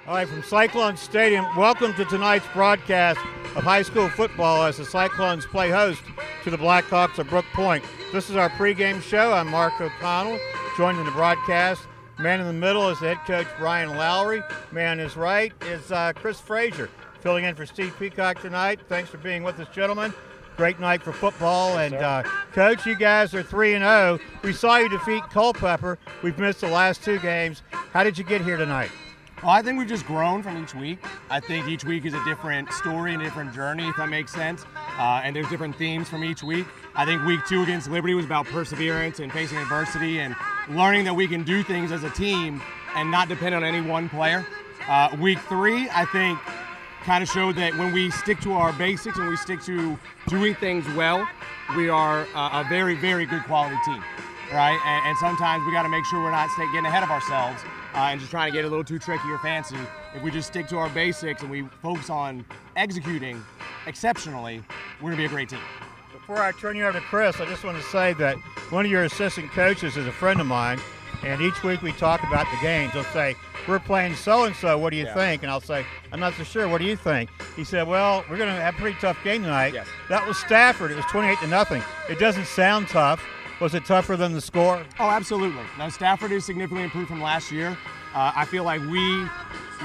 All right, from Cyclones Stadium, welcome to tonight's broadcast of high school football as the Cyclones play host to the Blackhawks of Brooke Point. This is our pregame show. I'm Mark O'Connell, joined in the broadcast. Man in the middle is the head coach, Brian Lowry. Man on his right is Chris Frazier, filling in for Steve Peacock tonight. Thanks for being with us, gentlemen. Great night for football. Yes, and Coach, you guys are 3-0. We saw you defeat Culpeper. We've missed the last two games. How did you get here tonight? Well, I think we've just grown from each week. I think each week is a different story and a different journey, if that makes sense. And there's different themes from each week. I think week 2 against Liberty was about perseverance and facing adversity and learning that we can do things as a team and not depend on any one player. Week 3, I think, kind of showed that when we stick to our basics and we stick to doing things well, we are a very, very good quality team, right? And sometimes we got to make sure we're not getting ahead of ourselves and just trying to get a little too tricky or fancy. If we just stick to our basics and we focus on executing exceptionally, we're going to be a great team. Before I turn you over to Chris, I just want to say that one of your assistant coaches is a friend of mine, and each week we talk about the games. He'll say, we're playing so-and-so, what do you think? And I'll say, I'm not so sure, what do you think? He said, well, we're going to have a pretty tough game tonight. Yes. That was Stafford. It was 28-0. It doesn't sound tough. Was it tougher than the score? Oh, absolutely. Now, Stafford is significantly improved from last year. I feel like we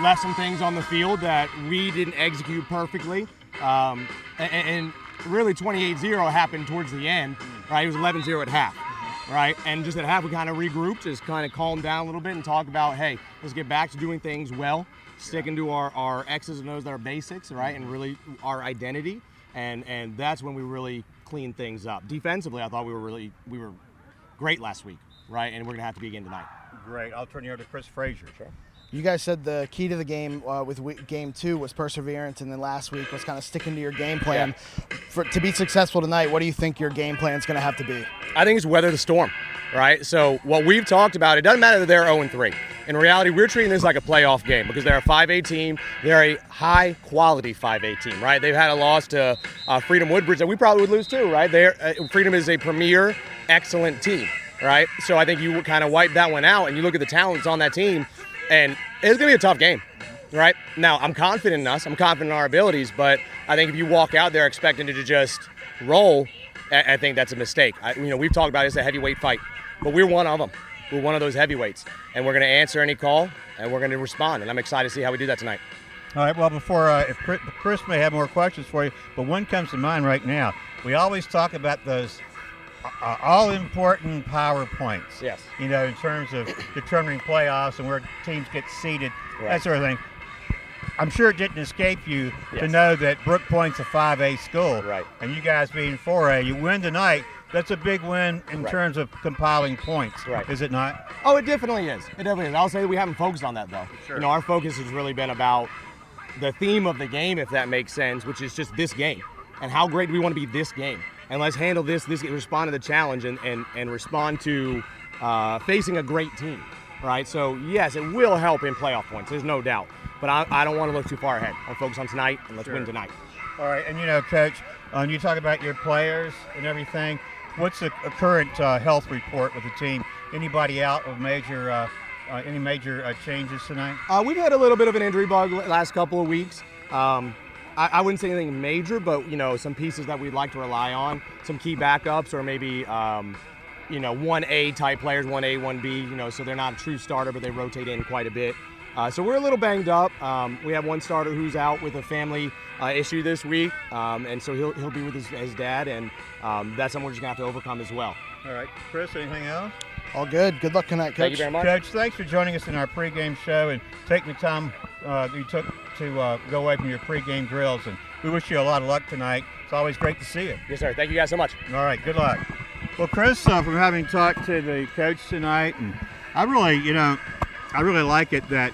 left some things on the field that we didn't execute perfectly. And really 28-0 happened towards the end, right? It was 11-0 at half, right? And just at half, we kind of regrouped, just kind of calmed down a little bit and talked about, hey, let's get back to doing things well, sticking to our X's and O's that are basics, right? And really our identity. And that's when we really cleaned things up. Defensively, I thought we were great last week, right? And we're going to have to be again tonight. Great. I'll turn you over to Chris Frazier. Sure. You guys said the key to the game with game 2 was perseverance, and then last week was kind of sticking to your game plan. Yeah. To be successful tonight, what do you think your game plan is going to have to be? I think it's weather the storm, right? So what we've talked about, it doesn't matter that they're 0-3. In reality, we're treating this like a playoff game because they're a 5A team. They're a high-quality 5A team, right? They've had a loss to Freedom Woodbridge that we probably would lose too, right? Freedom is a premier, excellent team, right? So I think you kind of wipe that one out and you look at the talents on that team, and it's going to be a tough game, right? Now, I'm confident in us. I'm confident in our abilities, but I think if you walk out there expecting to just roll, I think that's a mistake. We've talked about it as a heavyweight fight, but we're one of them. We're one of those heavyweights, and we're going to answer any call, and we're going to respond, and I'm excited to see how we do that tonight. All right, well, before if Chris may have more questions for you, but one comes to mind right now. We always talk about those all-important power points. Yes. In terms of determining playoffs and where teams get seeded, that sort of thing. I'm sure it didn't escape you to know that Brooke Point's a 5A school. Right. And you guys being 4A, you win tonight. That's a big win in terms of compiling points, is it not? Oh, it definitely is. It definitely is. I'll say we haven't focused on that, though. Sure. Our focus has really been about the theme of the game, if that makes sense, which is just this game. And how great do we want to be this game? And let's handle this respond to the challenge and respond to facing a great team, right? So, yes, it will help in playoff points. There's no doubt. But I don't want to look too far ahead. I'll focus on tonight, and let's win tonight. All right, and Coach, you talk about your players and everything. What's the current health report with the team? Anybody out of any major changes tonight? We've had a little bit of an injury bug last couple of weeks. I wouldn't say anything major, but some pieces that we'd like to rely on, some key backups, or maybe 1A type players, 1A, 1B. So they're not a true starter, but they rotate in quite a bit. So we're a little banged up. We have one starter who's out with a family issue this week, and so he'll be with his dad, and that's something we're just gonna have to overcome as well. All right, Chris, anything else? All good. Good luck tonight, Coach. Thank you very much. Coach, thanks for joining us in our pregame show and taking the time you took to go away from your pregame drills. And we wish you a lot of luck tonight. It's always great to see you. Yes, sir. Thank you guys so much. All right, good luck. Well, Chris, from having talked to the coach tonight, and I really like it that,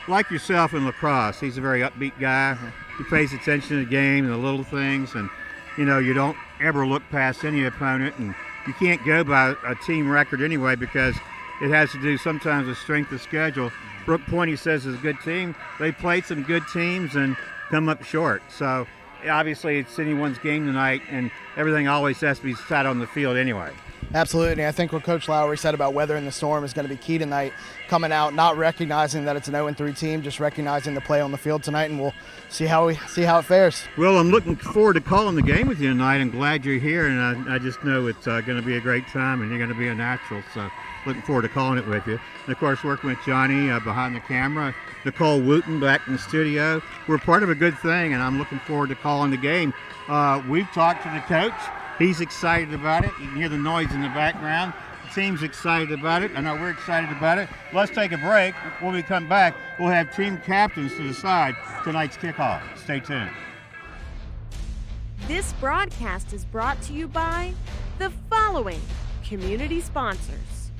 like yourself in lacrosse, he's a very upbeat guy. He pays attention to the game and the little things, and you don't ever look past any opponent, and you can't go by a team record anyway because it has to do sometimes with strength of schedule. Brooke Point, he says, is a good team. They played some good teams and come up short. So obviously it's anyone's game tonight, and everything always has to be sat on the field anyway. Absolutely. And I think what Coach Lowry said about weathering the storm is going to be key tonight, coming out, not recognizing that it's an 0-3 team, just recognizing the play on the field tonight, and we'll see how it fares. Well, I'm looking forward to calling the game with you tonight. I'm glad you're here, and I just know it's going to be a great time, and you're going to be a natural. So looking forward to calling it with you. And, of course, working with Johnny behind the camera, Nicole Wooten back in the studio. We're part of a good thing, and I'm looking forward to calling the game. We've talked to the coach. He's excited about it. You can hear the noise in the background. The team's excited about it. I know we're excited about it. Let's take a break. When we come back, we'll have team captains to decide tonight's kickoff. Stay tuned. This broadcast is brought to you by the following community sponsors.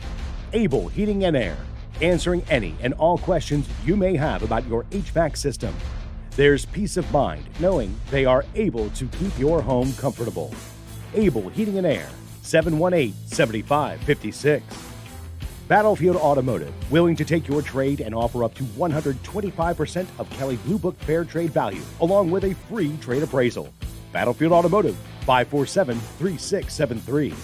Able Heating and Air, answering any and all questions you may have about your HVAC system. There's peace of mind knowing they are able to keep your home comfortable. Able Heating and Air, 718-7556. Battlefield Automotive, willing to take your trade and offer up to 125% of Kelley Blue Book Fair Trade value, along with a free trade appraisal. Battlefield Automotive, 547-3673.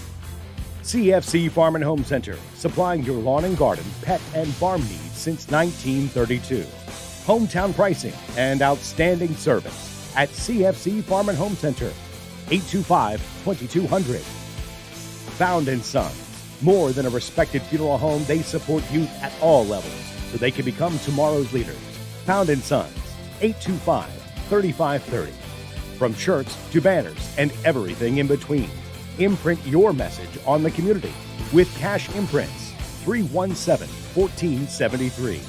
CFC Farm and Home Center, supplying your lawn and garden, pet, and farm needs since 1932. Hometown pricing and outstanding service at CFC Farm and Home Center, 825-2200. Found & Sons, more than a respected funeral home, they support youth at all levels so they can become tomorrow's leaders. Found & Sons, 825-3530. From shirts to banners and everything in between. Imprint your message on the community with Cash Imprints, 317-1473.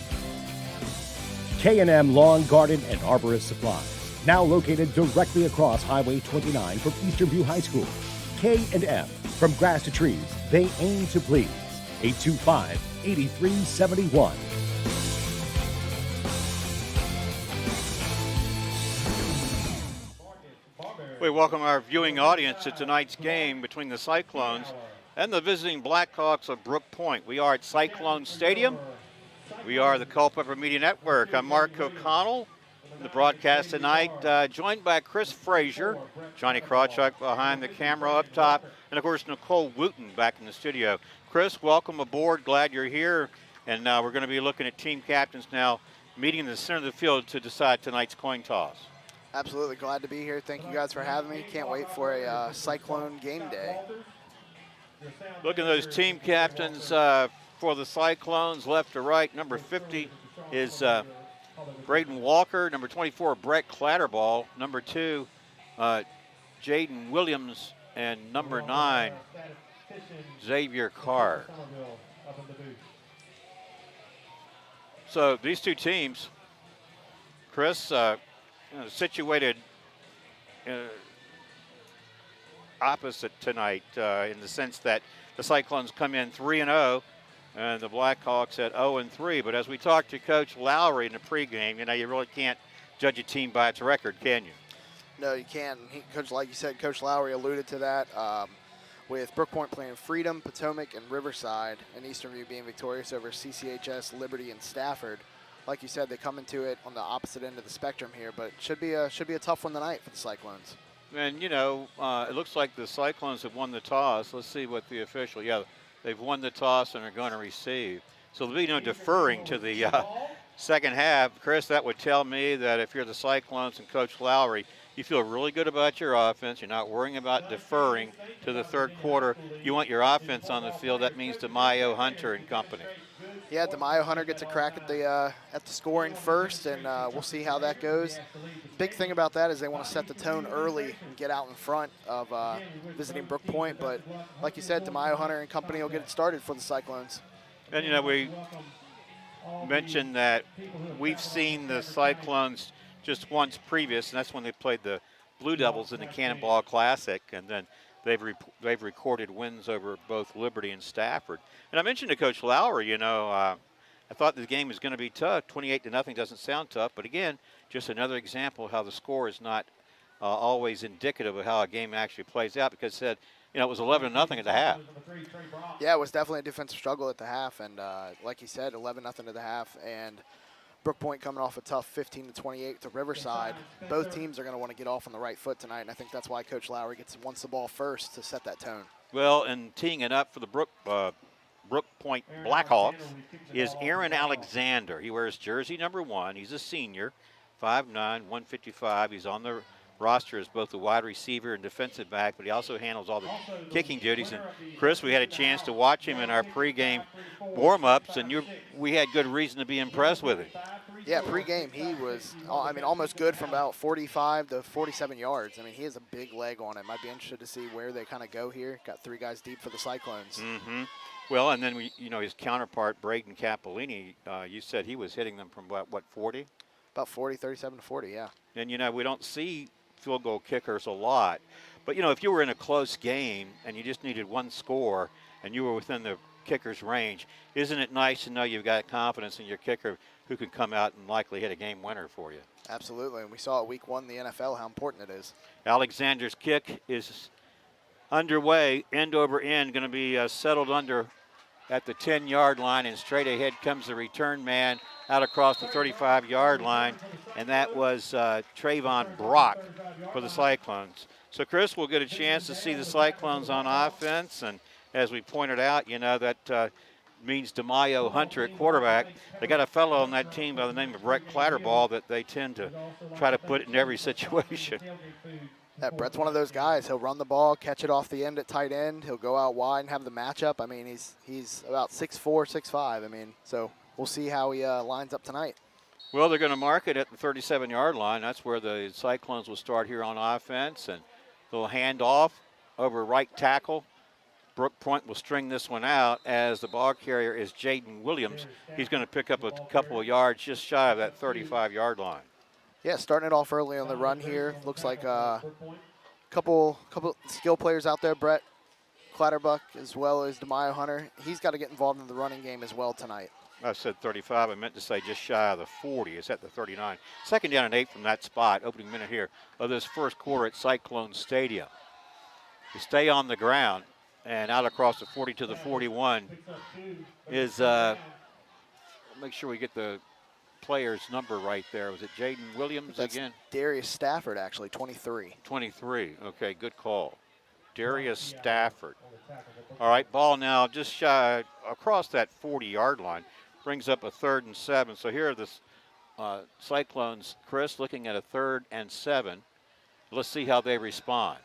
K&M Lawn, Garden, and Arborist Supplies, now located directly across Highway 29 from Eastern View High School. K&M, from grass to trees, they aim to please. 825-8371. We welcome our viewing audience to tonight's game between the Cyclones and the visiting Blackhawks of Brooke Point. We are at Cyclone Stadium. We are the Culpeper Media Network. I'm Mark O'Connell. The broadcast tonight, joined by Chris Frazier, Johnny Krawchuk behind the camera up top, and of course Nicole Wooten back in the studio. Chris, welcome aboard. Glad you're here. And we're going to be looking at team captains now, meeting in the center of the field to decide tonight's coin toss. Absolutely. Glad to be here. Thank you guys for having me. Can't wait for a Cyclone game day. Looking at those team captains for the Cyclones, left to right. Number 50 is Braden Walker. Number 24, Brett Clatterball. Number 2, Jaden Williams. And number 9, Xavier Carr. So these two teams, Chris, situated opposite tonight in the sense that the Cyclones come in 3-0 and the Blackhawks at 0-3. But as we talked to Coach Lowry in the pregame, you really can't judge a team by its record, can you? No, you can't. Coach, like you said, Coach Lowry alluded to that. With Brooke Point playing Freedom, Potomac, and Riverside, and Eastern View being victorious over CCHS, Liberty, and Stafford. Like you said, they come into it on the opposite end of the spectrum here, but should be a tough one tonight for the Cyclones. And, it looks like the Cyclones have won the toss. Let's see what the official, they've won the toss and are going to receive. So there'll be no deferring to the second half. Chris, that would tell me that if you're the Cyclones and Coach Lowry, you feel really good about your offense. You're not worrying about deferring to the third quarter. You want your offense on the field. That means DeMaio, Hunter, and company. Yeah, DeMaio Hunter gets a crack at the scoring first, and we'll see how that goes. Big thing about that is they want to set the tone early and get out in front of visiting Brooke Point. But like you said, DeMaio Hunter and company will get it started for the Cyclones. And, we mentioned that we've seen the Cyclones just once previous, and that's when they played the Blue Devils in the Cannonball Classic, and then they've recorded wins over both Liberty and Stafford. And I mentioned to Coach Lowry, I thought the game was going to be tough. 28-0 doesn't sound tough, but again, just another example of how the score is not always indicative of how a game actually plays out, because it said, it was 11-0 at the half. Yeah, it was definitely a defensive struggle at the half, and like you said, 11-0 at the half, and Brooke Point coming off a tough 15-28 to Riverside. Both teams are going to want to get off on the right foot tonight, and I think that's why Coach Lowry wants the ball first to set that tone. Well, and teeing it up for the Brooke Point Blackhawks is Aaron Alexander. He wears jersey number 1. He's a senior, 5'9", 155. He's on the roster as both a wide receiver and defensive back, but he also handles all the kicking duties. And Chris, we had a chance to watch him in our pregame warm-ups, and we had good reason to be impressed with him. Yeah, pregame he was, almost good from about 45 to 47 yards. I mean, he has a big leg on him. I'd be interested to see where they kind of go here. Got 3 guys deep for the Cyclones. Mm-hmm. Well, and then his counterpart Braden Cappellini. You said he was hitting them from what 40? About 40, 37 to 40, yeah. And we don't see field goal kickers a lot, but if you were in a close game and you just needed one score and you were within the kicker's range, isn't it nice to know you've got confidence in your kicker who can come out and likely hit a game winner for you? Absolutely, and we saw at week 1 in the NFL how important it is. Alexander's kick is underway, end over end, going to be settled under at the 10-yard line, and straight ahead comes the return man out across the 35-yard line, and that was Trayvon Brock for the Cyclones. So, Chris, we'll get a chance to see the Cyclones on offense, and as we pointed out, that means DeMaio Hunter at quarterback. They got a fellow on that team by the name of Brett Clatterball that they tend to try to put in every situation. Yeah, Brett's one of those guys. He'll run the ball, catch it off the end at tight end. He'll go out wide and have the matchup. I mean, he's about 6'4", 6'5". I mean, so we'll see how he lines up tonight. Well, they're going to mark it at the 37-yard line. That's where the Cyclones will start here on offense, and they'll hand off over right tackle. Brooke Point will string this one out as the ball carrier is Jaden Williams. He's going to pick up a couple of yards just shy of that 35-yard line. Yeah, starting it off early on the run here. Looks like a couple skill players out there. Brett Clatterbuck as well as DeMaio Hunter. He's got to get involved in the running game as well tonight. I said 35. I meant to say just shy of the 40. It's at the 39. 2nd down and 8 from that spot. Opening minute here of this first quarter at Cyclone Stadium. You stay on the ground, and out across the 40 to the 41 is, make sure we get the player's number right there. Was it Jaden Williams That's again? Darius Stafford, actually, 23. 23. Okay, good call. Darius Stafford. All right, ball now just shy across that 40-yard line. Brings up a 3rd and 7. So here are the Cyclones, Chris, looking at a 3rd and 7. Let's see how they respond.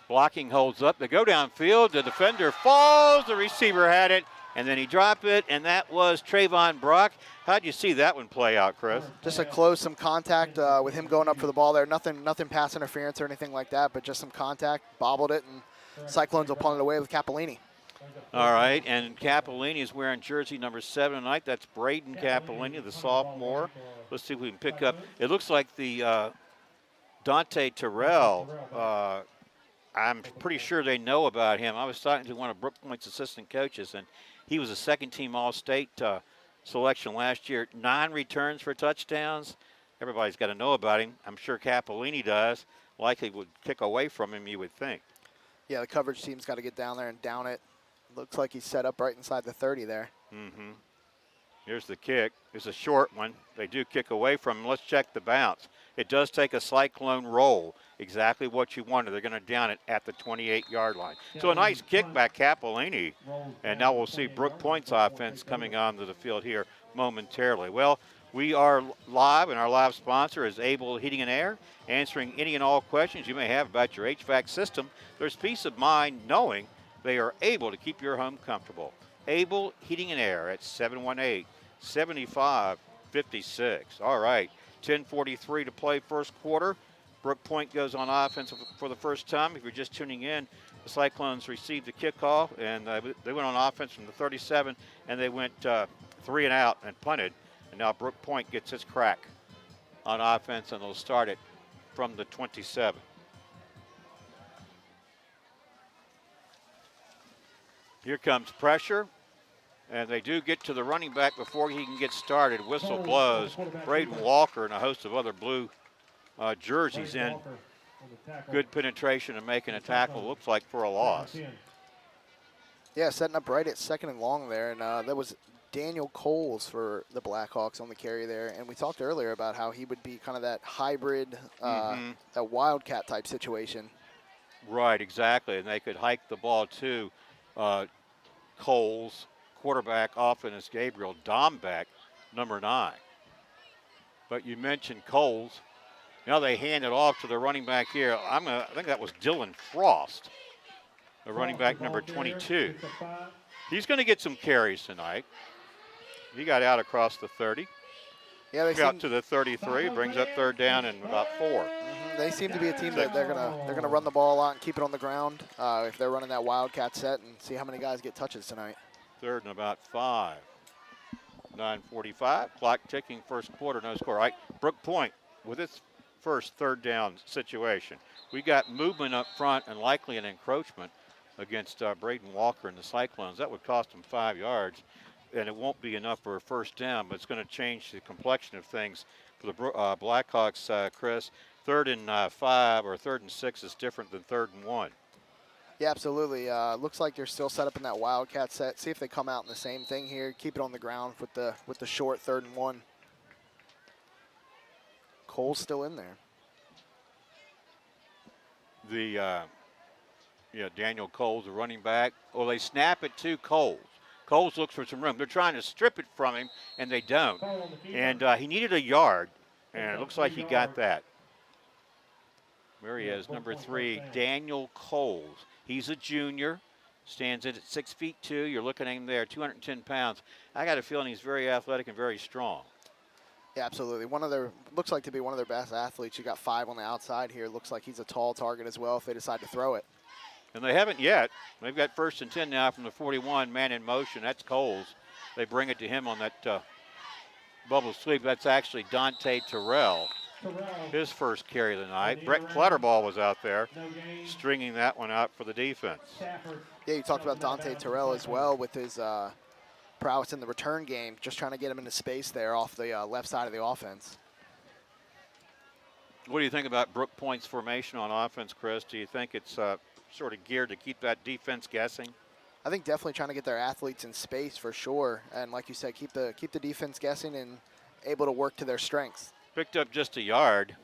Blocking holds up. They go downfield. The defender falls. The receiver had it, and then he dropped it, and that was Trayvon Brock. How'd you see that one play out, Chris? Just some contact with him going up for the ball there. Nothing pass interference or anything like that, but just some contact. Bobbled it, and Cyclones will punt it away with Cappellini. All right, and Cappellini is wearing jersey number 7 tonight. That's Braden Cappellini, the sophomore. Let's see if we can pick up. It looks like the Dante Terrell, I'm pretty sure they know about him. I was talking to one of Brooke Point's assistant coaches, and he was a 2nd-team All-State selection last year. 9 returns for touchdowns. Everybody's got to know about him. I'm sure Cappellini does. Likely would kick away from him, you would think. Yeah, the coverage team's got to get down there and down it. Looks like he's set up right inside the 30 there. Mm-hmm. Here's the kick. It's a short one. They do kick away from him. Let's check the bounce. It does take a Cyclone roll. Exactly what you wanted. They're going to down it at the 28-yard line. So a nice kick by Cappellini. And now we'll see Brooke Point's offense coming onto the field here momentarily. Well, we are live, and our live sponsor is Able Heating and Air, answering any and all questions you may have about your HVAC system. There's peace of mind knowing they are able to keep your home comfortable. Able Heating and Air at 718-7556. All right, 10:43 to play first quarter. Brooke Point goes on offense for the first time. If you're just tuning in, the Cyclones received the kickoff, and they went on offense from the 37, and they went 3 and out and punted. And now Brooke Point gets his crack on offense, and they'll start it from the 27. Here comes pressure, and they do get to the running back before he can get started. Whistle blows. Braden Walker and a host of other blue jerseys in. Good penetration and making a tackle, looks like for a loss. Yeah, setting up right at 2nd and long there, and that was Daniel Coles for the Blackhawks on the carry there. And we talked earlier about how he would be kind of that hybrid, that wildcat type situation. Right, exactly. And they could hike the ball to Coles, quarterback often is Gabriel Dombeck, number 9. But you mentioned Coles. Now they hand it off to the running back here. I think that was Dylan Frost, the running back number 22. He's going to get some carries tonight. He got out across the 30. Yeah, they got to the 33, brings up third down and about 4. They seem to be a team that they're gonna run the ball a lot and keep it on the ground if they're running that Wildcat set, and see how many guys get touches tonight. Third and about 5. 9:45, clock ticking, first quarter, no score. All right, Brooke Point with its first third down situation. We got movement up front and likely an encroachment against Braden Walker and the Cyclones. That would cost them 5 yards, and it won't be enough for a first down, but it's going to change the complexion of things for the Blackhawks, Chris. 3rd and 5 or 3rd and 6 is different than 3rd and 1. Yeah, absolutely. Looks like they're still set up in that Wildcat set. See if they come out in the same thing here. Keep it on the ground with the short 3rd and 1. Cole's still in there. Daniel Coles, the running back. Well, they snap it to Coles. Coles looks for some room. They're trying to strip it from him, and they don't. And he needed a yard, and it looks like he got that. There he is, number 3, Daniel Coles. He's a junior, stands in at 6'2". You're looking at him there, 210 pounds. I got a feeling he's very athletic and very strong. Yeah, absolutely. Looks like to be one of their best athletes. You got 5 on the outside here. Looks like he's a tall target as well if they decide to throw it. And they haven't yet. They've got 1st and 10 now from the 41, man in motion. That's Coles. They bring it to him on that bubble sweep. That's actually Dante Terrell. His first carry of the night. Brett Clutterball was out there stringing that one out for the defense. Yeah, you talked about Dante Terrell as well with his prowess in the return game, just trying to get him into space there off the left side of the offense. What do you think about Brooke Point's formation on offense, Chris? Do you think it's sort of geared to keep that defense guessing? I think definitely trying to get their athletes in space for sure, and like you said, keep the defense guessing and able to work to their strengths. Picked up just a yard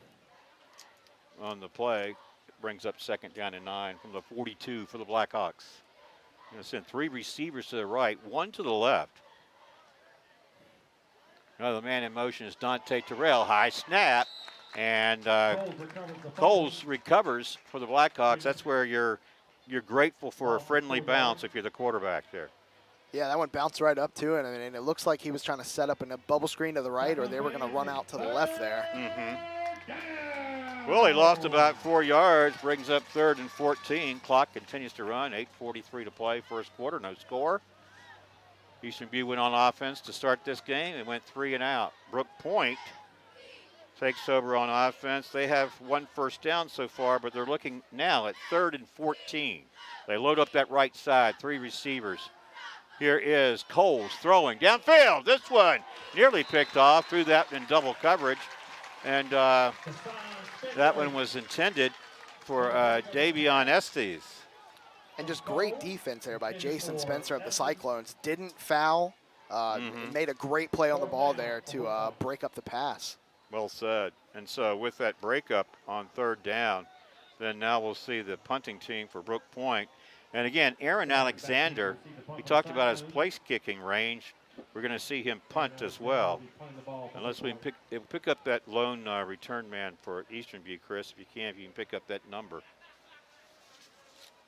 on the play. It brings up 2nd down and 9 from the 42 for the Blackhawks. Going to send 3 receivers to the right, 1 to the left. Now the man in motion is Dante Terrell. High snap, and Coles recovers for the Blackhawks. That's where you're grateful for a friendly bounce if you're the quarterback there. Yeah, that one bounced right up to it, and it looks like he was trying to set up in a bubble screen to the right, or they were going to run out to the left there. Well, he lost about 4 yards, brings up 3rd and 14. Clock continues to run, 8:43 to play, first quarter, no score. Eastern View went on offense to start this game and went 3 and out. Brooke Point takes over on offense. They have 1 first down so far, but they're looking now at 3rd and 14. They load up that right side, 3 receivers. Here is Coles throwing downfield. This one nearly picked off, threw that in double coverage. And that one was intended for Davion Estes. And just great defense there by Jason Spencer of the Cyclones. Didn't foul, made a great play on the ball there to break up the pass. Well said. And so with that breakup on 3rd down, then now we'll see the punting team for Brooke Point. And again, Aaron Alexander, we talked about his place kicking range. We're going to see him punt as well. Unless we pick up that lone return man for Eastern View, Chris, if you can pick up that number.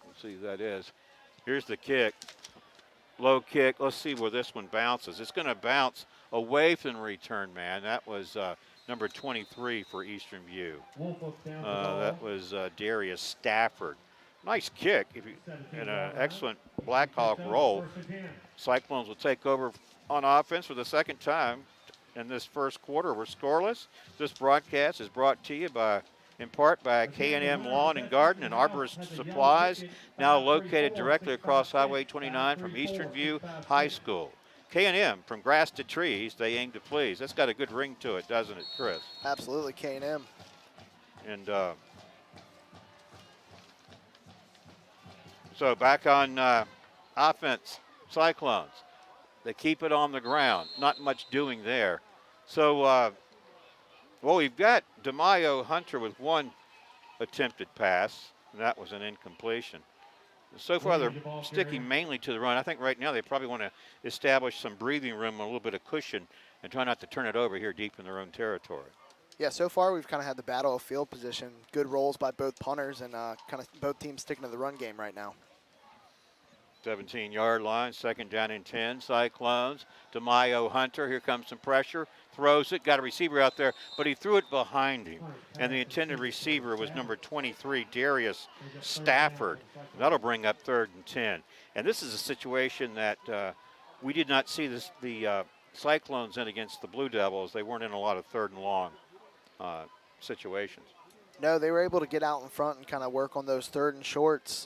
We'll see who that is. Here's the kick. Low kick. Let's see where this one bounces. It's going to bounce away from the return man. That was number 23 for Eastern View. That was Darius Stafford. Nice kick and an excellent Blackhawk roll. Cyclones will take over on offense for the 2nd time in this first quarter. We're scoreless. This broadcast is brought to you in part by K&M Lawn and Garden and Arborist Supplies, now located directly across Highway 29 from Eastern View High School. K&M, from grass to trees, they aim to please. That's got a good ring to it, doesn't it, Chris? Absolutely, K&M. And so back on offense, Cyclones. They keep it on the ground. Not much doing there. So, we've got DeMaio Hunter with 1 attempted pass. And that was an incompletion. So far, they're sticking mainly to the run. I think right now they probably want to establish some breathing room, a little bit of cushion, and try not to turn it over here deep in their own territory. Yeah, so far we've kind of had the battle of field position. Good rolls by both punters and kind of both teams sticking to the run game right now. 17-yard line, 2nd down and 10, Cyclones. DeMaio Hunter, here comes some pressure, throws it, got a receiver out there, but he threw it behind him. And the intended receiver was number 23, Darius Stafford. That'll bring up 3rd and 10. And this is a situation that we did not see the Cyclones in against the Blue Devils. They weren't in a lot of 3rd and long situations. No, they were able to get out in front and kind of work on those 3rd and shorts.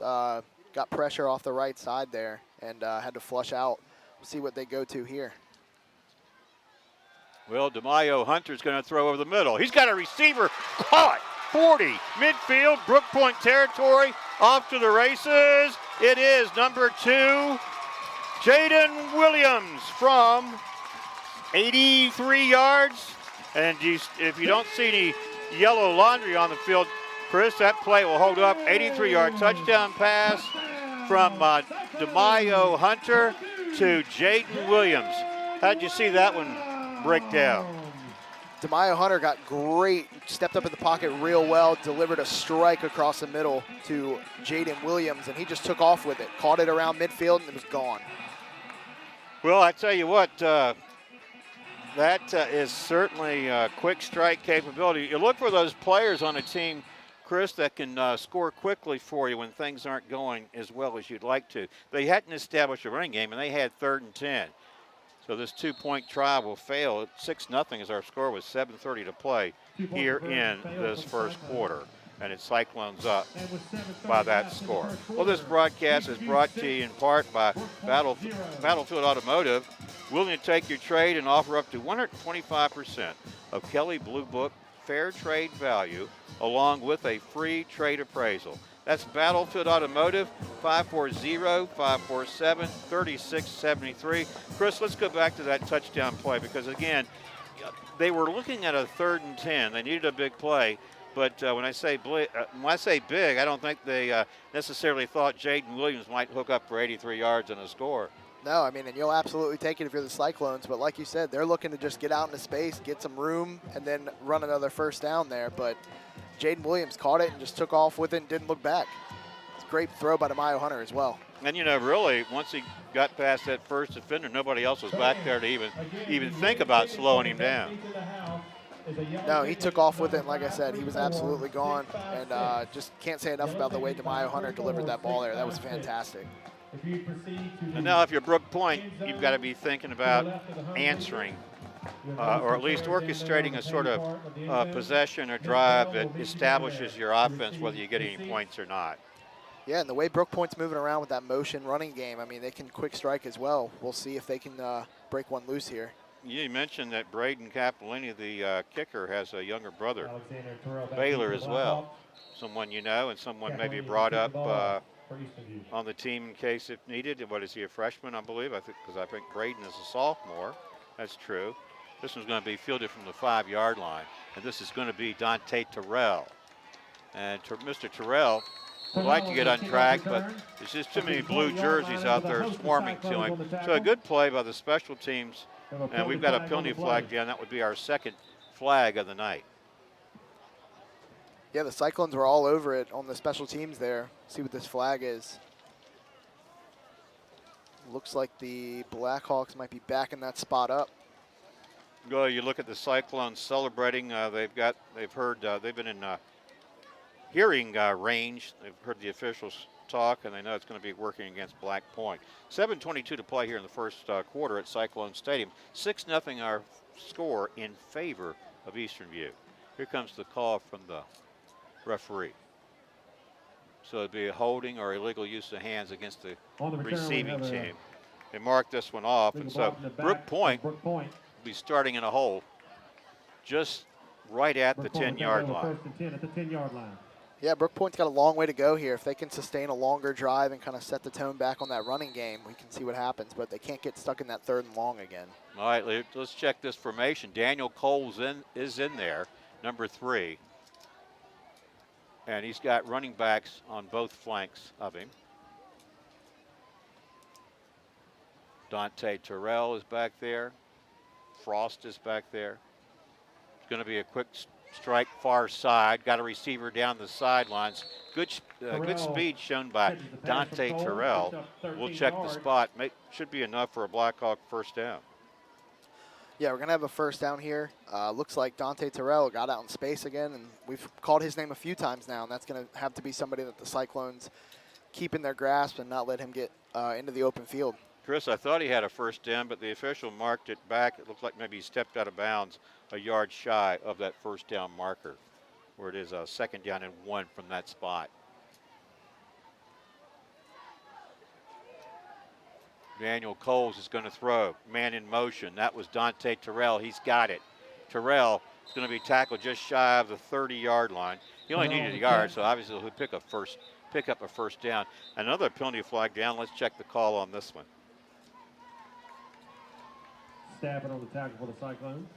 Got pressure off the right side there and had to flush out. We'll see what they go to here. Well, DeMaio Hunter's going to throw over the middle. He's got a receiver caught. 40, midfield, Brooke Point territory, off to the races. It is number 2, Jaden Williams from 83 yards. And if you don't see any yellow laundry on the field, Chris, that play will hold up. 83-yard touchdown pass from DeMaio Hunter to Jaden Williams. How'd you see that one break down? DeMaio Hunter got great, stepped up in the pocket real well, delivered a strike across the middle to Jaden Williams, and he just took off with it. Caught it around midfield, and it was gone. Well, I tell you what, that is certainly quick strike capability. You look for those players on a team, Chris, that can score quickly for you when things aren't going as well as you'd like to. They hadn't established a running game, and they had 3rd and 10. So this 2-point try will fail. 6-0 as our score with 7:30 to play here in this first quarter. And it's Cyclones up by that score. Well, this broadcast is brought to you in part by Battlefield Automotive, willing to take your trade and offer up to 125% of Kelly Blue Book fair trade value, along with a free trade appraisal. That's Battlefield Automotive, 540-547-3673. Chris, let's go back to that touchdown play because, again, they were looking at a 3rd and 10. They needed a big play. But when I say big, I don't think they necessarily thought Jaden Williams might hook up for 83 yards and a score. No, I mean, and you'll absolutely take it if you're the Cyclones. But like you said, they're looking to just get out into space, get some room, and then run another first down there. But Jaden Williams caught it and just took off with it and didn't look back. It's a great throw by DeMaio Hunter as well. And, really, once he got past that first defender, nobody else was back there to even think about slowing him down. No, he took off with it, and like I said, he was absolutely gone. And just can't say enough about the way DeMaio Hunter delivered that ball there. That was fantastic. And now if you're Brooke Point, you've got to be thinking about answering or at least orchestrating a sort of possession or drive that establishes your offense, whether you get any points or not. Yeah, and the way Brooke Point's moving around with that motion running game, I mean, they can quick strike as well. We'll see if they can break one loose here. You mentioned that Braden Capolini, the kicker, has a younger brother, Baylor, as well. Someone you know and someone maybe brought up on the team in case if needed. What is he, a freshman, I believe? Because I think Braden is a sophomore. That's true. This one's going to be fielded from the 5-yard line, and this is going to be Dante Terrell. And Mr. Terrell would like to get on track, but there's just too many blue jerseys out there swarming to him. So a good play by the special teams, and we've got a penalty flag down. That would be our second flag of the night. Yeah, the Cyclones were all over it on the special teams there. See what this flag is. Looks like the Blackhawks might be backing that spot up. Well, you look at the Cyclones celebrating. They've been in hearing range. They've heard the officials talk, and they know it's going to be working against Black Point. 7:22 to play here in the first quarter at Cyclone Stadium. 6-0 our score in favor of Eastern View. Here comes the call from the referee. So it'd be a holding or illegal use of hands against the receiving team. They marked this one off, and so Brooke Point will be starting in a hole just right at the 10-yard line. Yeah, Brooke Point's got a long way to go here. If they can sustain a longer drive and kind of set the tone back on that running game, we can see what happens, but they can't get stuck in that 3rd and long again. All right, let's check this formation. Daniel Coles is in there, number 3. And he's got running backs on both flanks of him. Dante Terrell is back there. Frost is back there. It's going to be a quick strike far side. Got a receiver down the sidelines. Good speed shown by Dante Terrell. We'll check the spot. Should be enough for a Blackhawk first down. Yeah, we're going to have a first down here. Looks like Dante Terrell got out in space again, and we've called his name a few times now, and that's going to have to be somebody that the Cyclones keep in their grasp and not let him get into the open field. Chris, I thought he had a first down, but the official marked it back. It looked like maybe he stepped out of bounds a yard shy of that first down marker, where it is a second down and 1 from that spot. Daniel Coles is going to throw. Man in motion. That was Dante Terrell. He's got it. Terrell is going to be tackled just shy of the 30-yard line. He only needed a yard, so obviously he'll pick up a first down. Another penalty flag down. Let's check the call on this one. Stabbing on the tackle for the Cyclones.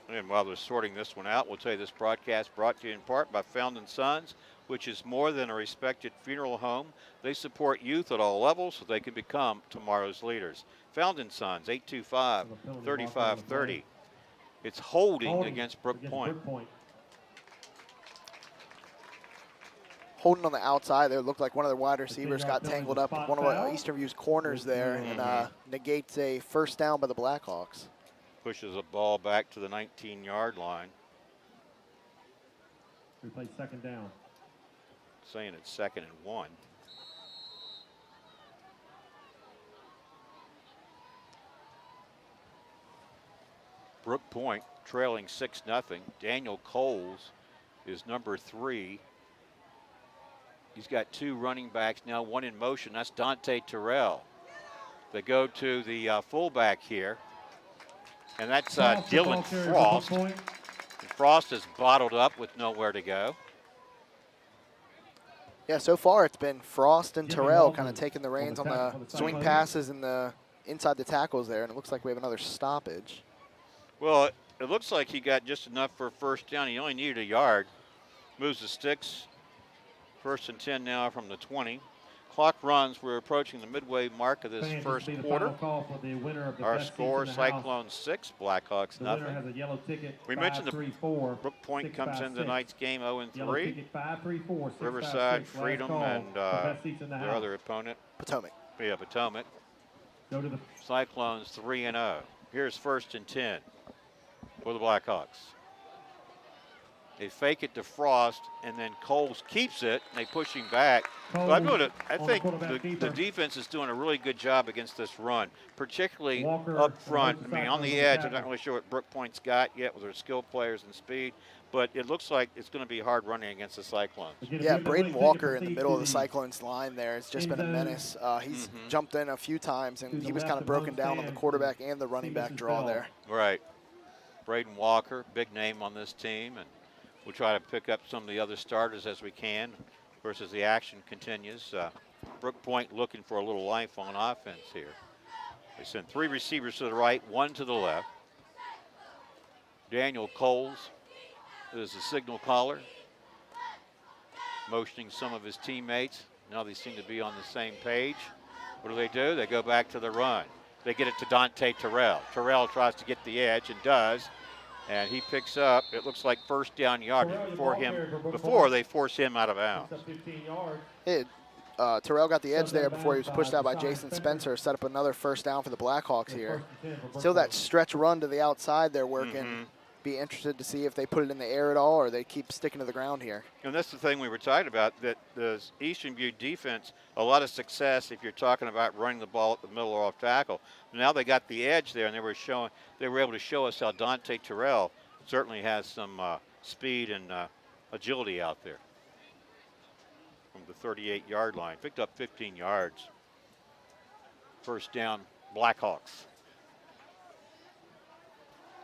And while they're sorting this one out, we'll tell you this broadcast brought to you in part by Found & Sons, which is more than a respected funeral home. They support youth at all levels so they can become tomorrow's leaders. Found & Sons, 825-3530. It's holding against Brooke Point. Holding on the outside there. Looked like one of their wide receivers got tangled up with one of Eastern View's corners there and negates a first down by the Blackhawks. Pushes a ball back to the 19-yard line. We play second down. Saying it's 2nd and 1. Brooke Point trailing 6-0. Daniel Coles is number 3. He's got 2 running backs now, 1 in motion. That's Dante Terrell. They go to the fullback here, and that's Dylan Frost. Frost is bottled up with nowhere to go. Yeah, so far it's been Frost and Terrell kind of taking the reins on the swing passes and the inside the tackles there, and it looks like we have another stoppage. Well, it looks like he got just enough for a first down. He only needed a yard. Moves the sticks. 1st and 10 now from the 20. Clock runs. We're approaching the midway mark of this first quarter. Our score, Cyclones 6, Blackhawks nothing. We mentioned the Brooke Point comes in tonight's game 0-3. Riverside, Freedom, and their other opponent. Potomac. Yeah, Potomac. Cyclones 3-0. Here's 1st and 10 for the Blackhawks. They fake it to Frost, and then Coles keeps it, and they push him back. So I think the defense is doing a really good job against this run, particularly up front. I mean, on the edge, I'm not really sure what Brooke Point's got yet with their skill players and speed, but it looks like it's going to be hard running against the Cyclones. Yeah, Braden Walker in the middle of the Cyclones line there has just been a menace. He's jumped in a few times, and he was kind of broken down on the quarterback and the running back draw there. Right. Braden Walker, big name on this team, and we'll try to pick up some of the other starters as we can versus the action continues. Brooke Point looking for a little life on offense here. They send 3 receivers to the right, 1 to the left. Daniel Coles is the signal caller, motioning some of his teammates. Now they seem to be on the same page. What do? They go back to the run. They get it to Dante Terrell. Terrell tries to get the edge and does. And he picks up, it looks like first down yard before they force him out of bounds. Terrell got the edge there before he was pushed out by Jason Spencer, set up another first down for the Blackhawks here. Still that stretch run to the outside they're working. Be interested to see if they put it in the air at all or they keep sticking to the ground here. And that's the thing we were talking about, that the Eastern View defense, a lot of success if you're talking about running the ball at the middle or off tackle. Now they got the edge there, and they were able to show us how Dante Terrell certainly has some speed and agility out there. From the 38-yard line, picked up 15 yards. First down, Blackhawks.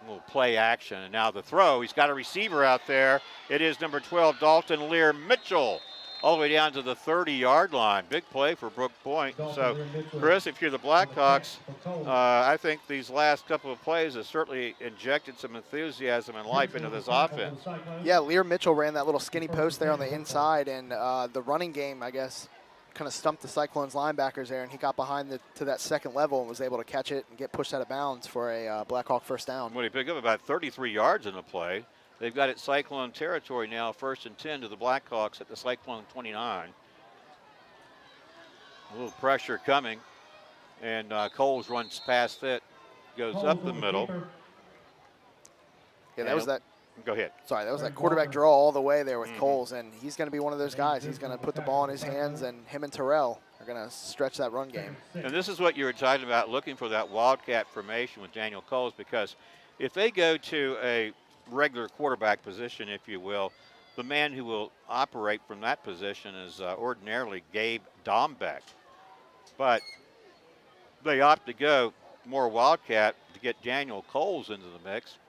A little play action, and now the throw. He's got a receiver out there. It is number 12, Dalton Lear Mitchell, all the way down to the 30-yard line. Big play for Brooke Point. So, Chris, if you're the Blackhawks, I think these last couple of plays have certainly injected some enthusiasm and life into this offense. Yeah, Lear Mitchell ran that little skinny post there on the inside, and the running game, I guess, kind of stumped the Cyclones linebackers there, and he got behind to that second level and was able to catch it and get pushed out of bounds for a Blackhawk first down. Well, he picked up about 33 yards in the play. They've got it Cyclone territory now, 1st and 10 to the Blackhawks at the Cyclone 29. A little pressure coming, and Coles runs past it, goes up the middle. Yeah, that was that. Go ahead. Sorry, that was that quarterback draw all the way there with Coles, and he's going to be one of those guys. He's going to put the ball in his hands, and him and Terrell are going to stretch that run game. And this is what you were talking about, looking for that wildcat formation with Daniel Coles, because if they go to a regular quarterback position, if you will, the man who will operate from that position is ordinarily Gabe Dombeck. But they opt to go more wildcat to get Daniel Coles into the mix.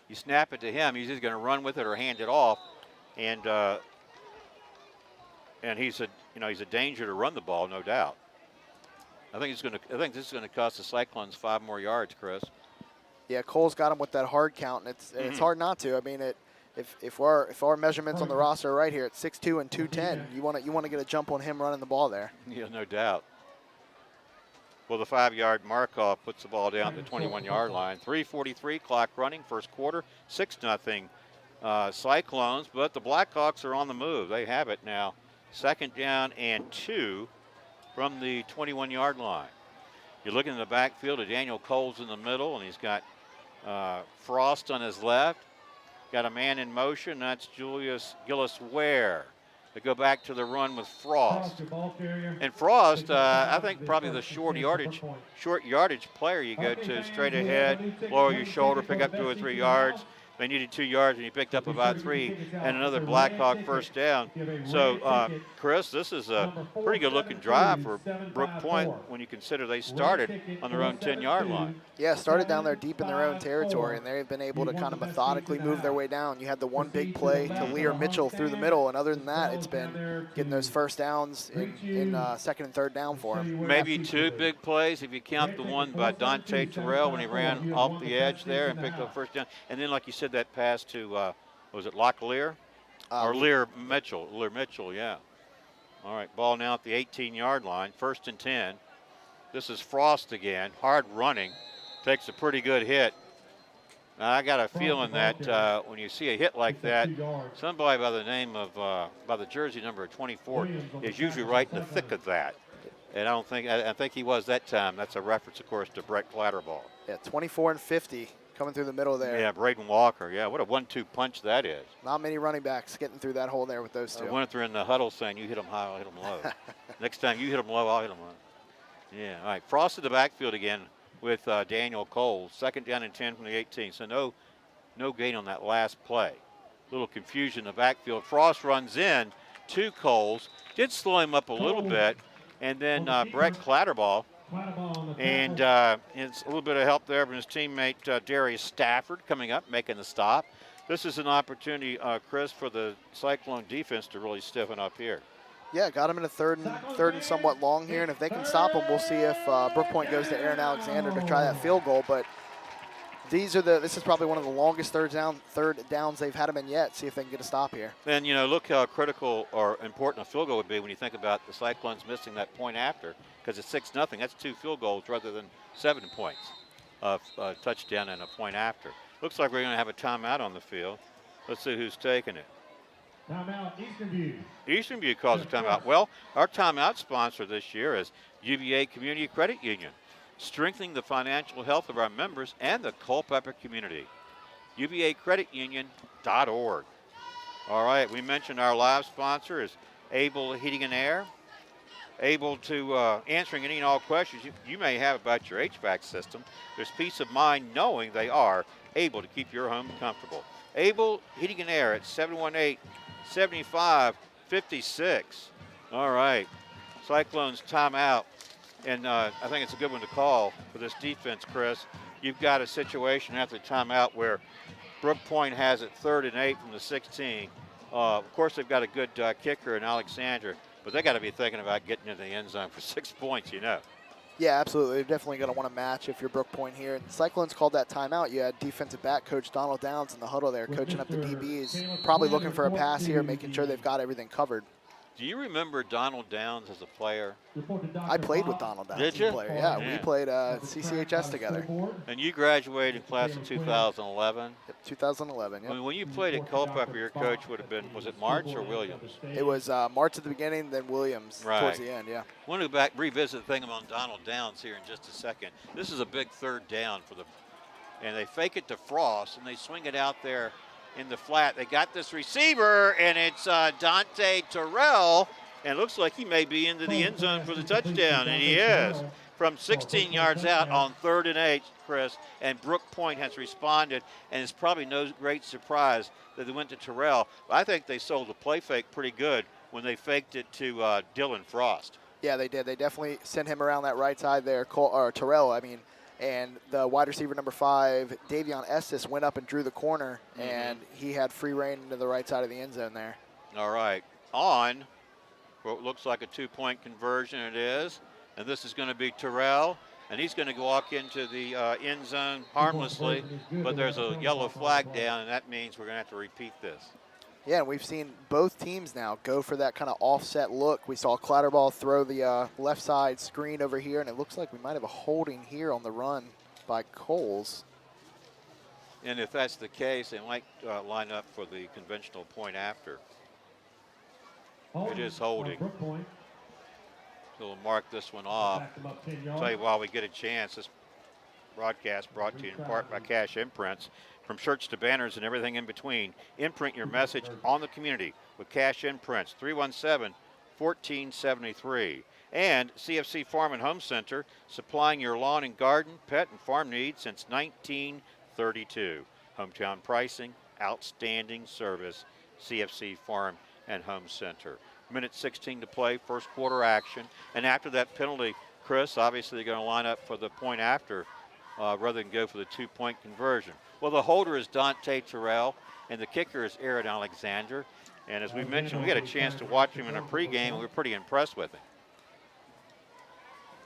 You snap it to him, he's either going to run with it or hand it off, and he's a danger to run the ball, no doubt. I think this is going to cost the Cyclones 5 more yards, Chris. Yeah, Cole's got him with that hard count, and it's hard not to. I mean, if our measurements on the roster are right here at 6'2" and 210, you want to get a jump on him running the ball there. Yeah, no doubt. Well, the 5-yard mark-off puts the ball down at the 21-yard line. 3:43 clock running, first quarter, 6-0 Cyclones, but the Blackhawks are on the move. They have it now. 2nd down and 2 from the 21-yard line. You're looking in the backfield at Daniel Coles in the middle, and he's got Frost on his left. Got a man in motion, that's Julius Gillis-Ware. They go back to the run with Frost. And Frost, I think probably the short yardage player. You go to straight ahead, lower your shoulder, pick up 2 or 3 yards. They needed 2 yards, and he picked up about 3, and another Blackhawk first down. So, Chris, this is a pretty good-looking drive for Brooke Point when you consider they started on their own 10-yard line. Yeah, started down there deep in their own territory, and they've been able to kind of methodically move their way down. You had the one big play to Lear Mitchell through the middle, and other than that, it's been getting those first downs in 2nd and 3rd down for him. Maybe 2 big plays if you count the one by Dante Terrell when he ran off the edge there and picked up first down. And then, like you said, that pass to, was it Locklear? Or Lear Mitchell. Lear Mitchell, yeah. All right, ball now at the 18-yard line, 1st and 10. This is Frost again, hard running, takes a pretty good hit. Now, I got a feeling that when you see a hit like that, somebody by the name of, by the jersey number 24 is usually right in the thick of that. And I think he was that time. That's a reference, of course, to Brett Clatterball. Yeah, 24 and 50 coming through the middle there. Yeah, Braden Walker. Yeah, what a 1-2 punch that is. Not many running backs getting through that hole there with those two. I went through in the huddle saying, you hit them high, I'll hit them low. Next time you hit them low, I'll hit them low. Yeah, all right. Frost in the backfield again with Daniel Coles. 2nd down and 10 from the 18. So no gain on that last play. Little confusion in the backfield. Frost runs in to Coles. Did slow him up a little bit. And then Brett Clatterball. And it's a little bit of help there from his teammate Darius Stafford coming up, making the stop. This is an opportunity, Chris, for the Cyclone defense to really stiffen up here. Yeah, got him in a third and somewhat long here, and if they can stop him, we'll see if Brooke Point goes to Aaron Alexander to try that field goal. But this is probably one of the longest third downs they've had him in yet. See if they can get a stop here. And look how critical or important a field goal would be when you think about the Cyclones missing that point after, because it's 6-0. That's 2 field goals rather than 7 points, a touchdown and a point after. Looks like we're going to have a timeout on the field. Let's see who's taking it. Timeout, Eastern View. Eastern View calls a timeout. Well, our timeout sponsor this year is UVA Community Credit Union, strengthening the financial health of our members and the Culpeper community. UVAcreditunion.org. All right, we mentioned our live sponsor is Able Heating and Air. Able to answering any and all questions you may have about your HVAC system. There's peace of mind knowing they are able to keep your home comfortable. Able Heating and Air at 718-7556. All right, Cyclones timeout. And I think it's a good one to call for this defense, Chris. You've got a situation after the timeout where Brooke Point has it 3rd and 8 from the 16 Of course, they've got a good kicker in Alexander, but they got to be thinking about getting into the end zone for 6 points, you know. Yeah, absolutely. They're definitely going to want to match if you're Brooke Point here. And Cyclones called that timeout. You had defensive back coach Donald Downs in the huddle there, coaching up the DBs, probably looking for a pass here, making sure they've got everything covered. Do you remember Donald Downs as a player? I played with Donald Downs Did as a you? player. Yeah, we played CCHS together. And you graduated in class of 2011? Yep, 2011, I yeah. mean, when you played at Culpeper, your coach would have been, was it March or Williams? It was March at the beginning, then Williams towards the end, yeah. I want to go back, revisit the thing on Donald Downs here in just a second. This is a big third down for the, and they fake it to Frost, and they swing it out there in the flat. They got this receiver, and it's Dante Terrell, and it looks like he may be into the end zone for the touchdown, and he is. From 16 yards out on 3rd and 8, Chris, and Brooke Point has responded, and it's probably no great surprise that they went to Terrell. I think they sold the play fake pretty good when they faked it to Dylan Frost. Yeah, they did. They definitely sent him around that right side there, or Terrell, I mean, and the wide receiver number 5, Davion Estes, went up and drew the corner, and he had free reign into the right side of the end zone there. All right, on what looks like a 2-point conversion, it is. And this is going to be Terrell, and he's going to walk into the end zone harmlessly, but there's a yellow flag down, and that means we're going to have to repeat this. Yeah, and we've seen both teams now go for that kind of offset look. We saw Clatterball throw the left side screen over here, and it looks like we might have a holding here on the run by Coles. And if that's the case, they might line up for the conventional point after. It is holding. So we'll mark this one off. I'll tell you while we get a chance, this broadcast brought to you in part by Cash Imprints. From shirts to banners and everything in between, imprint your message on the community with Cash Imprints, 317-1473. And CFC Farm and Home Center, supplying your lawn and garden, pet, and farm needs since 1932. Hometown pricing, outstanding service, CFC Farm and Home Center. Minute 16 to play, first quarter action. And after that penalty, Chris, obviously they're going to line up for the point after rather than go for the 2-point conversion. Well, the holder is Dante Terrell, and the kicker is Aaron Alexander. And as we mentioned, we had a chance to watch him in a pregame, and we were pretty impressed with him.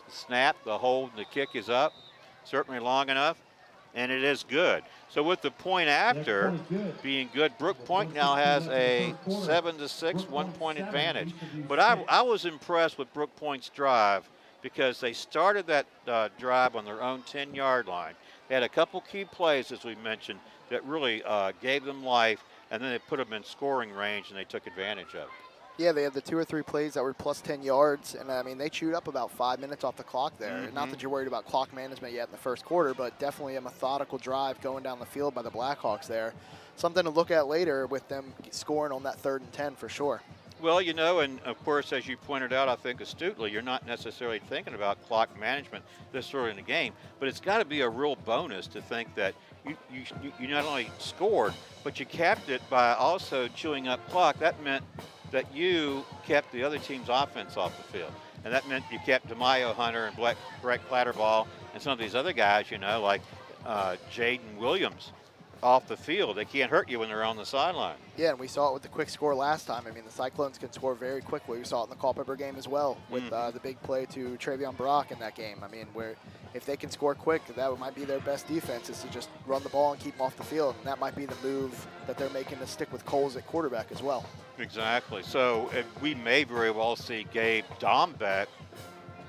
The snap, the hold, and the kick is up, certainly long enough, and it is good. So with the point after being good, Brooke Point now has a 7-6 1-point advantage. But I was impressed with Brooke Point's drive because they started that drive on their own 10-yard line. They had a couple key plays, as we mentioned, that really gave them life, and then they put them in scoring range, and they took advantage of it. Yeah, they had the 2 or 3 plays that were plus 10 yards, and I mean, they chewed up about 5 minutes off the clock there. Not that you're worried about clock management yet in the first quarter, but definitely a methodical drive going down the field by the Blackhawks there. Something to look at later with them scoring on that 3rd and 10 for sure. Well, you know, and of course, as you pointed out, I think astutely, you're not necessarily thinking about clock management this early in the game, but it's got to be a real bonus to think that you not only scored, but you capped it by also chewing up clock. That meant that you kept the other team's offense off the field. And that meant you kept DeMaio Hunter and Brett Clatterball and some of these other guys, you know, like Jaden Williams off the field. They can't hurt you when they're on the sideline. Yeah, and we saw it with the quick score last time. I mean, the Cyclones can score very quickly. We saw it in the Culpeper game as well with the big play to Travion Brock in that game. I mean, where if they can score quick, that might be their best defense is to just run the ball and keep them off the field. And that might be the move that they're making to stick with Coles at quarterback as well. Exactly. So we may very well see Gabe Dombeck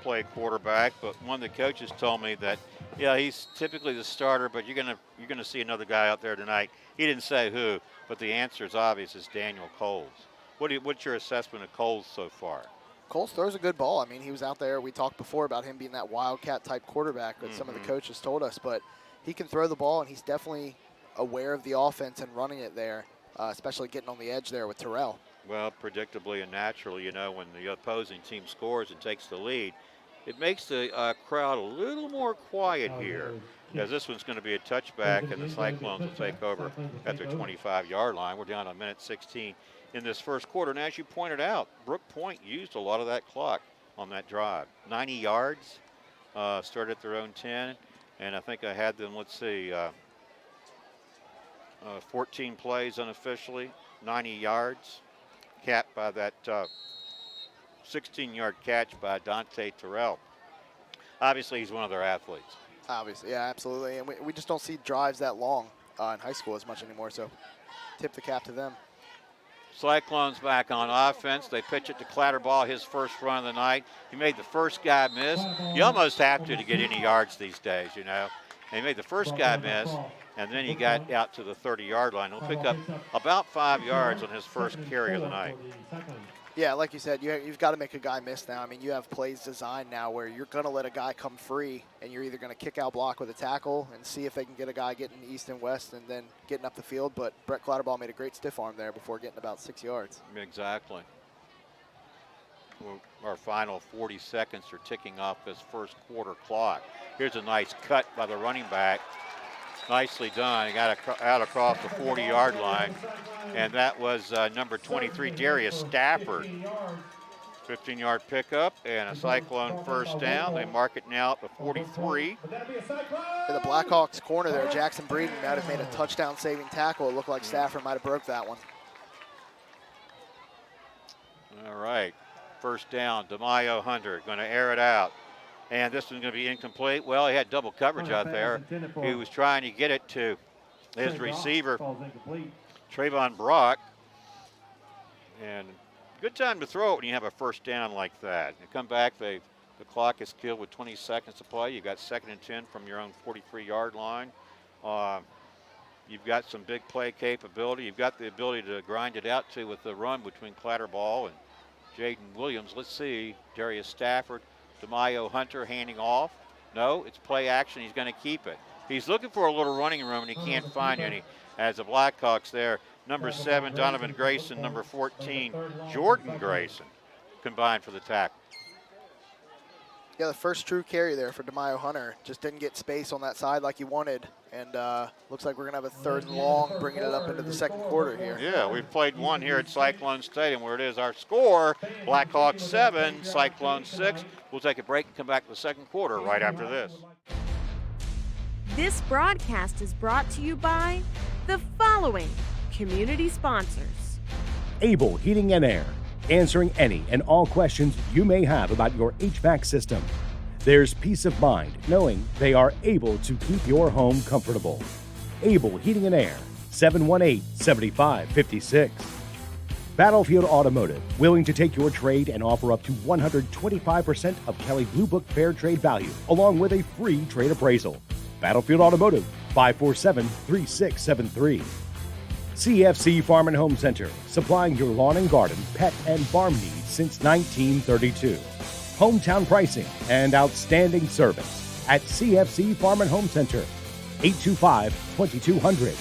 play quarterback, but one of the coaches told me that, yeah, he's typically the starter, but you're gonna see another guy out there tonight. He didn't say who, but the answer is obvious. It's Daniel Coles. What's your assessment of Coles so far? Coles throws a good ball. I mean, he was out there. We talked before about him being that wildcat type quarterback that some of the coaches told us, but he can throw the ball, and he's definitely aware of the offense and running it there, especially getting on the edge there with Terrell. Well, predictably and naturally, you know, when the opposing team scores and takes the lead, it makes the crowd a little more quiet here, because this one's going to be a touchback, and the Cyclones will take over at their 25-yard line. We're down to minute 16 in this first quarter. And as you pointed out, Brooke Point used a lot of that clock on that drive. 90 yards, started at their own 10, and I think I had them, let's see, 14 plays unofficially. 90 yards, capped by that 16-yard catch by Dante Terrell. Obviously, he's one of their athletes. Obviously, yeah, absolutely. And we just don't see drives that long in high school as much anymore, so tip the cap to them. Cyclones back on offense. They pitch it to Clatterball, his first run of the night. He made the first guy miss. You almost have to get any yards these days, you know. And he made the first guy miss, and then he got out to the 30-yard line. He'll pick up about 5 yards on his first carry of the night. Yeah, like you said, you've got to make a guy miss now. I mean, you have plays designed now where you're going to let a guy come free, and you're either going to kick out block with a tackle and see if they can get a guy getting east and west and then getting up the field. But Brett Clatterball made a great stiff arm there before getting about 6 yards. Exactly. Well, our final 40 seconds are ticking off this first quarter clock. Here's a nice cut by the running back. Nicely done. He got out across the 40-yard line. And that was number 23, Darius Stafford. 15-yard pickup and a Cyclone first down. They mark it now at the 43. In the Blackhawks corner there, Jackson Breeden might have made a touchdown-saving tackle. It looked like Stafford might have broke that one. All right. First down, DeMaio Hunter going to air it out. And this one's going to be incomplete. Well, he had double coverage out there. He was trying to get it to his receiver, Trayvon Brock. And good time to throw it when you have a first down like that. You come back, the clock is killed with 20 seconds to play. You've got 2nd and 10 from your own 43-yard line. You've got some big play capability. You've got the ability to grind it out too with the run between Clatterball and Jaden Williams. Let's see, Darius Stafford, DeMaio Hunter handing off. No, it's play action. He's going to keep it. He's looking for a little running room, and he can't find any. As the Blackhawks there, number 7, Donovan Grayson, number 14, Jordan Grayson, combined for the tackle. Yeah, the first true carry there for DeMaio Hunter. Just didn't get space on that side like he wanted. And looks like we're going to have a 3rd and long, bringing it up into the second quarter here. Yeah, we've played one here at Cyclone Stadium where it is our score. Blackhawks 7, Cyclone 6. We'll take a break and come back to the second quarter right after this. This broadcast is brought to you by the following community sponsors. Able Heating and Air, answering any and all questions you may have about your HVAC system. There's peace of mind knowing they are able to keep your home comfortable. Able Heating and Air, 718-7556. Battlefield Automotive, willing to take your trade and offer up to 125% of Kelley Blue Book Fair Trade value, along with a free trade appraisal. Battlefield Automotive, 547-3673. CFC Farm and Home Center, supplying your lawn and garden, pet, and farm needs since 1932. Hometown pricing and outstanding service at CFC Farm and Home Center, 825-2200.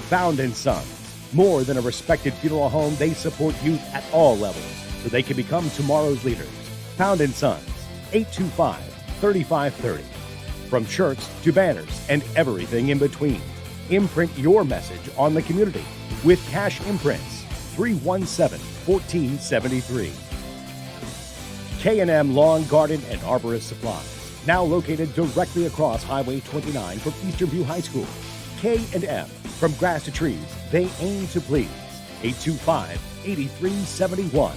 Found & Sons, more than a respected funeral home, they support youth at all levels so they can become tomorrow's leaders. Found & Sons, 825-3530. From shirts to banners and everything in between. Imprint your message on the community with Cash Imprints, 317-1473. K&M Lawn, Garden, and Arborist Supplies, now located directly across Highway 29 from Eastern View High School. K&M, from grass to trees, they aim to please. 825-8371.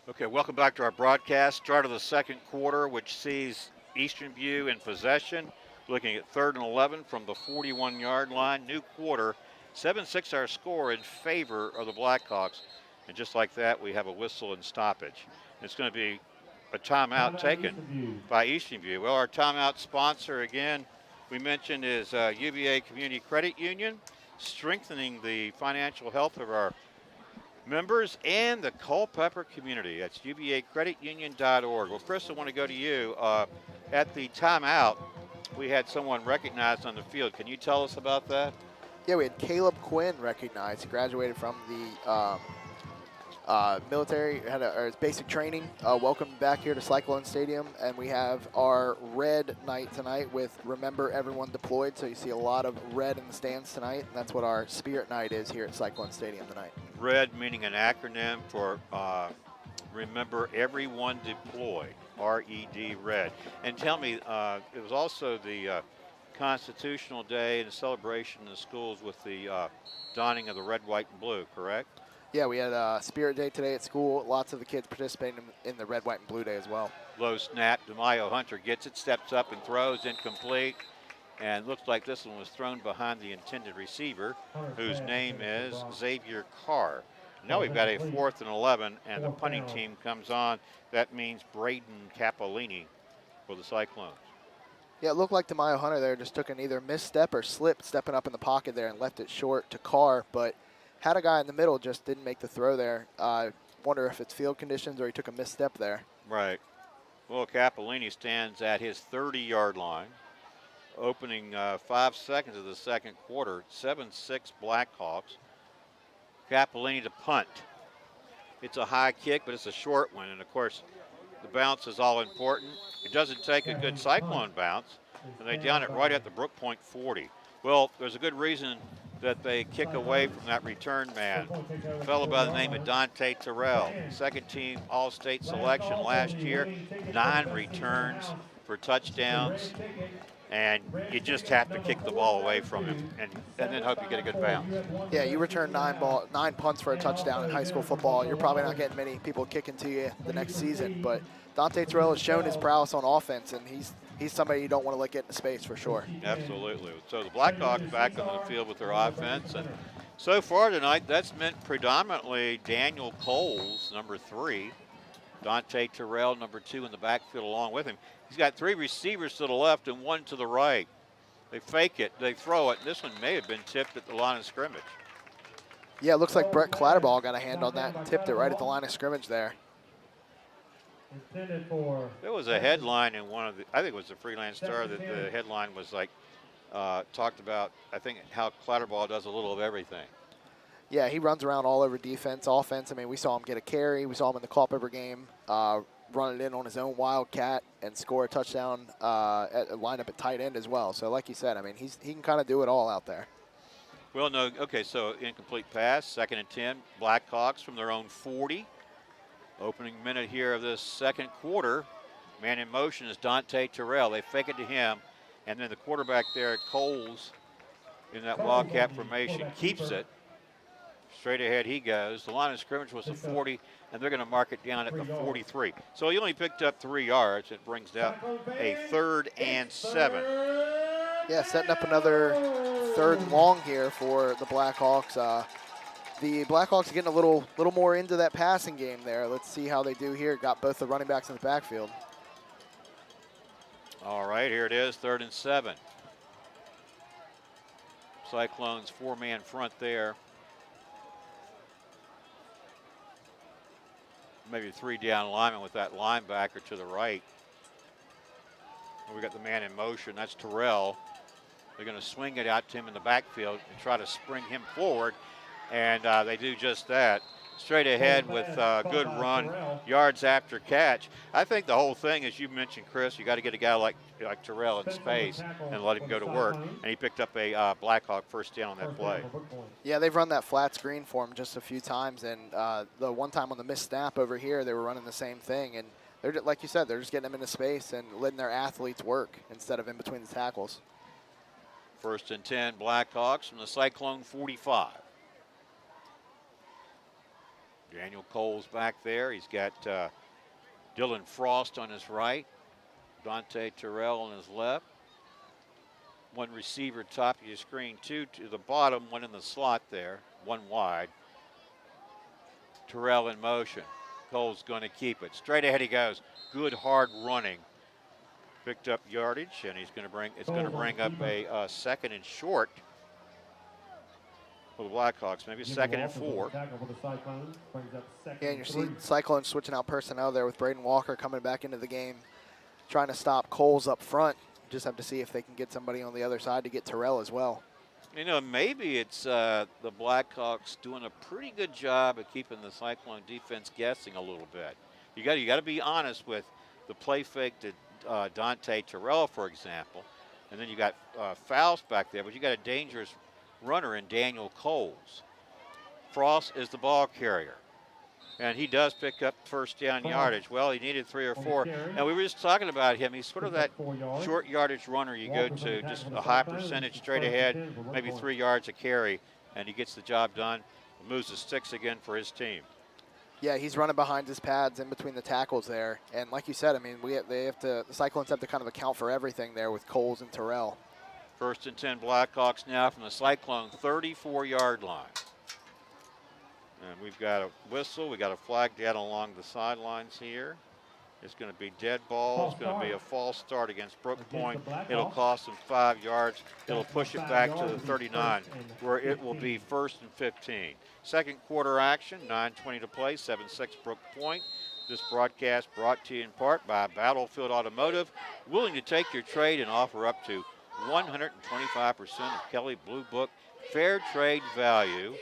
Okay, welcome back to our broadcast. Start of the second quarter, which sees Eastern View in possession, looking at 3rd and 11 from the 41-yard line. New quarter, 7-6 our score in favor of the Blackhawks. And just like that, we have a whistle and stoppage. It's going to be a timeout taken by Eastern View. Well, our timeout sponsor, again, we mentioned is UVA Community Credit Union, strengthening the financial health of our members and the Culpeper community. That's UVAcreditunion.org. Well, Chris, I want to go to you. At the timeout, we had someone recognized on the field. Can you tell us about that? Yeah, we had Caleb Quinn recognized. He graduated from the military, had his basic training. Welcome back here to Cyclone Stadium. And we have our red night tonight with Remember Everyone Deployed. So you see a lot of red in the stands tonight. And that's what our spirit night is here at Cyclone Stadium tonight. RED meaning an acronym for Remember Everyone Deployed, R-E-D, RED. And tell me, it was also the Constitutional Day and a celebration in the schools with the donning of the red, white, and blue, correct? Yeah, we had Spirit Day today at school. Lots of the kids participating in the red, white, and blue day as well. Low snap. DeMaio Hunter gets it, steps up and throws, incomplete. And looks like this one was thrown behind the intended receiver, whose name is Xavier Carr. Now we've got a 4th and 11, and the punting team comes on. That means Braden Capolini for the Cyclones. Yeah, it looked like DeMaio Hunter there just took an either misstep or slip stepping up in the pocket there and left it short to Carr, but had a guy in the middle, just didn't make the throw there. Wonder if it's field conditions or he took a misstep there. Right. Well, Capolini stands at his 30-yard line. Opening 5 seconds of the second quarter, 7-6 Blackhawks. Capolini to punt. It's a high kick, but it's a short one, and of course, the bounce is all important. It doesn't take a good Cyclone bounce, and they down it right at the Brooke Point 40. Well, there's a good reason that they kick away from that return man. A fellow by the name of Dante Terrell, second team All-State selection last year, 9 returns for touchdowns. And you just have to kick the ball away from him and then hope you get a good bounce. Yeah, you return 9 punts for a touchdown in high school football. You're probably not getting many people kicking to you the next season, but Dante Terrell has shown his prowess on offense, and he's somebody you don't want to let get into space for sure. Absolutely. So the Blackhawks back on the field with their offense, and so far tonight, that's meant predominantly Daniel Coles, number 3, Dante Terrell, number 2, in the backfield along with him. He's got 3 receivers to the left and 1 to the right. They fake it, they throw it. This one may have been tipped at the line of scrimmage. Yeah, it looks like Brett Clatterball got a hand on that and tipped it right at the line of scrimmage there. There was a headline in one of the, I think it was the Freelance Star, that the headline was like, talked about, I think, how Clatterball does a little of everything. Yeah, he runs around all over defense, offense. I mean, we saw him get a carry. We saw him in the Culpeper game run it in on his own Wildcat and score a touchdown line up at tight end as well. So like you said, I mean, he can kind of do it all out there. Well, no, okay, so incomplete pass, 2nd and 10. Blackhawks from their own 40. Opening minute here of this second quarter. Man in motion is Dante Terrell. They fake it to him, and then the quarterback there, Coles, in that Wildcat formation, keeps it. Straight ahead he goes. The line of scrimmage was the 40, and they're going to mark it down at the 43. So he only picked up 3 yards. It brings down a 3rd and 7. Yeah, setting up another 3rd and long here for the Blackhawks. The Blackhawks are getting a little more into that passing game there. Let's see how they do here. Got both the running backs in the backfield. All right, here it is, 3rd and 7. Cyclones 4-man front there. Maybe 3 down linemen with that linebacker to the right. And we got the man in motion. That's Terrell. They're going to swing it out to him in the backfield and try to spring him forward. And they do just that. Straight ahead with good run, yards after catch. I think the whole thing, as you mentioned, Chris, you got to get a guy like Terrell in space and let him go to work. And he picked up a Blackhawk first down on that play. Yeah, they've run that flat screen for him just a few times. And the one time on the missed snap over here, they were running the same thing. And they're, like you said, they're just getting them into space and letting their athletes work instead of in between the tackles. 1st and 10, Blackhawks from the Cyclone 45. Daniel Coles back there. He's got Dylan Frost on his right, Dante Terrell on his left. 1 receiver top of your screen, 2 to the bottom, 1 in the slot there, 1 wide. Terrell in motion. Coles going to keep it. Straight ahead he goes. Good hard running. Picked up yardage, and it's going to bring up a 2nd and short for the Blackhawks, maybe 2nd and 4. Yeah, and you see Cyclones switching out personnel there with Braden Walker coming back into the game, trying to stop Coles up front. Just have to see if they can get somebody on the other side to get Terrell as well. You know, maybe it's the Blackhawks doing a pretty good job of keeping the Cyclone defense guessing a little bit. You got to be honest with the play fake to Dante Terrell, for example, and then you got Faust back there, but you got a dangerous runner in Daniel Coles. Frost is the ball carrier. and he does pick up first down yardage. Well, he needed 3 or 4. And we were just talking about him. He's sort of that short yardage runner you go to, just a high percentage straight ahead, maybe 3 yards a carry, and he gets the job done. Moves the sticks again for his team. Yeah, he's running behind his pads in between the tackles there. And like you said, I mean, the Cyclones have to kind of account for everything there with Coles and Terrell. 1st and 10 Blackhawks now from the Cyclone 34-yard line. And we've got a whistle. We got a flag down along the sidelines here. It's going to be dead ball. It's going to be a false start against Brooke Point. It'll cost them 5 yards. It'll push it back to the 39, where it will be 1st and 15. Second quarter action, 9:20 to play, 7-6 Brooke Point. This broadcast brought to you in part by Battlefield Automotive, willing to take your trade and offer up to 125% of Kelly Blue Book fair trade value,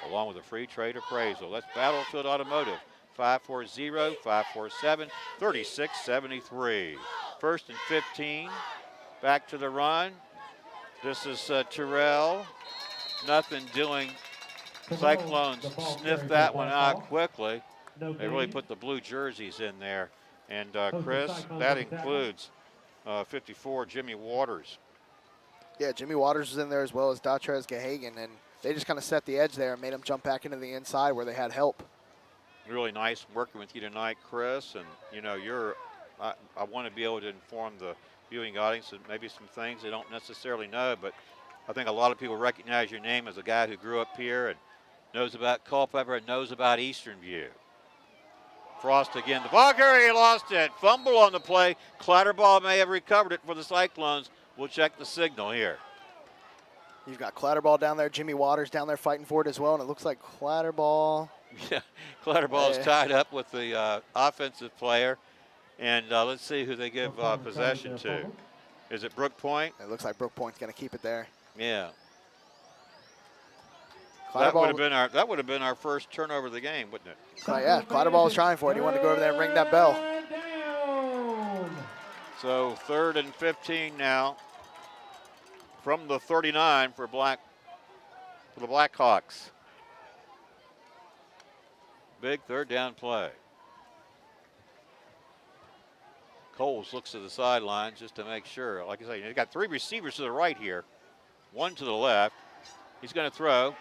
along with a free trade appraisal. That's Battlefield Automotive. 540-547-3673. 1st and 15. Back to the run. This is Terrell. Nothing doing. Cyclones sniffed that one out quickly. They really put the blue jerseys in there. And Chris, that includes 54, Jimmy Waters. Yeah, Jimmy Waters was in there as well as Datrez Gahagan, and they just kind of set the edge there and made him jump back into the inside where they had help. Really nice working with you tonight, Chris. And, you know, I want to be able to inform the viewing audience of maybe some things they don't necessarily know, but I think a lot of people recognize your name as a guy who grew up here and knows about Culpeper and knows about Eastern View. Frost again. The ball carrier, he lost it. Fumble on the play. Clatterball may have recovered it for the Cyclones. We'll check the signal here. You've got Clatterball down there, Jimmy Waters down there fighting for it as well, and it looks like Clatterball. Yeah, Clatterball is tied up with the offensive player. And let's see who they give possession to. Is it Brooke Point? It looks like Brooke Point's going to keep it there. Yeah. That would have been our first turnover of the game, wouldn't it? Yeah, Clatterball was trying for it. He wanted to go over there and ring that bell. So 3rd and 15 now from the 39 for the Blackhawks. Big 3rd down play. Coles looks to the sidelines just to make sure. Like I say, he's got 3 receivers to the right here, 1 to the left. He's going to throw.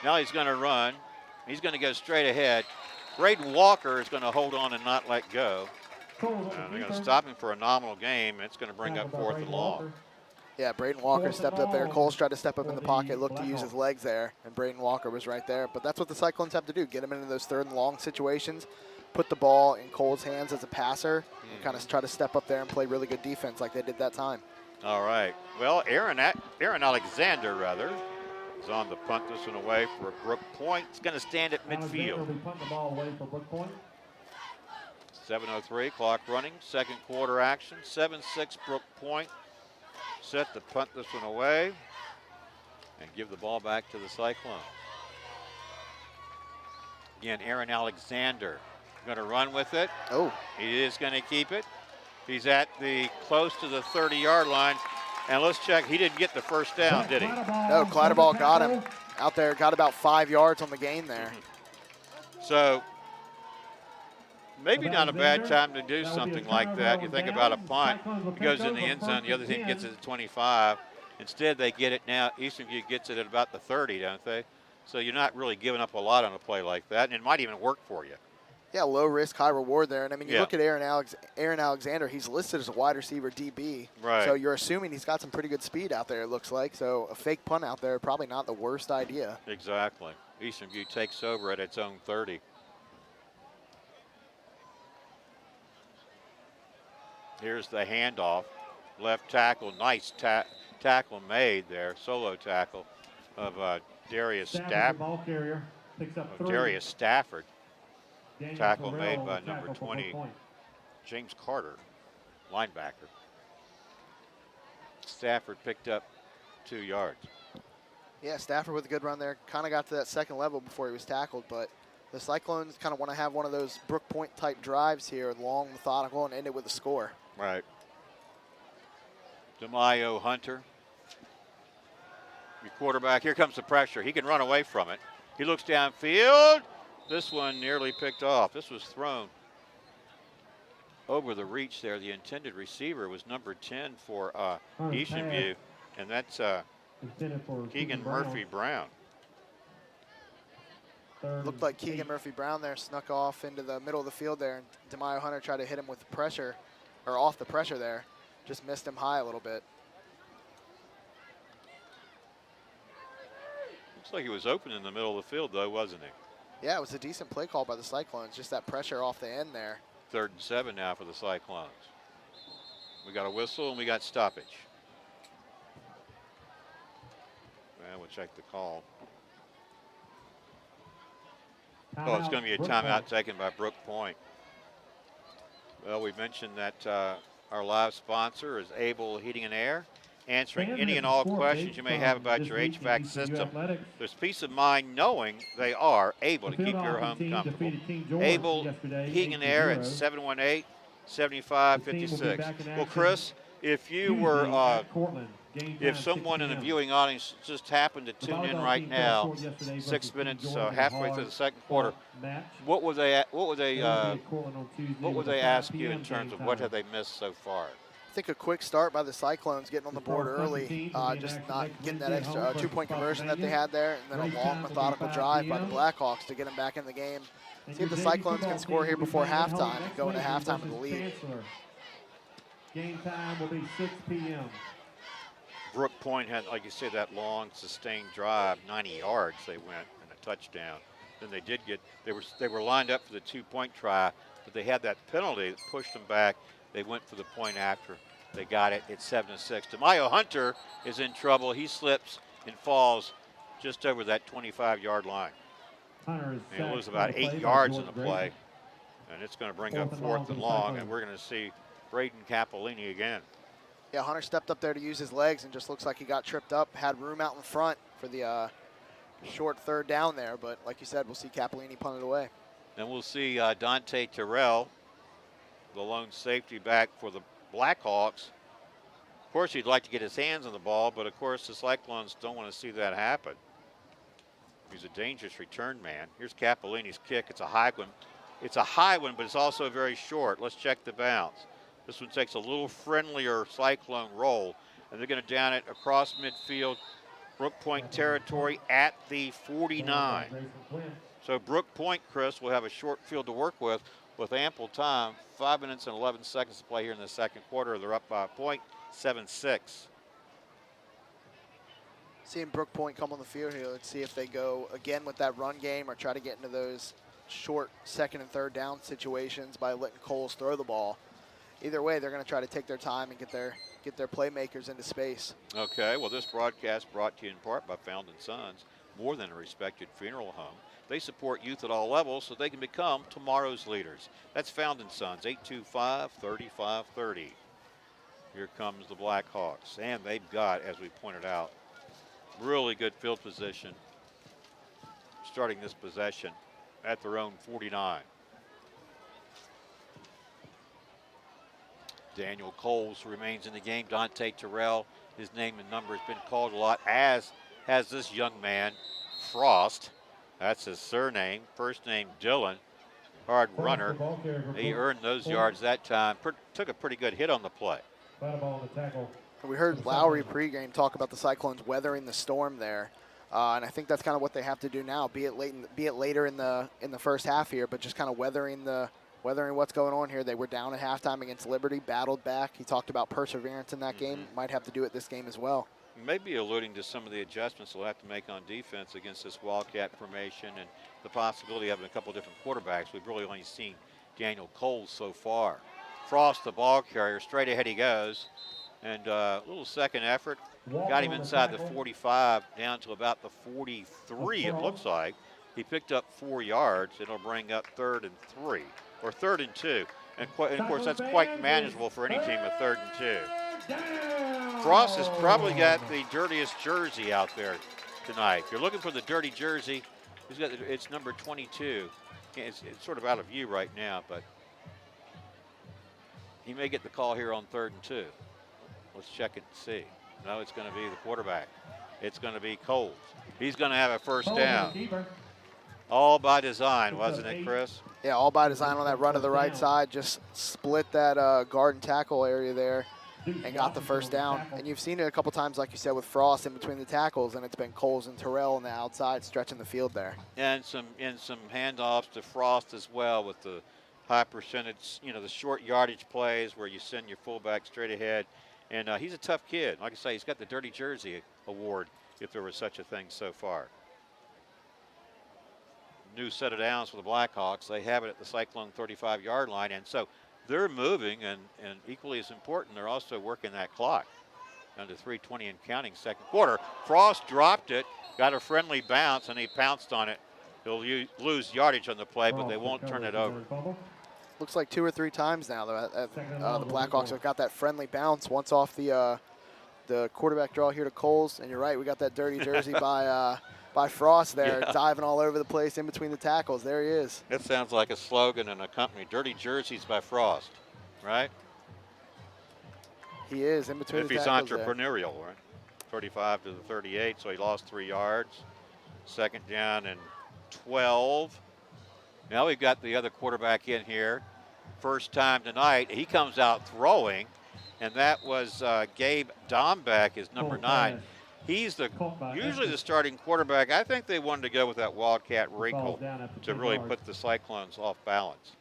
Now he's going to run. He's going to go straight ahead. Braden Walker is going to hold on and not let go. They're going to stop him for a nominal game, and it's going to bring up 4th and long. Yeah, Braden Walker stepped up there. Coles tried to step up in the pocket, looked to use his legs there, and Braden Walker was right there. But that's what the Cyclones have to do, get him into those 3rd and long situations, put the ball in Cole's hands as a passer, and kind of try to step up there and play really good defense like they did that time. All right. Well, Aaron Alexander, is on the punt this one away for Brooke Point. It's going to stand at midfield. 7:03, clock running, 2nd quarter action, 7-6 Brooke Point. Set to punt this one away and give the ball back to the Cyclones. Again, Aaron Alexander going to run with it. Oh. He is going to keep it. He's at close to the 30-yard line. And let's check. He didn't get the first down, did he? No, Clatterball got him out there, got about 5 yards on the gain there. So maybe not a bad time to do something like that. You think about a punt. It goes in the end zone. The other team gets it at 25. Instead, they get it now. Eastern View gets it at about the 30, don't they? So you're not really giving up a lot on a play like that, and it might even work for you. Yeah, low risk, high reward there. And, I mean, you look at Aaron Alexander, he's listed as a wide receiver DB. Right. So you're assuming he's got some pretty good speed out there, it looks like. So a fake punt out there, probably not the worst idea. Exactly. Eastern View takes over at its own 30. Here's the handoff. Left tackle, nice tackle made there, solo tackle of Darius Stafford. Darius Stafford. Tackle made by number 20, James Carter, linebacker. Stafford picked up 2 yards. Yeah, Stafford with a good run there. Kind of got to that 2nd level before he was tackled, but the Cyclones kind of want to have one of those Brooke Point type drives here, long, methodical, and end it with a score. Right. DeMaio Hunter, your quarterback. Here comes the pressure. He can run away from it. He looks downfield. This one nearly picked off. This was thrown over the reach there. The intended receiver was number 10 for Eastern View, and that's Keegan Murphy-Brown. Looked like Keegan Murphy-Brown there snuck off into the middle of the field there, and DeMaio Hunter tried to hit him with pressure, or off the pressure there. Just missed him high a little bit. Looks like he was open in the middle of the field, though, wasn't he? Yeah, it was a decent play call by the Cyclones, just that pressure off the end there. 3rd and 7 now for the Cyclones. We got a whistle and we got stoppage. Well, we'll check the call. Oh, it's going to be a timeout taken by Brooke Point. Well, we mentioned that our live sponsor is Able Heating and Air, answering any and all questions you may have about your HVAC system. There's peace of mind knowing they are able to keep your home comfortable. Able Heating and Air at 718-7556. Well, Chris, if you were, if someone in the viewing audience just happened to tune in right now, 6 minutes halfway through the second quarter, what would they ask you in terms of what have they missed so far? I think a quick start by the Cyclones, getting on the board early, just not getting that extra 2-point conversion that they had there, and then a long, methodical drive by the Blackhawks to get them back in the game. See if the Cyclones can score here before halftime and go into halftime in the lead. Game time will be 6 p.m. Brooke Point had, like you said, that long, sustained drive, 90 yards they went, and a touchdown. Then they did get, they were lined up for the 2-point try, but they had that penalty that pushed them back. They went for the point after. They got it. It's 7-6. DeMaio Hunter is in trouble. He slips and falls just over that 25-yard line. And he'll lose about 8 yards in the play. And it's going to bring up 4th and long, and we're going to see Braden Capolini again. Yeah, Hunter stepped up there to use his legs and just looks like he got tripped up. Had room out in front for the short 3rd down there, but like you said, we'll see Capolini punt it away. Then we'll see Dante Terrell, the lone safety back for the Blackhawks. Of course, he'd like to get his hands on the ball, but of course the Cyclones don't want to see that happen. He's a dangerous return man. Here's Capolini's kick. It's a high one. It's a high one, but it's also very short. Let's check the bounce. This one takes a little friendlier Cyclone roll, and they're going to down it across midfield, Brooke Point territory at the 49. So Brooke Point, Chris, will have a short field to work with ample time. 5 minutes and 11 seconds to play here in the second quarter. They're up by a point, 7-6. Seeing Brooke Point come on the field here, let's see if they go again with that run game or try to get into those short 2nd and 3rd down situations by letting Coles throw the ball. Either way, they're going to try to take their time and get their playmakers into space. Okay, well, this broadcast brought to you in part by Found & Sons, more than a respected funeral home. They support youth at all levels so they can become tomorrow's leaders. That's Found & Sons, 825-3530. Here comes the Blackhawks, and they've got, as we pointed out, really good field position starting this possession at their own 49. Daniel Coles remains in the game. Dante Terrell, his name and number has been called a lot, as has this young man, Frost. That's his surname. First name, Dylan. Hard runner. He earned those yards that time. Took a pretty good hit on the play. We heard Lowry pregame talk about the Cyclones weathering the storm there. And I think that's kind of what they have to do now, be it later in the first half here, but just kind of weathering what's going on here. They were down at halftime against Liberty, battled back. He talked about perseverance in that game. Might have to do it this game as well. Maybe alluding to some of the adjustments they'll have to make on defense against this Wildcat formation and the possibility of having a couple different quarterbacks. We've really only seen Daniel Coles so far. Frost, the ball carrier, straight ahead he goes. And a little second effort. Got him inside the 45, down to about the 43, it looks like. He picked up 4 yards. It'll bring up 3rd and 3, or 3rd and 2. And of course, that's quite manageable for any team, a 3rd and 2. Frost has probably got the dirtiest jersey out there tonight. If you're looking for the dirty jersey, it's number 22. It's sort of out of view right now, but he may get the call here on 3rd and 2. Let's check it and see. No, it's going to be the quarterback. It's going to be Coles. He's going to have a first down. All by design, wasn't it, Chris? Yeah, all by design on that run to the right side. Just split that guard and tackle area there and got the first down. And you've seen it a couple times, like you said, with Frost in between the tackles, and it's been Coles and Terrell on the outside stretching the field there. And some handoffs to Frost as well with the high percentage, the short yardage plays where you send your fullback straight ahead. And he's a tough kid. Like I say, he's got the Dirty Jersey award, if there was such a thing so far. New set of downs for the Blackhawks. They have it at the Cyclone 35-yard line, and so they're moving, and equally as important, they're also working that clock down to 3:20 and counting, second quarter. Frost dropped it, got a friendly bounce, and he pounced on it. He'll lose yardage on the play, but they won't turn it over. Looks like 2 or 3 times now that the Blackhawks have got that friendly bounce once off the quarterback draw here to Coles. And you're right, we got that Dirty Jersey by Frost there, diving all over the place in between the tackles. There he is. That sounds like a slogan in a company. Dirty Jerseys by Frost, right? He is in between if the he's tackles entrepreneurial, right? 35 to the 38, so he lost 3 yards. Second down and 12. Now we've got the other quarterback in here. First time tonight. He comes out throwing, and that was Gabe Dombeck, is number 9. He's usually the starting quarterback. I think they wanted to go with that Wildcat wrinkle to really put the Cyclones off balance.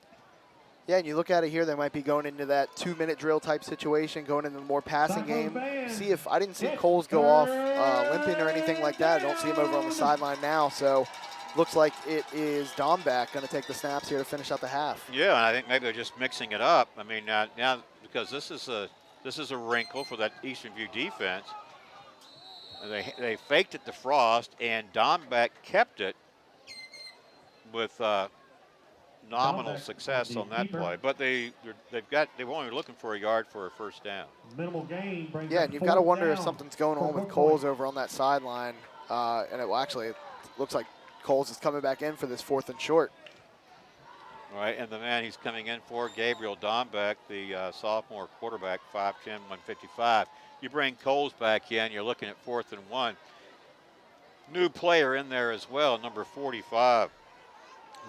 Yeah, and you look at it here, they might be going into that 2-minute drill type situation, going into the more passing game. See if I didn't see Coles go off limping or anything like that. I don't see him over on the sideline now. So looks like it is Dombeck going to take the snaps here to finish out the half. Yeah, and I think maybe they're just mixing it up. I mean, now because this is a wrinkle for that Eastern View defense. They faked it to Frost, and Dombeck kept it with nominal success on that play. But they were only looking for a yard for a first down. Minimal gain. Yeah, and you've got to wonder if something's going on with Coles over on that sideline. And it looks like Coles is coming back in for this 4th and short. All right, and the man he's coming in for, Gabriel Dombeck, the sophomore quarterback, 5'10", 155. You bring Coles back in, you're looking at 4th and 1. New player in there as well, number 45,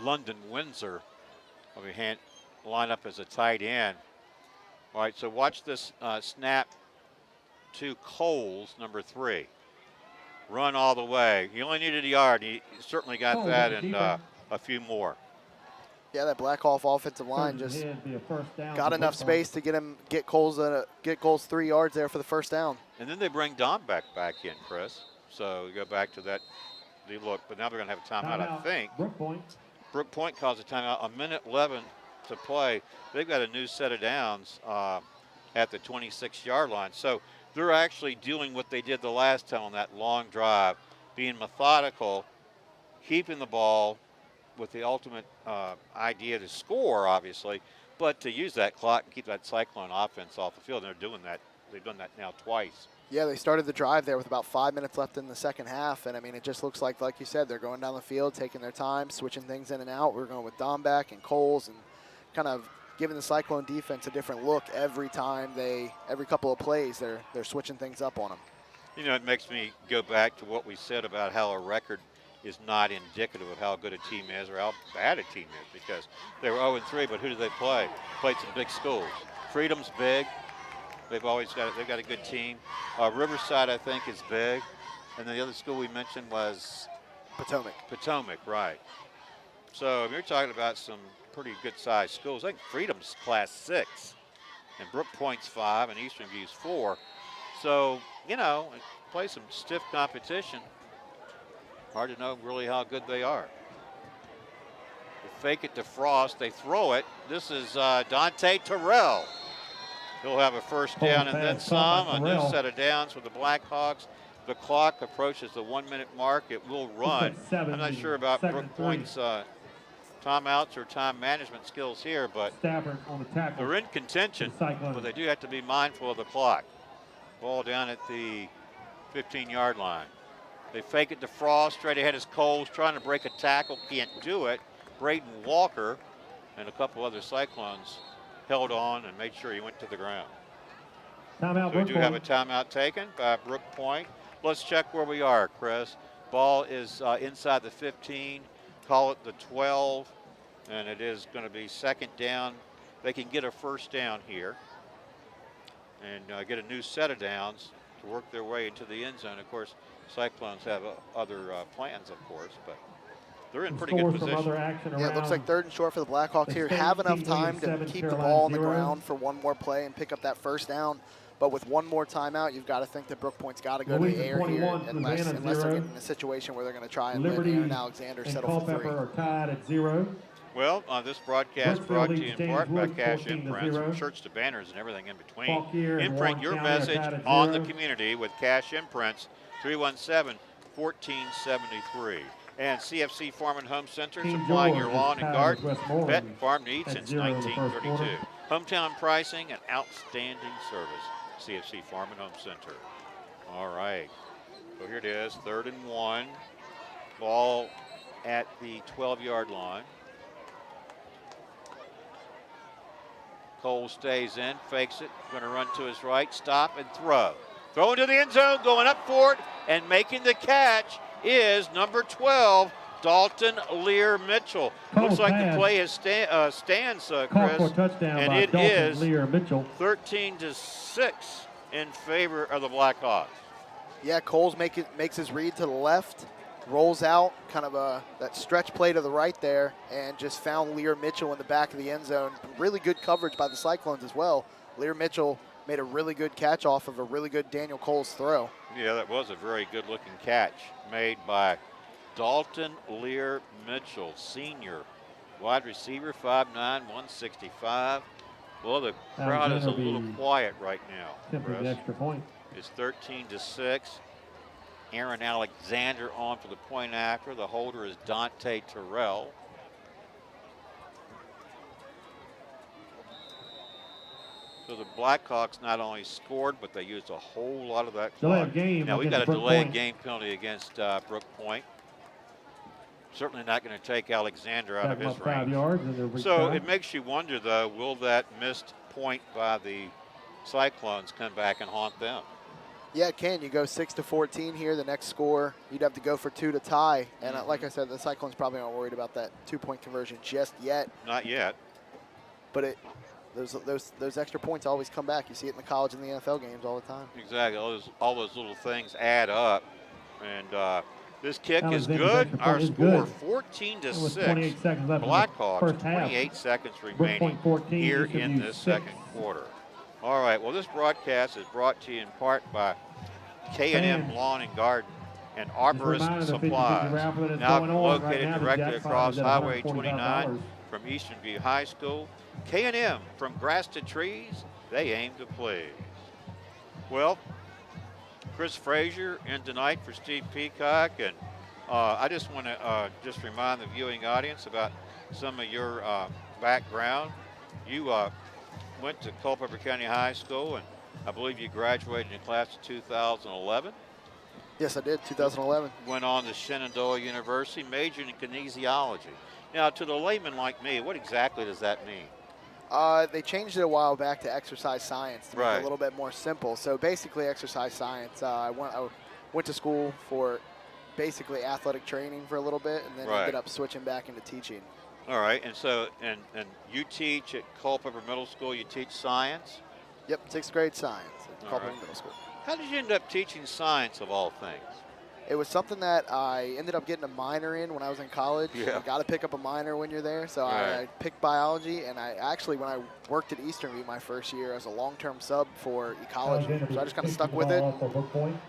London Windsor. Will be line up as a tight end. All right, so watch this snap to Coles, number 3. Run all the way. He only needed a yard. He certainly got that and a few more. Yeah, that Blackhawk offensive line just got enough space to get Coles 3 yards there for the first down. And then they bring Dombeck back in, Chris. So you go back to that look, but now they're going to have a timeout, I think. Brooke Point calls a timeout. 1:11 to play. They've got a new set of downs at the 26-yard line. So they're actually doing what they did the last time on that long drive, being methodical, keeping the ball with the ultimate idea to score, obviously, but to use that clock and keep that Cyclone offense off the field. And they're doing that. They've done that now twice. Yeah, they started the drive there with about 5 minutes left in the second half, and I mean, it just looks like you said, they're going down the field, taking their time, switching things in and out. We're going with Dombeck and Coles and kind of giving the Cyclone defense a different look every time every couple of plays, they're switching things up on them. You know, it makes me go back to what we said about how a record is not indicative of how good a team is or how bad a team is, because they were 0-3, but who did they play? Played some big schools. Freedom's big. They've got a good team. Riverside, I think, is big. And then the other school we mentioned was Potomac. Potomac, right. So you're talking about some pretty good-sized schools. I think Freedom's Class 6, and Brooke Point's 5, and Eastern View's 4. So, play some stiff competition. Hard to know really how good they are. They fake it to Frost. They throw it. This is Dante Terrell. He'll have a first down and then some. A new set of downs for the Blackhawks. The clock approaches the 1-minute mark. It will run. I'm not sure about Brooke Point's timeouts or time management skills here, but they're in contention, but they do have to be mindful of the clock. Ball down at the 15-yard line. They fake it to Frost. Straight ahead is Coles trying to break a tackle. Can't do it. Braden Walker and a couple other Cyclones held on and made sure he went to the ground. Timeout. So we do have a timeout taken by Brooke Point. Let's check where we are, Chris. Ball is inside the 15. call it the 12, and it is going to be second down. They can get a first down here and get a new set of downs to work their way into the end zone. Of course, Cyclones have other plans, of course, but they're in pretty good position. Yeah, it looks like 3rd and short for the Blackhawks here. Have enough time to keep the ball on the ground for one more play and pick up that first down. But with one more timeout, you've got to think that Brooke Point's got to go to the air here unless they're getting in a situation where they're going to try and let Aaron Alexander settle for 3. Are tied at 0. Well, this broadcast brought to you in part by Cash Imprints, from shirts to banners and everything in between. Imprint your message on the community with Cash Imprints, 317-1473. And CFC Farm and Home Center, supplying your lawn and garden, pet and farm needs since 1932. Hometown pricing and outstanding service. CFC Farm and Home Center. All right. So here it is, 3rd and 1. Ball at the 12-yard line. Cole stays in, fakes it, going to run to his right, stop and throw. Throw into the end zone, going up for it, and making the catch is number 12, Dalton Lear Mitchell. Looks like the play has stands, Chris, and it is 13-6 in favor of the Blackhawks. Yeah, Coles makes his read to the left, rolls out, kind of that stretch play to the right there, and just found Lear Mitchell in the back of the end zone. Really good coverage by the Cyclones as well. Lear Mitchell made a really good catch off of a really good Daniel Coles throw. Yeah, that was a very good-looking catch made by Dalton Lear Mitchell, senior wide receiver, 5'9", 165. Well, the crowd is a little quiet right now. Extra point. It's 13-6. Aaron Alexander on for the point after. The holder is Dante Terrell. So the Blackhawks not only scored, but they used a whole lot of that clock. Now we've got a delay of game penalty against Brooke Point. Certainly not going to take Alexander out of his range. So it makes you wonder, though, will that missed point by the Cyclones come back and haunt them? Yeah, it can. You go 6-14 here. The next score, you'd have to go for 2 to tie. And like I said, the Cyclones probably aren't worried about that 2-point conversion just yet. Not yet. But those extra points always come back. You see it in the college and the NFL games all the time. Exactly. All those little things add up. And this kick is good. Our score, 14-6. Blackhawks, 28 seconds remaining here in this second quarter. All right, well, this broadcast is brought to you in part by K&M Lawn and Garden and Arborist Supplies, now located directly across Highway 29 from Eastern View High School. K&M, from grass to trees, they aim to please. Well, Chris Frazier in tonight for Steve Peacock, and I just want to just remind the viewing audience about some of your background. You went to Culpeper County High School, and I believe you graduated in class of 2011. Yes, I did, 2011. Went on to Shenandoah University, majored in kinesiology. Now, to the layman like me, what exactly does that mean? They changed it a while back to exercise science to make it a little bit more simple. So basically exercise science. I went to school for basically athletic training for a little bit, and then ended up switching back into teaching. All right, and so and you teach at Culpeper Middle School. You teach science. Yep, 6th grade science at Culpeper Middle School. How did you end up teaching science of all things? It was something that I ended up getting a minor in when I was in college. You got to pick up a minor when you're there. So I picked biology, and I actually, when I worked at Eastern View my first year, as a long-term sub for ecology. So I just kind of stuck with it,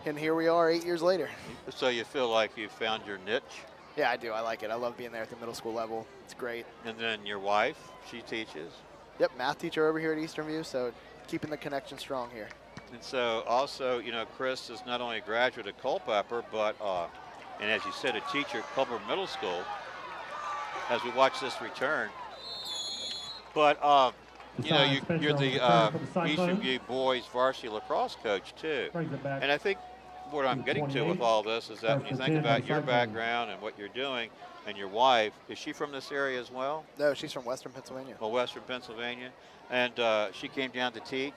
and here we are 8 years later. So you feel like you found your niche? Yeah, I do. I like it. I love being there at the middle school level. It's great. And then your wife, she teaches? Yep, math teacher over here at Eastern View, so keeping the connection strong here. And so also, you know, Chris is not only a graduate of Culpeper, but, and as you said, a teacher at Culpeper Middle School as we watch this return. But, you know, you're the Eastern View boys varsity lacrosse coach, too. And I think what I'm getting to with all this is that when you think about your background and what you're doing, and your wife, is she from this area as well? No, she's from Western Pennsylvania. Well, Western Pennsylvania. And she came down to teach?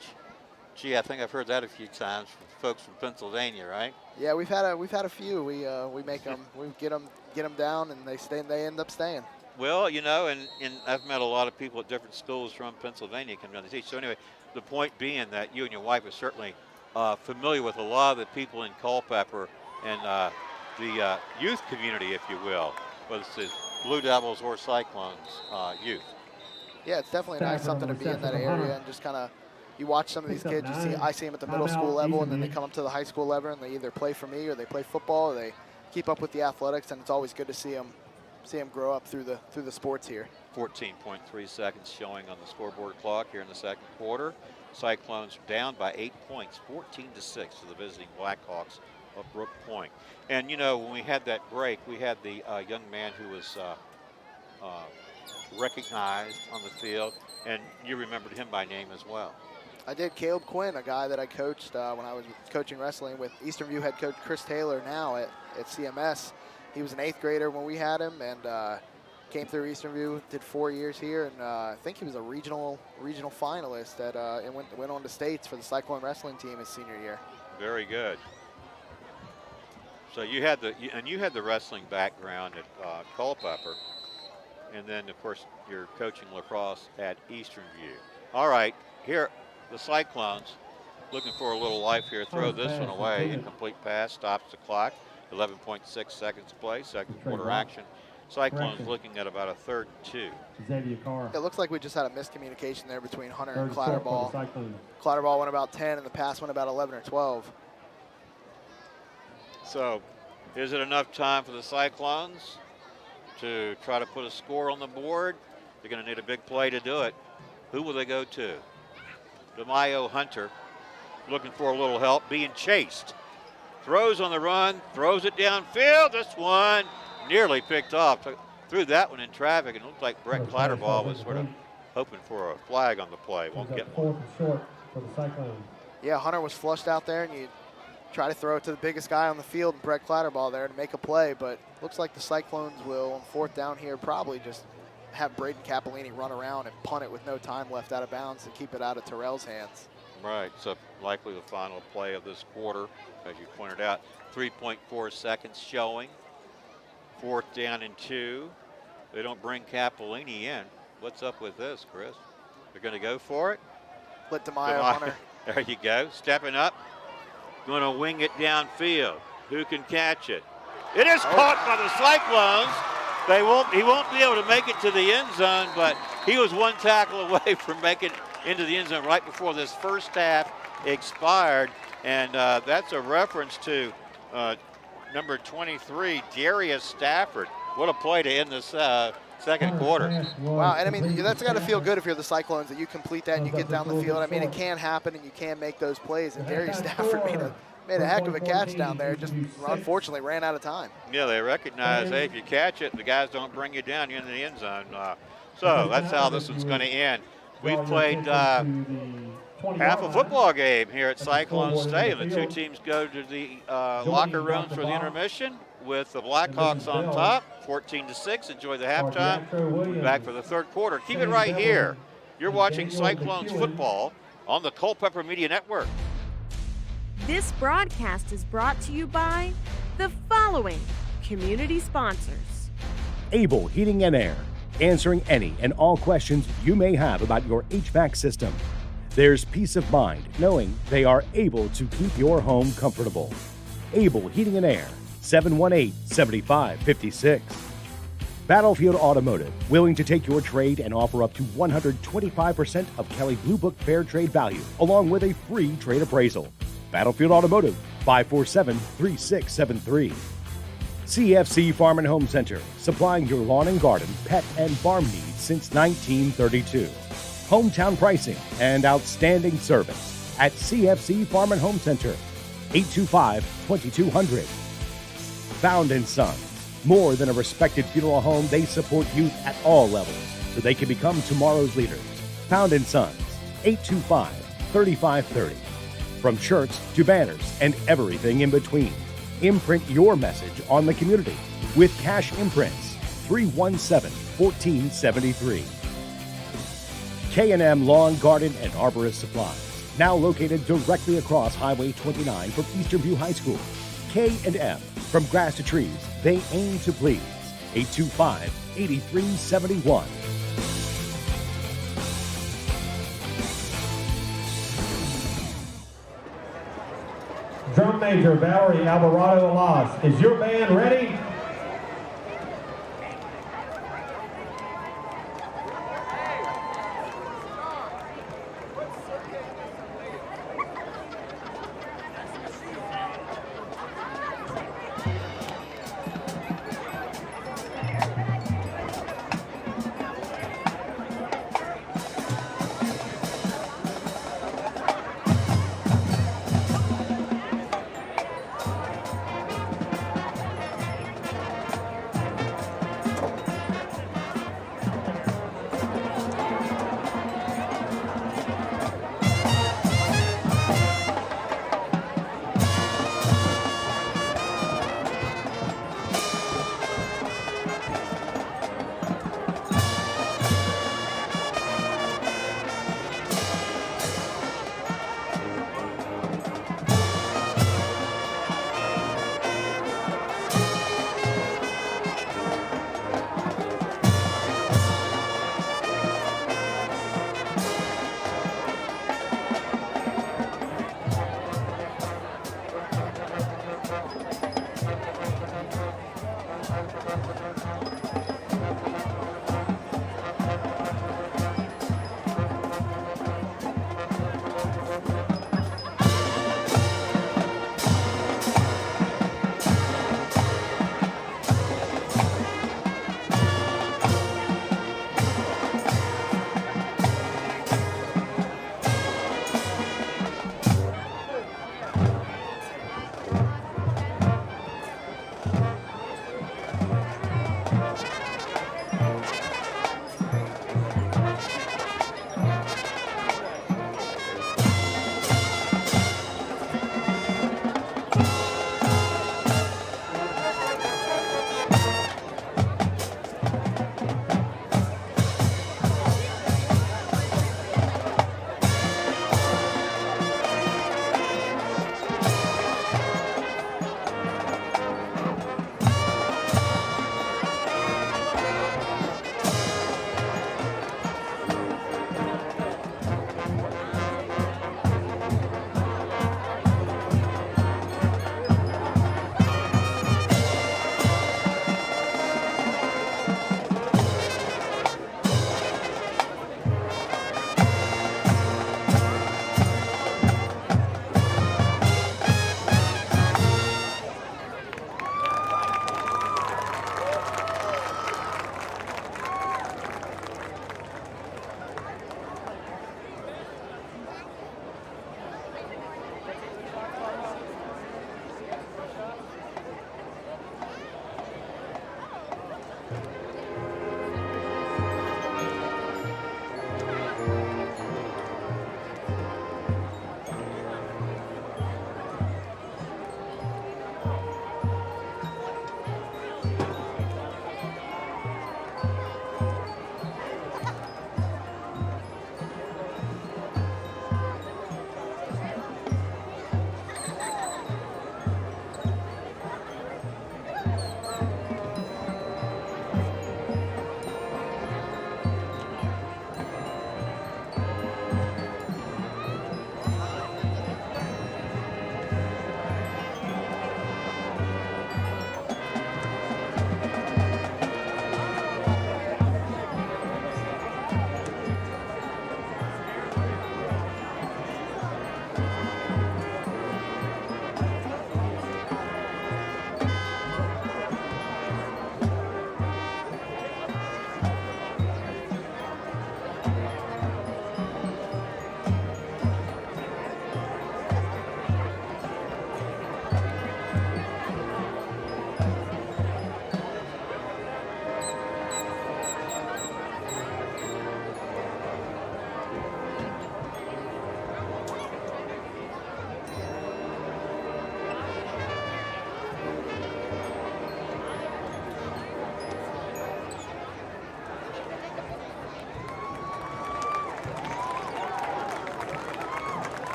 Gee, I think I've heard that a few times from folks from Pennsylvania, right? Yeah, we've had a few. We make them, we get them down, and they end up staying. Well, you know, and I've met a lot of people at different schools from Pennsylvania come down to teach. So anyway, the point being that you and your wife are certainly familiar with a lot of the people in Culpeper and the youth community, if you will, whether it's the Blue Devils or Cyclones youth. Yeah, it's definitely nice something to be in that area and just kind of, you watch some of these kids. I see them at the middle school level, and then they come up to the high school level, and they either play for me or they play football, or they keep up with the athletics, and it's always good to see them grow up through the sports here. 14.3 seconds showing on the scoreboard clock here in the second quarter. Cyclones down by 8 points, 14-6 to the visiting Blackhawks of Brooke Point. And you know, when we had that break, we had the young man who was recognized on the field, and you remembered him by name as well. I did. Caleb Quinn, a guy that I coached when I was coaching wrestling with Eastern View head coach Chris Taylor now at CMS. He was an 8th grader when we had him, and came through Eastern View, did 4 years here, and I think he was a regional finalist and went on to states for the Cyclone wrestling team his senior year. Very good. So you had the wrestling background at Culpeper, and then of course you're coaching lacrosse at Eastern View. All right, here the Cyclones looking for a little life here. Throw this one away. Incomplete pass, stops the clock. 11.6 seconds to play, second quarter action. Cyclones looking at about a 3rd and 2. It looks like we just had a miscommunication there between Hunter and Clatterball. Clatterball went about 10, and the pass went about 11 or 12. So, is it enough time for the Cyclones to try to put a score on the board? They're going to need a big play to do it. Who will they go to? DeMaio Hunter looking for a little help, being chased. Throws on the run, throws it downfield. This one nearly picked off. Threw that one in traffic, and it looked like Brett Clatterball was sort of hoping for a flag on the play. Won't get one. Yeah, Hunter was flushed out there, and you try to throw it to the biggest guy on the field, Brett Clatterball there to make a play, but looks like the Cyclones will, on 4th down here, probably just have Braden Cappellini run around and punt it with no time left out of bounds to keep it out of Terrell's hands. Right, so likely the final play of this quarter, as you pointed out. 3.4 seconds showing. 4th down and 2. They don't bring Cappellini in. What's up with this, Chris? They're going to go for it? Let DeMaio Hunter. There you go, stepping up. Going to wing it downfield. Who can catch it? It is caught by the Cyclones. He won't be able to make it to the end zone, but he was one tackle away from making it into the end zone right before this first half expired. And that's a reference to number 23, Darius Stafford. What a play to end this second quarter. Wow, and I mean, that's got to feel good if you're the Cyclones that you complete that and you get down the field. I mean, it can happen and you can make those plays. And Darius Stafford made a heck of a catch down there. Just unfortunately ran out of time. Yeah, they recognize, hey, if you catch it, the guys don't bring you down, you're in the end zone. So that's how this one's going to end. We've played half a football game here at Cyclone Stadium. The two teams go to the locker rooms for the intermission with the Blackhawks on top, 14-6. Enjoy the halftime. We'll be back for the 3rd quarter. Keep it right here. You're watching Cyclones football on the Culpeper Media Network. This broadcast is brought to you by the following community sponsors. Able Heating and Air, answering any and all questions you may have about your HVAC system. There's peace of mind knowing they are able to keep your home comfortable. Able Heating and Air, 718-7556. Battlefield Automotive, willing to take your trade and offer up to 125% of Kelley Blue Book Fair Trade value, along with a free trade appraisal. Battlefield Automotive, 547-3673. CFC Farm and Home Center, supplying your lawn and garden, pet, and farm needs since 1932. Hometown pricing and outstanding service at CFC Farm and Home Center, 825-2200. Found & Sons, more than a respected funeral home, they support youth at all levels so they can become tomorrow's leaders. Found & Sons, 825-3530. From shirts to banners and everything in between. Imprint your message on the community with Cash Imprints, 317-1473. K&M Lawn, Garden, and Arborist Supplies, now located directly across Highway 29 from Eastern View High School. K&M, from grass to trees, they aim to please. 825-8371. Drum Major Valerie Alvarado Alas. Is your band ready?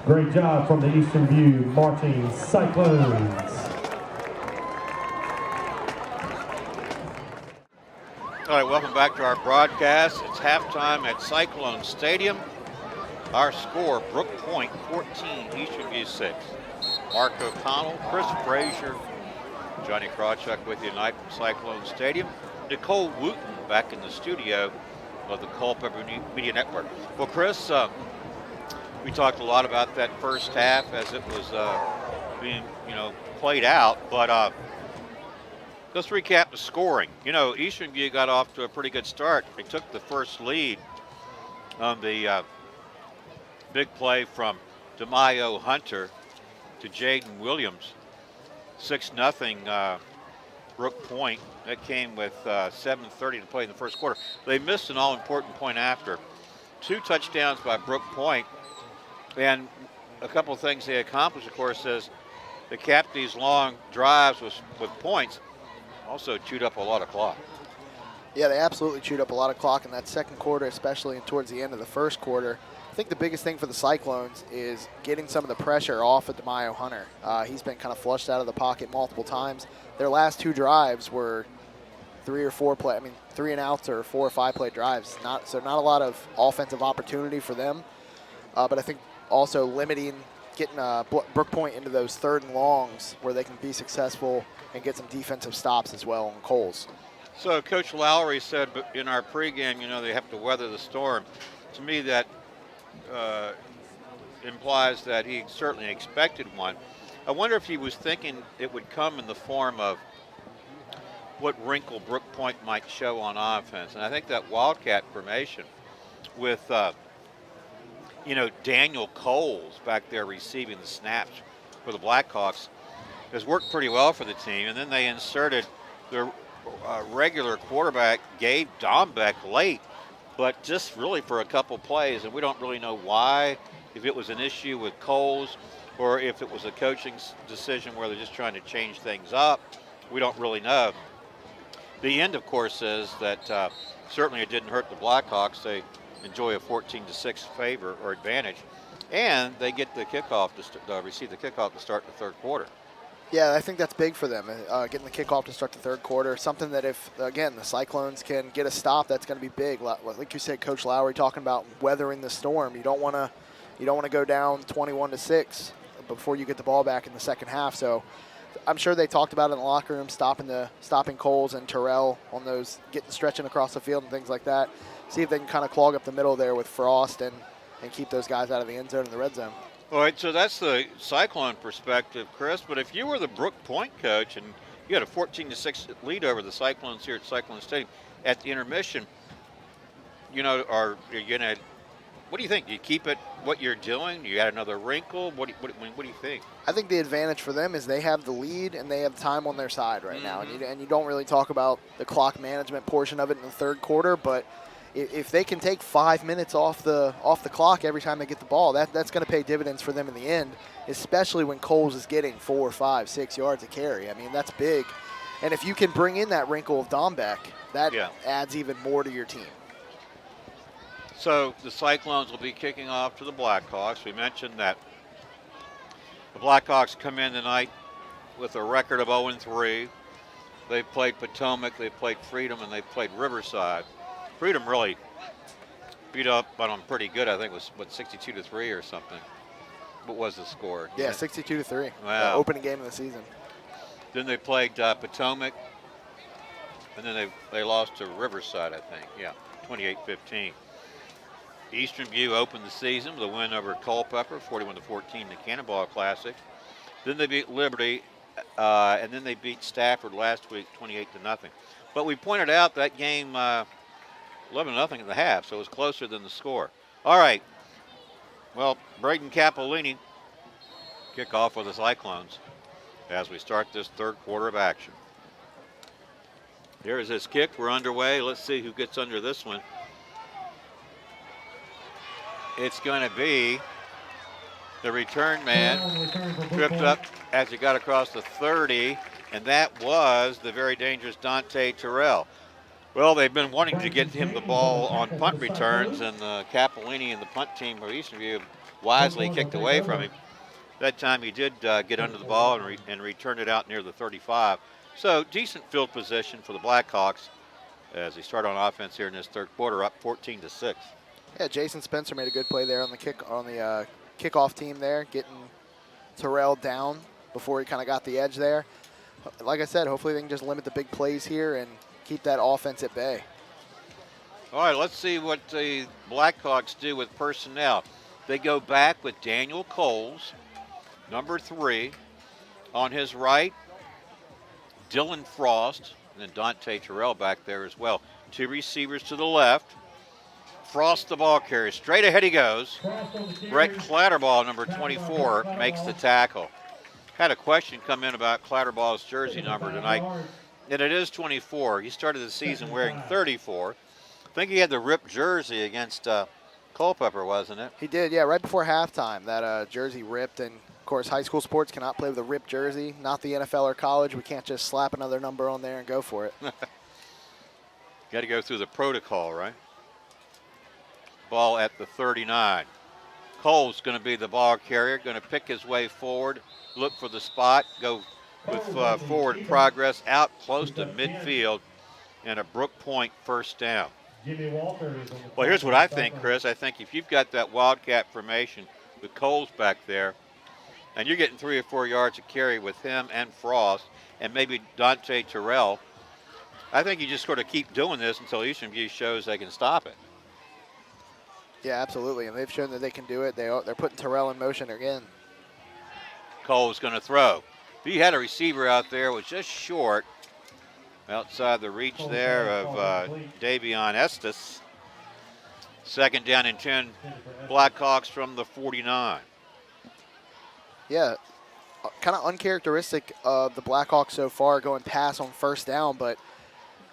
Great job from the Eastern View marching Cyclones. All right, welcome back to our broadcast. It's halftime at Cyclone Stadium. Our score, Brooke Point 14, Eastern View 6. Mark O'Connell, Chris Frazier, Johnny Krawchuk with you tonight from Cyclone Stadium. Nicole Wooten back in the studio of the Culpeper Media Network. Well, Chris, we talked a lot about that first half as it was being, played out, but let's recap the scoring. Eastern View got off to a pretty good start. They took the first lead on the big play from DeMaio Hunter to Jaden Williams. 6-0 Brooke Point. That came with 7:30 to play in the first quarter. They missed an all-important point after. 2 touchdowns by Brooke Point. And a couple of things they accomplished, of course, is they capped these long drives with points. Also chewed up a lot of clock. Yeah, they absolutely chewed up a lot of clock in that second quarter, especially and towards the end of the first quarter. I think the biggest thing for the Cyclones is getting some of the pressure off of DeMaio Hunter. He's been kind of flushed out of the pocket multiple times. Their last 2 drives were 3 and outs or 4 or 5 play drives. Not a lot of offensive opportunity for them. But I think also getting Brooke Point into those 3rd and longs where they can be successful and get some defensive stops as well on Coles. So Coach Lowry said in our pregame, they have to weather the storm. To me, that implies that he certainly expected one. I wonder if he was thinking it would come in the form of what wrinkle Brooke Point might show on offense. And I think that Wildcat formation with, Daniel Coles back there receiving the snaps for the Blackhawks has worked pretty well for the team. And then they inserted their regular quarterback, Gabe Dombeck, late, but just really for a couple plays. And we don't really know why, if it was an issue with Coles or if it was a coaching decision where they're just trying to change things up. We don't really know. The end, of course, is that certainly it didn't hurt the Blackhawks. They enjoy a 14-6 favor or advantage, and they get the kickoff to receive the kickoff to start the 3rd quarter. Yeah, I think that's big for them, getting the kickoff to start the 3rd quarter. Something that if, again, the Cyclones can get a stop, that's going to be big. Like you said, Coach Lowry talking about weathering the storm. You don't want to go down 21-6 before you get the ball back in the second half. So I'm sure they talked about it in the locker room, stopping Coles and Terrell on those, stretching across the field and things like that. See if they can kind of clog up the middle there with Frost and keep those guys out of the end zone and the red zone. All right, so that's the Cyclone perspective, Chris. But if you were the Brooke Point coach and you had a 14-6 lead over the Cyclones here at Cyclone Stadium at the intermission, are you gonna? What do you think? Do you keep it what you're doing? Do you add another wrinkle? What do you think? I think the advantage for them is they have the lead and they have time on their side right now. And you don't really talk about the clock management portion of it in the 3rd quarter, but if they can take 5 minutes off the clock every time they get the ball, that's going to pay dividends for them in the end, especially when Coles is getting 4, 5, 6 yards a carry. I mean, that's big. And if you can bring in that wrinkle of Dombeck, that adds even more to your team. So the Cyclones will be kicking off to the Blackhawks. We mentioned that the Blackhawks come in tonight with a record of 0-3. They've played Potomac, they've played Freedom, and they've played Riverside. Freedom really beat up on them pretty good. I think it was, 62-3 or something. What was the score? Yeah, 62-3. Wow. Opening game of the season. Then they played Potomac, and then they lost to Riverside, I think. Yeah, 28-15. Eastern View opened the season with a win over Culpeper, 41-14 in the Cannonball Classic. Then they beat Liberty, and then they beat Stafford last week, 28-0. But we pointed out that game 11-0 in the half, so it was closer than the score. All right. Well, Braden Capolini kick off with the Cyclones as we start this 3rd quarter of action. Here's his kick. We're underway. Let's see who gets under this one. It's going to be the return man. Tripped up as he got across the 30, and that was the very dangerous Dante Terrell. Well, they've been wanting to get him the ball on punt returns, and Capolini and the punt team of Eastern View wisely kicked away from him. That time he did get under the ball and return it out near the 35. So decent field position for the Blackhawks as they start on offense here in this third quarter, up 14-6. Yeah, Jason Spencer made a good play there on the kickoff team there, getting Terrell down before he kind of got the edge there. Like I said, hopefully they can just limit the big plays here and keep that offense at bay. All right, let's see what the Blackhawks do with personnel. They go back with Daniel Coles, number 3. On his right, Dylan Frost, and then Dante Terrell back there as well. 2 receivers to the left. Frost, the ball carrier. Straight ahead he goes. Brett Clatterball, number 24, makes the tackle. Had a question come in about Clatterball's jersey number tonight, and it is 24. He started the season wearing 34. I think he had the ripped jersey against Culpeper, wasn't it? He did, yeah, right before halftime. That jersey ripped, and of course high school sports cannot play with a ripped jersey. Not the NFL or college. We can't just slap another number on there and go for it. Got to go through the protocol, right? Ball at the 39. Cole's going to be the ball carrier, going to pick his way forward, look for the spot, go with forward progress out close to midfield, and a Brooke Point first down. Well, here's what I think, Chris. I think if you've got that wildcat formation with Coles back there, and you're getting 3 or 4 yards of carry with him and Frost, and maybe Dante Terrell, I think you just sort of keep doing this until Eastern View shows they can stop it. Yeah, absolutely, and they've shown that they can do it. They're putting Terrell in motion again. Cole's going to throw. He had a receiver out there, was just short, outside the reach there of Davion Estes. Second down and 10, Blackhawks from the 49. Yeah, kind of uncharacteristic of the Blackhawks so far, going pass on first down, but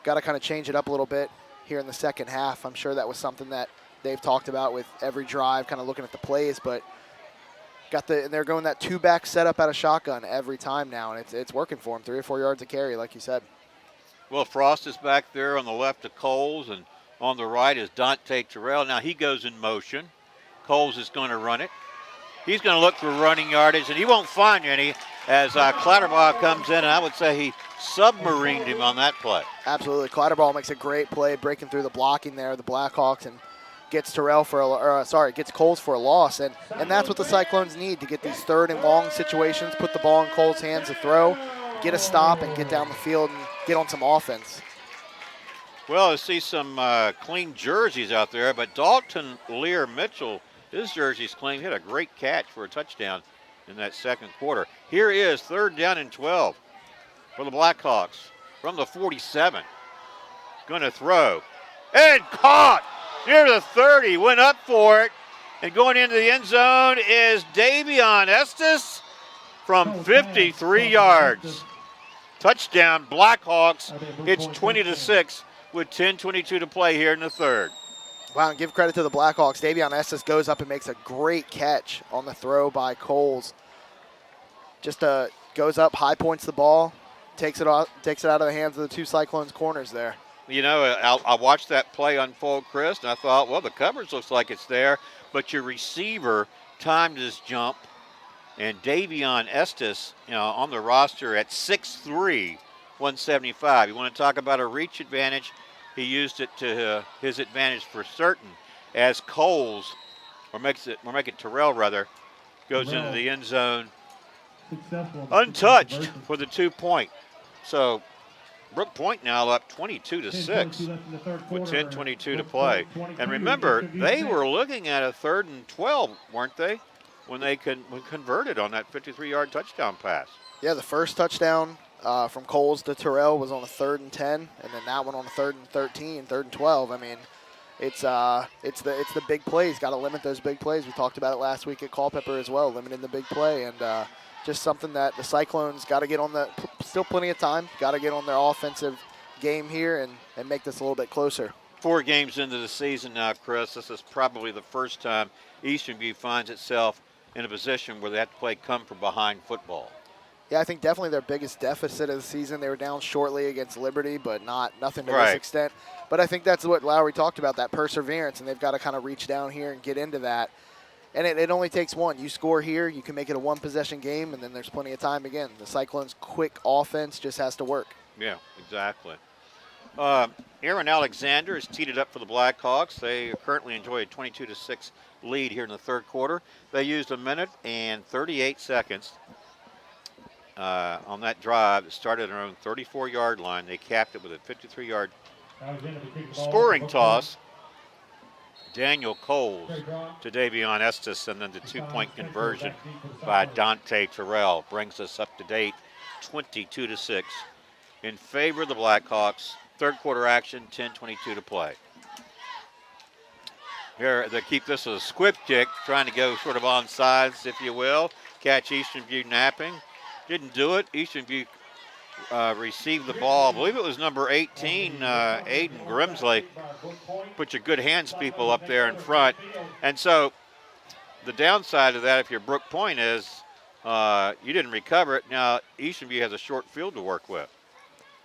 got to kind of change it up a little bit here in the second half. I'm sure that was something that they've talked about with every drive, kind of looking at the plays, but and they're going that 2-back setup out of shotgun every time now, and it's working for them. 3 or 4 yards of carry, like you said. Well, Frost is back there on the left of Coles, and on the right is Dante Terrell. Now he goes in motion. Coles is going to run it. He's going to look for running yardage, and he won't find any as Clatterball comes in, and I would say he submarined him on that play. Absolutely. Clatterball makes a great play, breaking through the blocking there of the Blackhawks, and gets gets Coles for a loss, and that's what the Cyclones need to get these 3rd and long situations, put the ball in Coles' hands to throw, get a stop, and get down the field and get on some offense. Well, I see some clean jerseys out there, but Dalton Lear Mitchell, his jersey's clean. He had a great catch for a touchdown in that second quarter. Here is 3rd down and 12 for the Blackhawks from the 47. Going to throw, and caught! Near the 30, went up for it, and going into the end zone is Davion Estes from 53 yards. Touchdown, Blackhawks. It's 20-6 with 10:22 to play here in the third. Wow, and give credit to the Blackhawks. Davion Estes goes up and makes a great catch on the throw by Coles. Just goes up, high points the ball, takes it out of the hands of the 2 Cyclones corners there. You know, I watched that play unfold, Chris, and I thought, well, the coverage looks like it's there, but your receiver timed his jump, and Davion Estes, on the roster at 6'3", 175. You want to talk about a reach advantage? He used it to his advantage for certain, as Coles, or make it Terrell rather, goes into the end zone untouched for the 2-point. So Brooke Point now up 22-6 with 10:22 to play. And remember, they were looking at a 3rd and 12, weren't they, when they converted on that 53-yard touchdown pass? Yeah, the first touchdown from Coles to Terrell was on a 3rd and 10, and then that one on a 3rd and 13, 3rd and 12. I mean, it's the big plays. Got to limit those big plays. We talked about it last week at Culpeper as well, limiting the big play, and just something that the Cyclones got to get on still plenty of time, got to get on their offensive game here and make this a little bit closer. 4 games into the season now, Chris. This is probably the first time Eastern View finds itself in a position where they have to play come from behind football. Yeah, I think definitely their biggest deficit of the season. They were down shortly against Liberty, but nothing to Right. this extent. But I think that's what Lowry talked about, that perseverance, and they've got to kind of reach down here and get into that. And it only takes one. You score here, you can make it a one-possession game, and then there's plenty of time again. The Cyclones' quick offense just has to work. Yeah, exactly. Aaron Alexander is teed it up for the Blackhawks. They currently enjoy a 22-6 lead here in the third quarter. They used 1 minute and 38 seconds on that drive. It started at their own 34-yard line. They capped it with a 53-yard scoring toss. Daniel Coles to Davion Estes, and then the two-point conversion by Dante Terrell brings us up to date 22-6 in favor of the Blackhawks. Third quarter action, 10:22 to play. Here they keep this as a squib kick, trying to go sort of on sides, if you will. Catch Eastern View napping. Didn't do it. Eastern View received the ball. I believe it was number 18, Aiden Grimsley. Put your good hands people up there in front. And so the downside of that, if you're Brooke Point, is you didn't recover it. Now Eastern View has a short field to work with.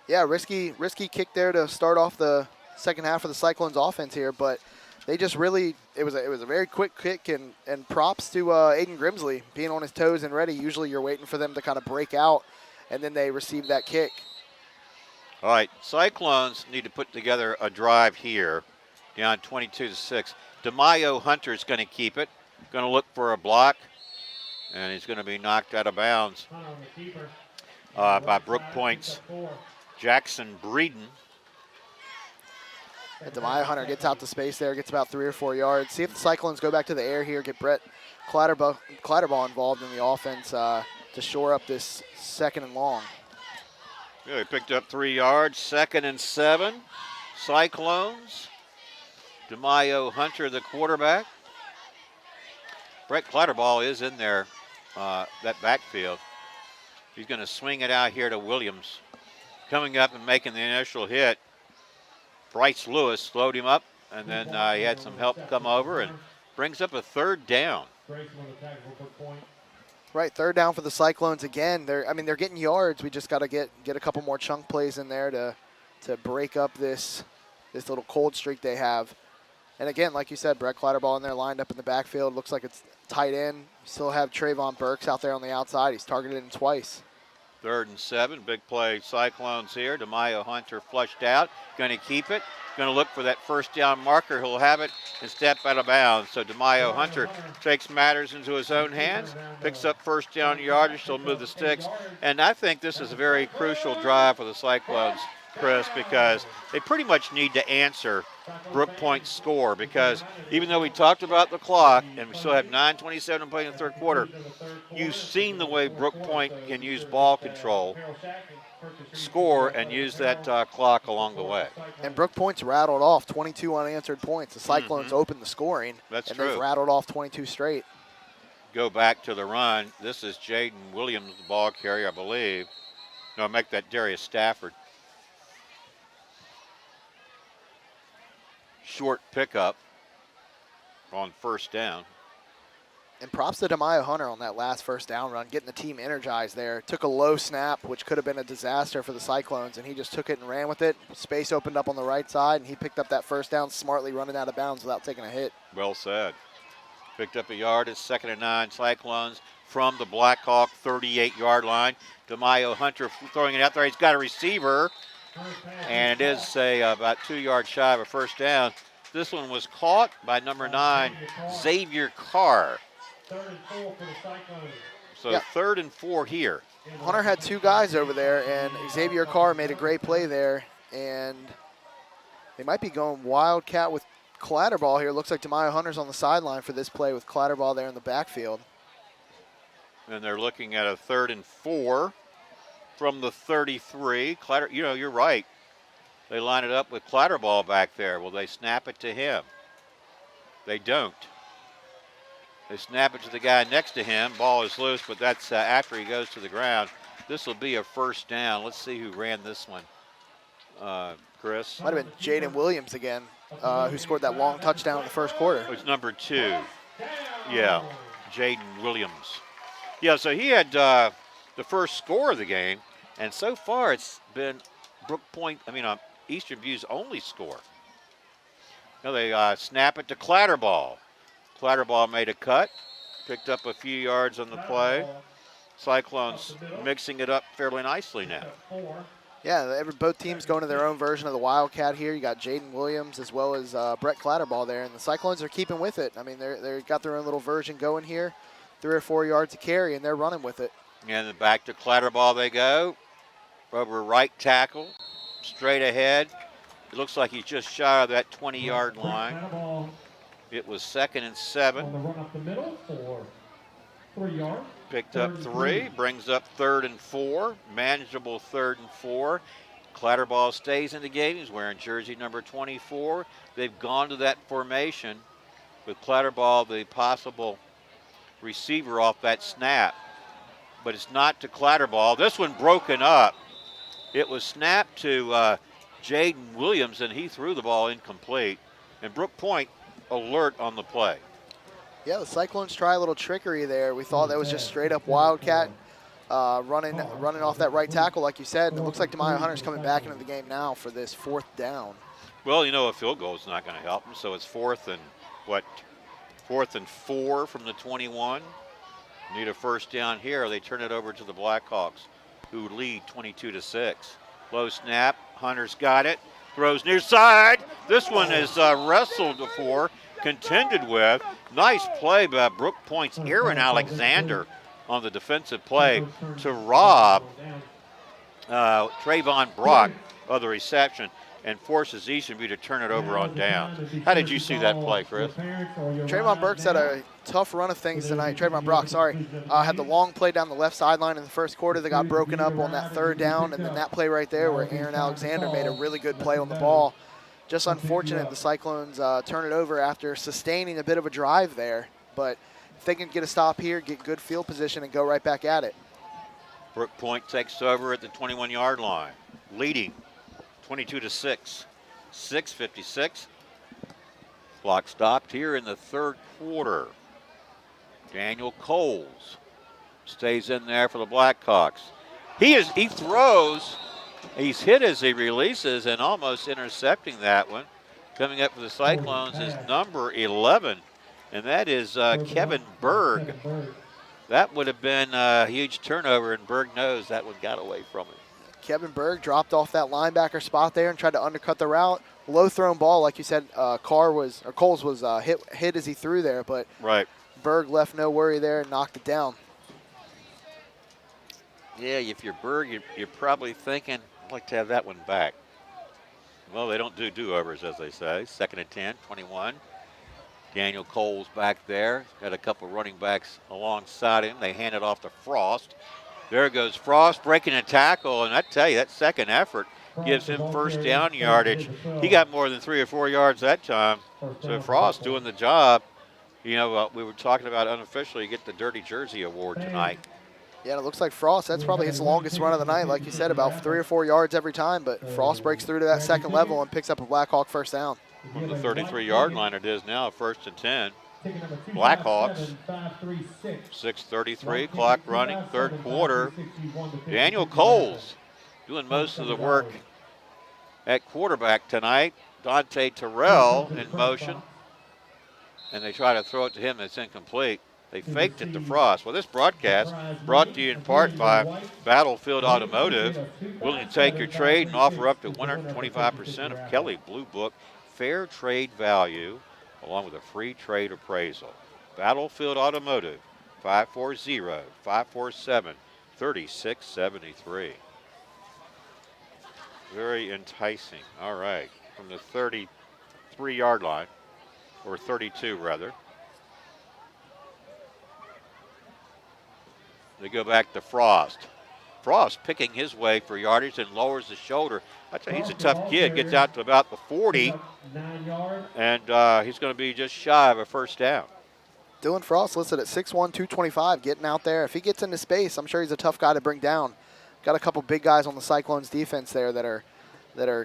Yeah, risky kick there to start off the second half of the Cyclones offense here, but they just really, it was a very quick kick, and props to Aiden Grimsley being on his toes and ready. Usually you're waiting for them to kind of break out, and then they receive that kick. All right, Cyclones need to put together a drive here, down 22-6. DeMaio Hunter's going to keep it, going to look for a block, and he's going to be knocked out of bounds by Brooke Point's Jackson Breeden. And DeMaio Hunter gets out to space there, gets about 3 or 4 yards. See if the Cyclones go back to the air here, get Brett Clatterball involved in the offense to shore up this second and long. Yeah, he picked up 3 yards, 2nd and 7. Cyclones. DeMaio Hunter, the quarterback. Brett Clatterball is in there, that backfield. He's going to swing it out here to Williams. Coming up and making the initial hit, Bryce Lewis slowed him up, and then he had some help come over and brings up a third down. Right, third down for the Cyclones again. They're getting yards. We just got to get a couple more chunk plays in there to break up this little cold streak they have. And again, like you said, Brett Clatterball in there lined up in the backfield. Looks like it's tight end. You still have Trayvon Burks out there on the outside. He's targeted him twice. 3rd and 7, big play Cyclones here. DeMaio Hunter flushed out, going to keep it, going to look for that first down marker. He'll have it and step out of bounds. So DeMaio Hunter takes matters into his own hands, picks up first down yardage, he'll move the sticks. And I think this is a very crucial drive for the Cyclones, Chris, because they pretty much need to answer Brooke Point's score, because even though we talked about the clock and we still have 9:27 to play in the third quarter, you've seen the way Brooke Point can use ball control, score, and use that clock along the way. And Brooke Point's rattled off 22 unanswered points. The Cyclones opened the scoring. That's and true. They've rattled off 22 straight. Go back to the run. This is Jaden Williams, the ball carrier, I believe. No, make that Darius Stafford. Short pickup on first down. And props to DeMaio Hunter on that last first down run, getting the team energized there. Took a low snap, which could have been a disaster for the Cyclones, and he just took it and ran with it. Space opened up on the right side, and he picked up that first down, smartly running out of bounds without taking a hit. Well said. Picked up a yard. It's 2nd and 9. Cyclones from the Blackhawk 38-yard line. DeMaio Hunter throwing it out there. He's got a receiver, and it is about 2 yards shy of a first down. This one was caught by number 9, Xavier Carr. 3rd and 4 for the Cyclones. So 3rd and 4 here. Hunter had 2 guys over there, and Xavier Carr made a great play there. And they might be going wildcat with Clatterball here. Looks like DeMaio Hunter's on the sideline for this play with Clatterball there in the backfield. And they're looking at a 3rd and 4 from the 33. You're right. They line it up with Clatterball back there. Will they snap it to him? They don't. They snap it to the guy next to him. Ball is loose, but that's after he goes to the ground. This will be a first down. Let's see who ran this one. Chris? Might have been Jaden Williams again, who scored that long touchdown in the first quarter. It was number 2. Yeah, Jaden Williams. Yeah, so he had the first score of the game, and so far it's been Eastern View's only score. Now they snap it to Clatterball. Clatterball made a cut, picked up a few yards on the play. Cyclones mixing it up fairly nicely now. Yeah, both teams going to their own version of the Wildcat here. You got Jaden Williams as well as Brett Clatterball there, and the Cyclones are keeping with it. I mean, they've got their own little version going here, 3 or 4 yards to carry, and they're running with it. And then back to Clatterball they go. Over right tackle, straight ahead. It looks like he's just shy of that 20-yard line. It was 2nd and 7. On the run up the middle for 3 yards. Picked up 3, brings up 3rd and 4. Manageable 3rd and 4. Clatterball stays in the game. He's wearing jersey number 24. They've gone to that formation with Clatterball, the possible receiver off that snap. But it's not to Clatterball. This one broken up. It was snapped to Jaden Williams, and he threw the ball incomplete. And Brooke Point alert on the play. Yeah, the Cyclones try a little trickery there. We thought that was just straight up Wildcat running off that right tackle, like you said. It looks like Demiah Hunter's coming back into the game now for this 4th down. Well, you know, a field goal is not going to help them, so it's 4th and 4 from the 21. Need a first down here. They turn it over to the Blackhawks, who lead 22-6. Low snap. Hunter's got it. Throws near side. This one is wrestled before, contended with. Nice play by Brooke Point's Aaron Alexander on the defensive play to rob Trayvon Brock of the reception and forces Eastern View to turn it over on down. How did you see that play, Chris? Trayvon Burks had a tough run of things tonight. Trayvon Brock, had the long play down the left sideline in the first quarter that got broken up on that 3rd down, and then that play right there where Aaron Alexander made a really good play on the ball. Just unfortunate the Cyclones turn it over after sustaining a bit of a drive there, but if they can get a stop here, get good field position, and go right back at it. Brooke Point takes over at the 21-yard line, leading 22-6. 6:56. Clock stopped here in the 3rd quarter. Daniel Coles stays in there for the Blackhawks. He throws. He's hit as he releases and almost intercepting that one. Coming up for the Cyclones is number 11, and that is Kevin Berg. That would have been a huge turnover, and Berg knows that one got away from him. Kevin Berg dropped off that linebacker spot there and tried to undercut the route. Low thrown ball, like you said, Coles was hit as he threw there, but right. Berg left no worry there and knocked it down. Yeah, if you're Berg, you're probably thinking, I'd like to have that one back. Well, they don't do do-overs, as they say. 2nd and 10, 21. Daniel Coles back there. Got a couple running backs alongside him. They hand it off to Frost. There goes Frost breaking a tackle, and I tell you, that second effort gives him first down yardage. He got more than 3 or 4 yards that time. So Frost doing the job. You know, we were talking about unofficially get the Dirty Jersey Award tonight. Yeah, it looks like Frost, that's probably his longest run of the night. Like you said, about 3 or 4 yards every time, but Frost breaks through to that second level and picks up a Blackhawk first down. From the 33-yard line it is now, 1st and 10. Blackhawks, 6:33, clock running, 3rd quarter. Daniel Coles doing most of the work at quarterback tonight. Dante Terrell in motion, and they try to throw it to him. It's incomplete. They faked it to Frost. Well, this broadcast brought to you in part by Battlefield Automotive, willing to take your trade and offer up to 125% of Kelly Blue Book fair trade value, along with a free trade appraisal. Battlefield Automotive, 540-547-3673. Very enticing. All right, from the 33-yard line, or 32 rather. They go back to Frost. Frost picking his way for yardage and lowers the shoulder. I tell you, he's a tough kid. Gets out to about the 40, and he's going to be just shy of a first down. Dylan Frost listed at 6'1", 225, getting out there. If he gets into space, I'm sure he's a tough guy to bring down. Got a couple big guys on the Cyclones defense there that are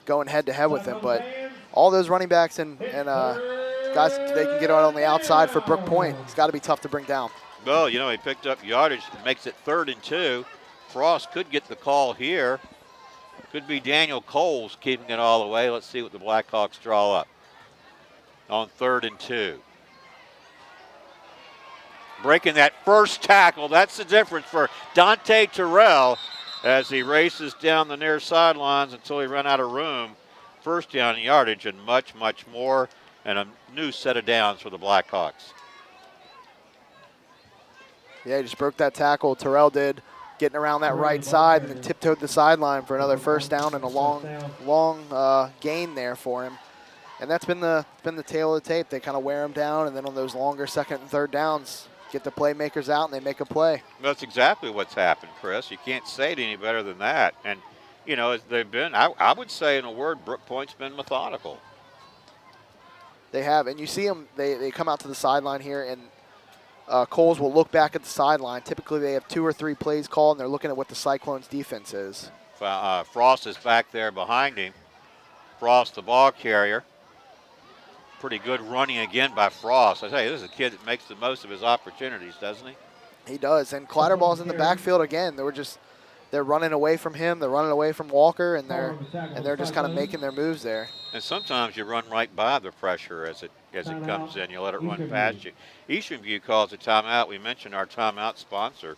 going head-to-head with him. But all those running backs and guys, they can get out on the outside for Brooke Point. It's got to be tough to bring down. Well, you know, he picked up yardage and makes it 3rd and 2. Frost could get the call here. Could be Daniel Coles keeping it all the way. Let's see what the Blackhawks draw up on 3rd and 2. Breaking that first tackle. That's the difference for Dante Terrell as he races down the near sidelines until he ran out of room. First down yardage and much, much more, and a new set of downs for the Blackhawks. Yeah, he just broke that tackle. Terrell did, getting around that right side and then tiptoed the sideline for another first down and a long gain there for him. And that's been the tail of the tape. They kind of wear him down, and then on those longer 2nd and 3rd downs, get the playmakers out and they make a play. That's exactly what's happened, Chris. You can't say it any better than that. And, you know, they've been, I would say in a word, Brooke Point's been methodical. They have, and you see them, they come out to the sideline here, and Coles will look back at the sideline. Typically they have 2 or 3 plays called, and they're looking at what the Cyclones defense is. Frost is back there behind him. Frost, the ball carrier. Pretty good running again by Frost. I tell you, this is a kid that makes the most of his opportunities, doesn't he? He does, and Clatterball's in the backfield again. They're running away from him. They're running away from Walker, and they're just kind of making their moves there. And sometimes you run right by the pressure as it comes in. You let it run past you. Eastern View calls a timeout. We mentioned our timeout sponsor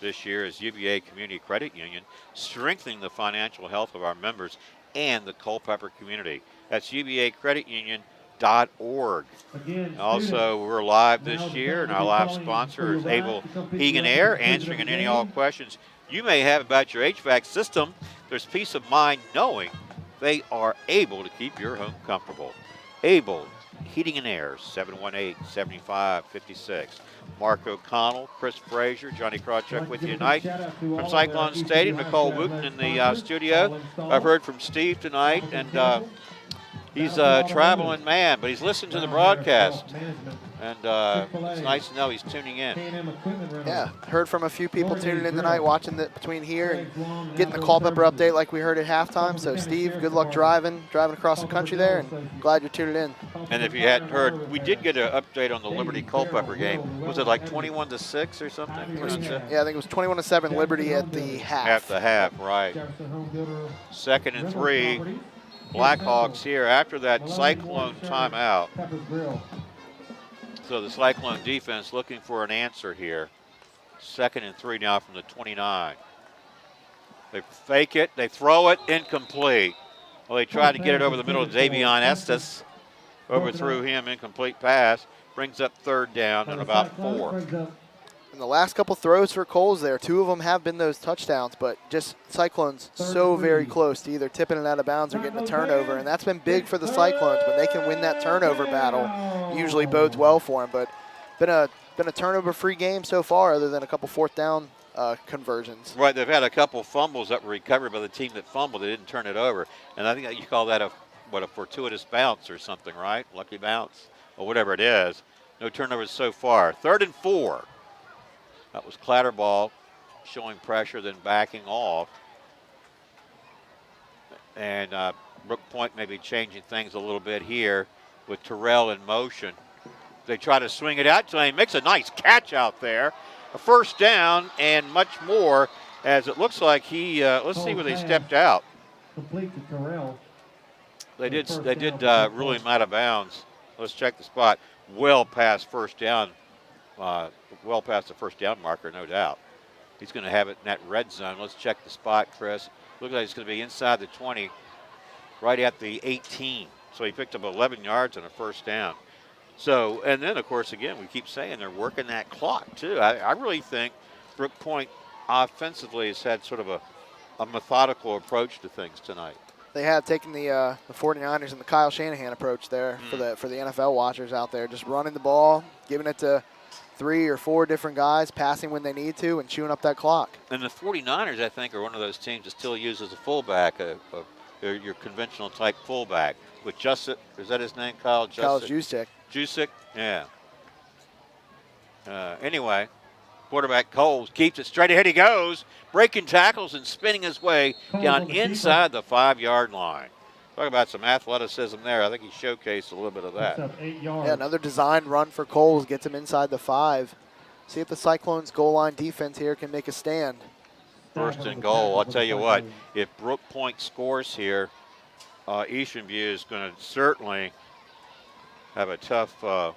this year is UVA Community Credit Union, strengthening the financial health of our members and the Culpeper community. That's UVACreditUnion.org. Also, we're live this year, and our live sponsor is Able Heating Air, answering any all questions you may have about your HVAC system. There's peace of mind knowing they are able to keep your home comfortable. Able Heating and Air, 718-7556. Mark O'Connell, Chris Frazier, Johnny Krawchuk with you tonight from Cyclone Stadium. Nicole Wooten in the studio. I've heard from Steve tonight, and he's a traveling man, but he's listened to the broadcast, and it's nice to know he's tuning in. Yeah, heard from a few people tuning in tonight, watching between here and getting the Culpeper update like we heard at halftime. So, Steve, good luck driving across the country there, and glad you're tuning in. And if you hadn't heard, we did get an update on the Liberty Culpeper game. Was it like 21-6 or something? Yeah, I think it was 21-7 Liberty at the half. At the half, right. 2nd and 3. Blackhawks here after that Cyclone timeout. So the Cyclone defense looking for an answer here. 2nd and 3 now from the 29. They fake it, they throw it, incomplete. Well, they tried to get it over the middle of Davion Estes. Overthrew him, incomplete pass. Brings up 3rd down and about 4. And the last couple throws for Coles there, 2 of them have been those touchdowns, but just Cyclones so very close to either tipping it out of bounds or getting a turnover, and that's been big for the Cyclones. When they can win that turnover battle, usually bodes well for them. But been a turnover-free game so far, other than a couple 4th down conversions. Right, they've had a couple fumbles that were recovered by the team that fumbled. They didn't turn it over, and I think that you call that a fortuitous bounce or something, right? Lucky bounce or whatever it is. No turnovers so far. 3rd and 4. That was Clatterball showing pressure, then backing off. And Brooke Point maybe changing things a little bit here with Terrell in motion. They try to swing it out to him. Makes a nice catch out there. A 1st down and much more as it looks like he, let's see where they stepped out. Complete to Terrell. They did rule him out of bounds. Let's check the spot. Well past 1st down. Well past the 1st down marker, no doubt. He's going to have it in that red zone. Let's check the spot, Chris. Looks like it's going to be inside the 20, right at the 18. So he picked up 11 yards on a 1st down. So, and then, of course, again, we keep saying they're working that clock, too. I really think Brooke Point offensively has had sort of a methodical approach to things tonight. They have taken the 49ers and the Kyle Shanahan approach there for the NFL watchers out there, just running the ball, giving it to 3 or 4 different guys, passing when they need to, and chewing up that clock. And the 49ers, I think, are one of those teams that still uses a fullback, your conventional type fullback. With Jusic, is that his name, Kyle? Kyle Jusic. Jusic, yeah. Anyway, quarterback Coles keeps it straight ahead. He goes, breaking tackles and spinning his way down inside the 5-yard line. Talk about some athleticism there. I think he showcased a little bit of that. Yeah, another designed run for Coles gets him inside the 5. See if the Cyclones' goal line defense here can make a stand. First and goal. I'll tell you what, if Brooke Point scores here, Eastern View is going to certainly have a tough, a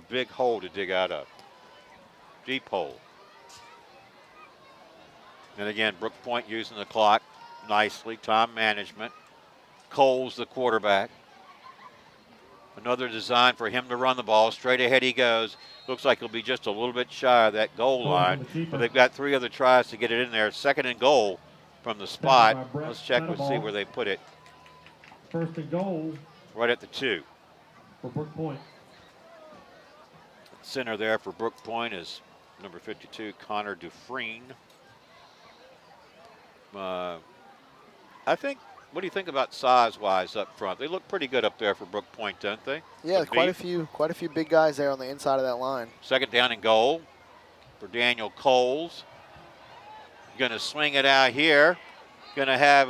big hole to dig out of. Deep hole. And again, Brooke Point using the clock nicely, time management. Cole's the quarterback. Another design for him to run the ball. Straight ahead he goes. Looks like he'll be just a little bit shy of that goal line. But they've got 3 other tries to get it in there. Second and goal from the spot. Let's check and see where they put it. First and goal. Right at the 2. For Brooke Point. Center there for Brooke Point is number 52, Connor Dufresne. I think, what do you think about size-wise up front? They look pretty good up there for Brooke Point, don't they? Yeah, quite a few big guys there on the inside of that line. Second down and goal for Daniel Coles. Going to swing it out here. Going to have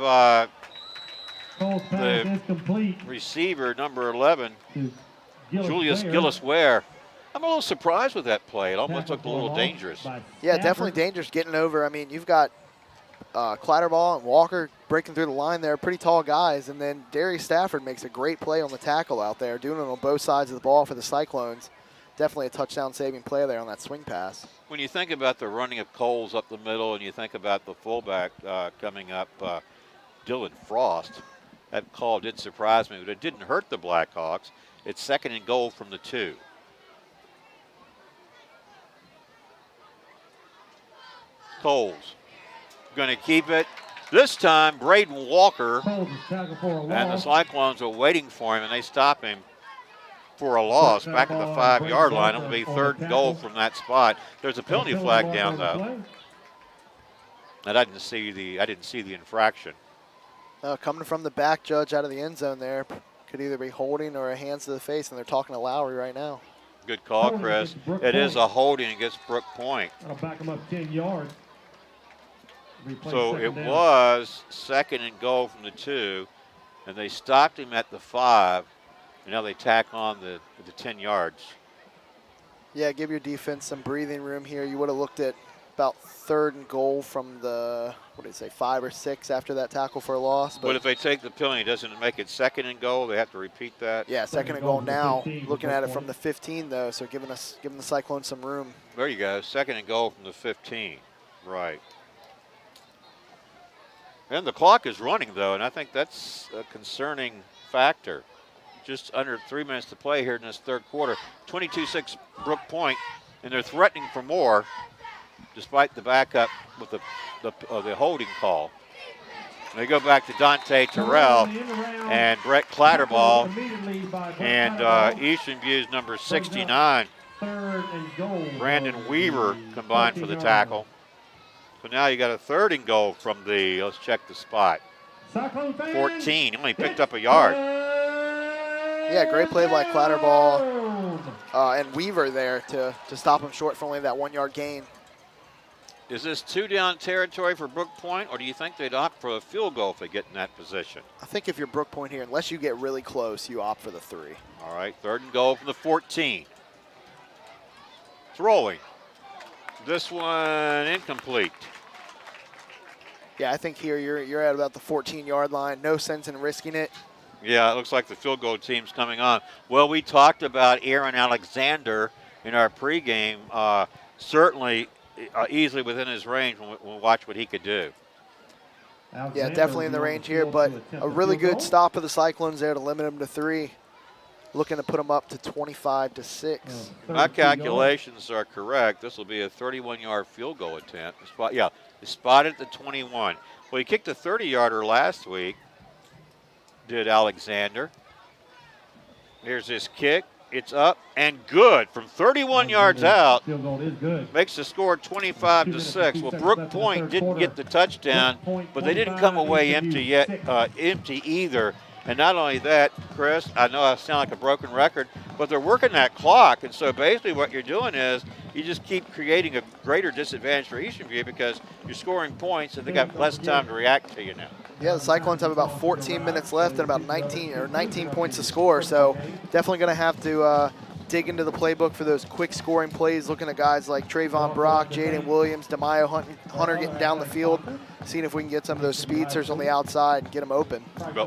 the receiver, number 11, Julius Gillis-Ware. I'm a little surprised with that play. It almost looked a little dangerous. Yeah, definitely dangerous getting over. I mean, you've got Clatterball and Walker breaking through the line there, pretty tall guys, and then Darius Stafford makes a great play on the tackle out there, doing it on both sides of the ball for the Cyclones. Definitely a touchdown-saving play there on that swing pass. When you think about the running of Coles up the middle and you think about the fullback coming up, Dylan Frost, that call did surprise me, but it didn't hurt the Blackhawks. It's second and goal from the 2. Coles going to keep it. This time, Braden Walker and the Cyclones are waiting for him, and they stop him for a loss back at the 5-yard line. It'll be third and goal from that spot. There's a penalty flag down, though. And I didn't see the infraction. Coming from the back, Judge, out of the end zone there. Could either be holding or a hands to the face, and they're talking to Lowry right now. Good call, Chris. It is a holding against Brooke Point. That'll back them up 10 yards. So it was second and goal from the 2, and they stopped him at the 5, and now they tack on the 10 yards. Yeah, give your defense some breathing room here. You would have looked at about third and goal from the, 5 or 6 after that tackle for a loss. But if they take the penalty, doesn't it make it second and goal? They have to repeat that? Yeah, second and goal now. Looking at it from the 15, though, so giving the Cyclones some room. There you go, second and goal from the 15. Right. And the clock is running, though, and I think that's a concerning factor. Just under 3 minutes to play here in this third quarter. 22-6 Brooke Point, and they're threatening for more, despite the backup with the holding call. They go back to Dante Terrell and Brett Clatterball, and Eastern View's number 69, Brandon Weaver, combined for the tackle. So now you got a third and goal from the, let's check the spot, 14. Only picked up a yard. Yeah, great play by Clatterball and Weaver there to stop him short for only that 1-yard gain. Is this 2-down territory for Brooke Point, or do you think they'd opt for a field goal if they get in that position? I think if you're Brooke Point here, unless you get really close, you opt for the 3. All right, third and goal from the 14. Throwing. This one incomplete. Yeah, I think here you're at about the 14-yard line. No sense in risking it. Yeah, it looks like the field goal team's coming on. Well, we talked about Aaron Alexander in our pregame. Certainly easily within his range when we watch what he could do. Yeah, definitely in the range here, but a really good stop of the Cyclones there to limit them to 3. Looking to put them up to 25-6. My calculations are correct. This will be a 31-yard field goal attempt. It's spotted at the 21. Well, he kicked a 30-yarder last week, did Alexander. Here's his kick. It's up and good from 31 yards out. Field goal is good. Makes the score 25-6. Well, Brooke Point didn't get the touchdown, but they didn't come away empty either. And not only that, Chris, I know I sound like a broken record, but they're working that clock. And so basically what you're doing is you just keep creating a greater disadvantage for Eastern View because you're scoring points and they got less time to react to you now. Yeah, the Cyclones have about 14 minutes left and about 19 points to score. So definitely going to have to dig into the playbook for those quick scoring plays, looking at guys like Trayvon Brock, Jaden Williams, DeMaio Hunter getting down the field, seeing if we can get some of those speedsters on the outside and get them open.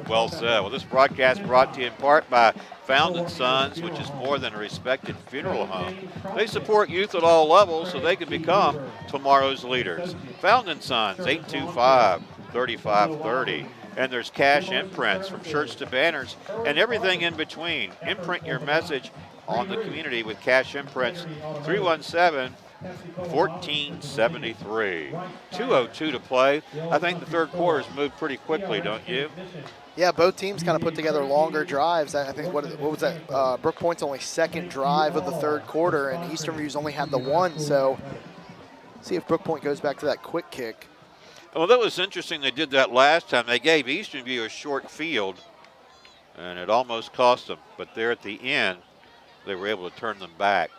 Well said. Well, this broadcast brought to you in part by Found & Sons, which is more than a respected funeral home. They support youth at all levels so they can become tomorrow's leaders. Found & Sons, 825-3530. And there's cash imprints from shirts to banners and everything in between. Imprint your message on the community with cash imprints. 317-1473. 2:02 to play. I think the third quarter's moved pretty quickly, don't you? Yeah, both teams kind of put together longer drives. I think, what was that? Brooke Point's only second drive of the third quarter, and Eastern View's only had the one. So see if Brooke Point goes back to that quick kick. Well, that was interesting. They did that last time. They gave Eastern View a short field, and it almost cost them. But there at the end, they were able to turn them back,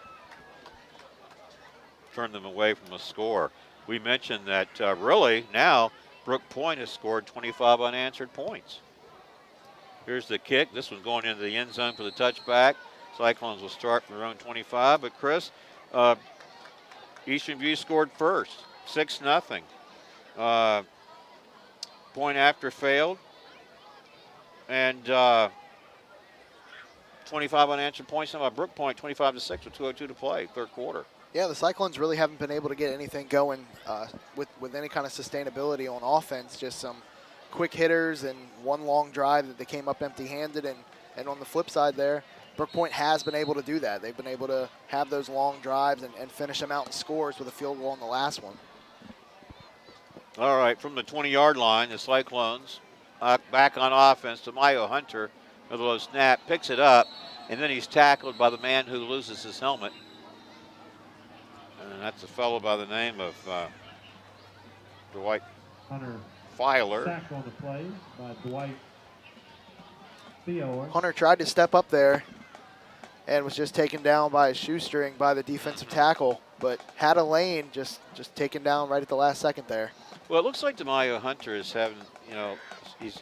turn them away from a score. We mentioned that really now Brooke Point has scored 25 unanswered points. Here's the kick. This one's going into the end zone for the touchback. Cyclones will start from their own 25. But, Chris, Eastern View scored first, 6-0. Point after failed, and 25 unanswered points now by Brooke Point, 25-6 with 2:02 to play, third quarter. Yeah, the Cyclones really haven't been able to get anything going with any kind of sustainability on offense. Just some quick hitters and one long drive that they came up empty-handed. And on the flip side there, Brooke Point has been able to do that. They've been able to have those long drives and finish them out in scores with a field goal on the last one. All right, from the 20-yard line, the Cyclones back on offense. DeMaio Hunter with a low snap, picks it up, and then he's tackled by the man who loses his helmet. And that's a fellow by the name of Dwight Hunter Filer. sacked on the play by Dwight Filer. Hunter tried to step up there and was just taken down by his shoestring by the defensive tackle, but had a lane, just taken down right at the last second there. Well, it looks like DeMaio Hunter is having, he's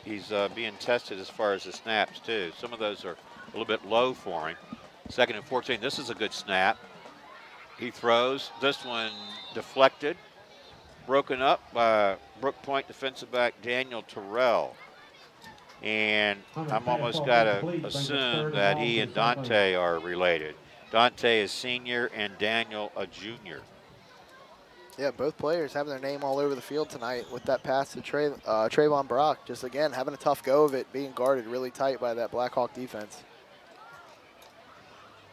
being tested as far as the snaps, too. Some of those are a little bit low for him. 2nd and 14. This is a good snap. He throws. This one deflected. Broken up by Brooke Point defensive back Daniel Terrell. And I'm almost got to assume that he and Dante are related. Dante is senior and Daniel a junior. Yeah, both players having their name all over the field tonight with that pass to Trayvon Brock. Just, again, having a tough go of it, being guarded really tight by that Blackhawk defense.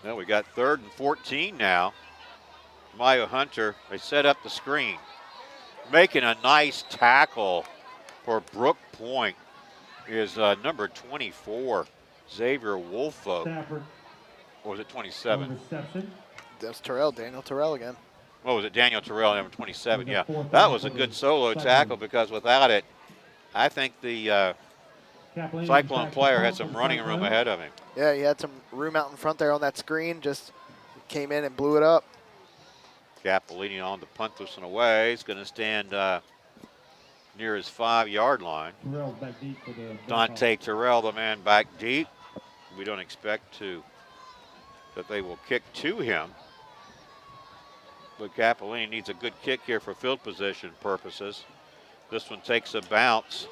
Well, we got 3rd and 14 now. DeMaio Hunter, they set up the screen. Making a nice tackle for Brooke Point is number 24, Xavier Wolfo. Stafford. Or was it 27? That's Terrell, Daniel Terrell again. What was it? Daniel Terrell, number 27. Yeah, that was a good solo tackle because without it, I think the Cyclone player had some running room ahead of him. Yeah, he had some room out in front there on that screen. Just came in and blew it up. Capolini on to punt this one away. He's going to stand near his 5-yard line. Dante Terrell, the man back deep. We don't expect that they will kick to him. But Capolini needs a good kick here for field position purposes. This one takes a bounce.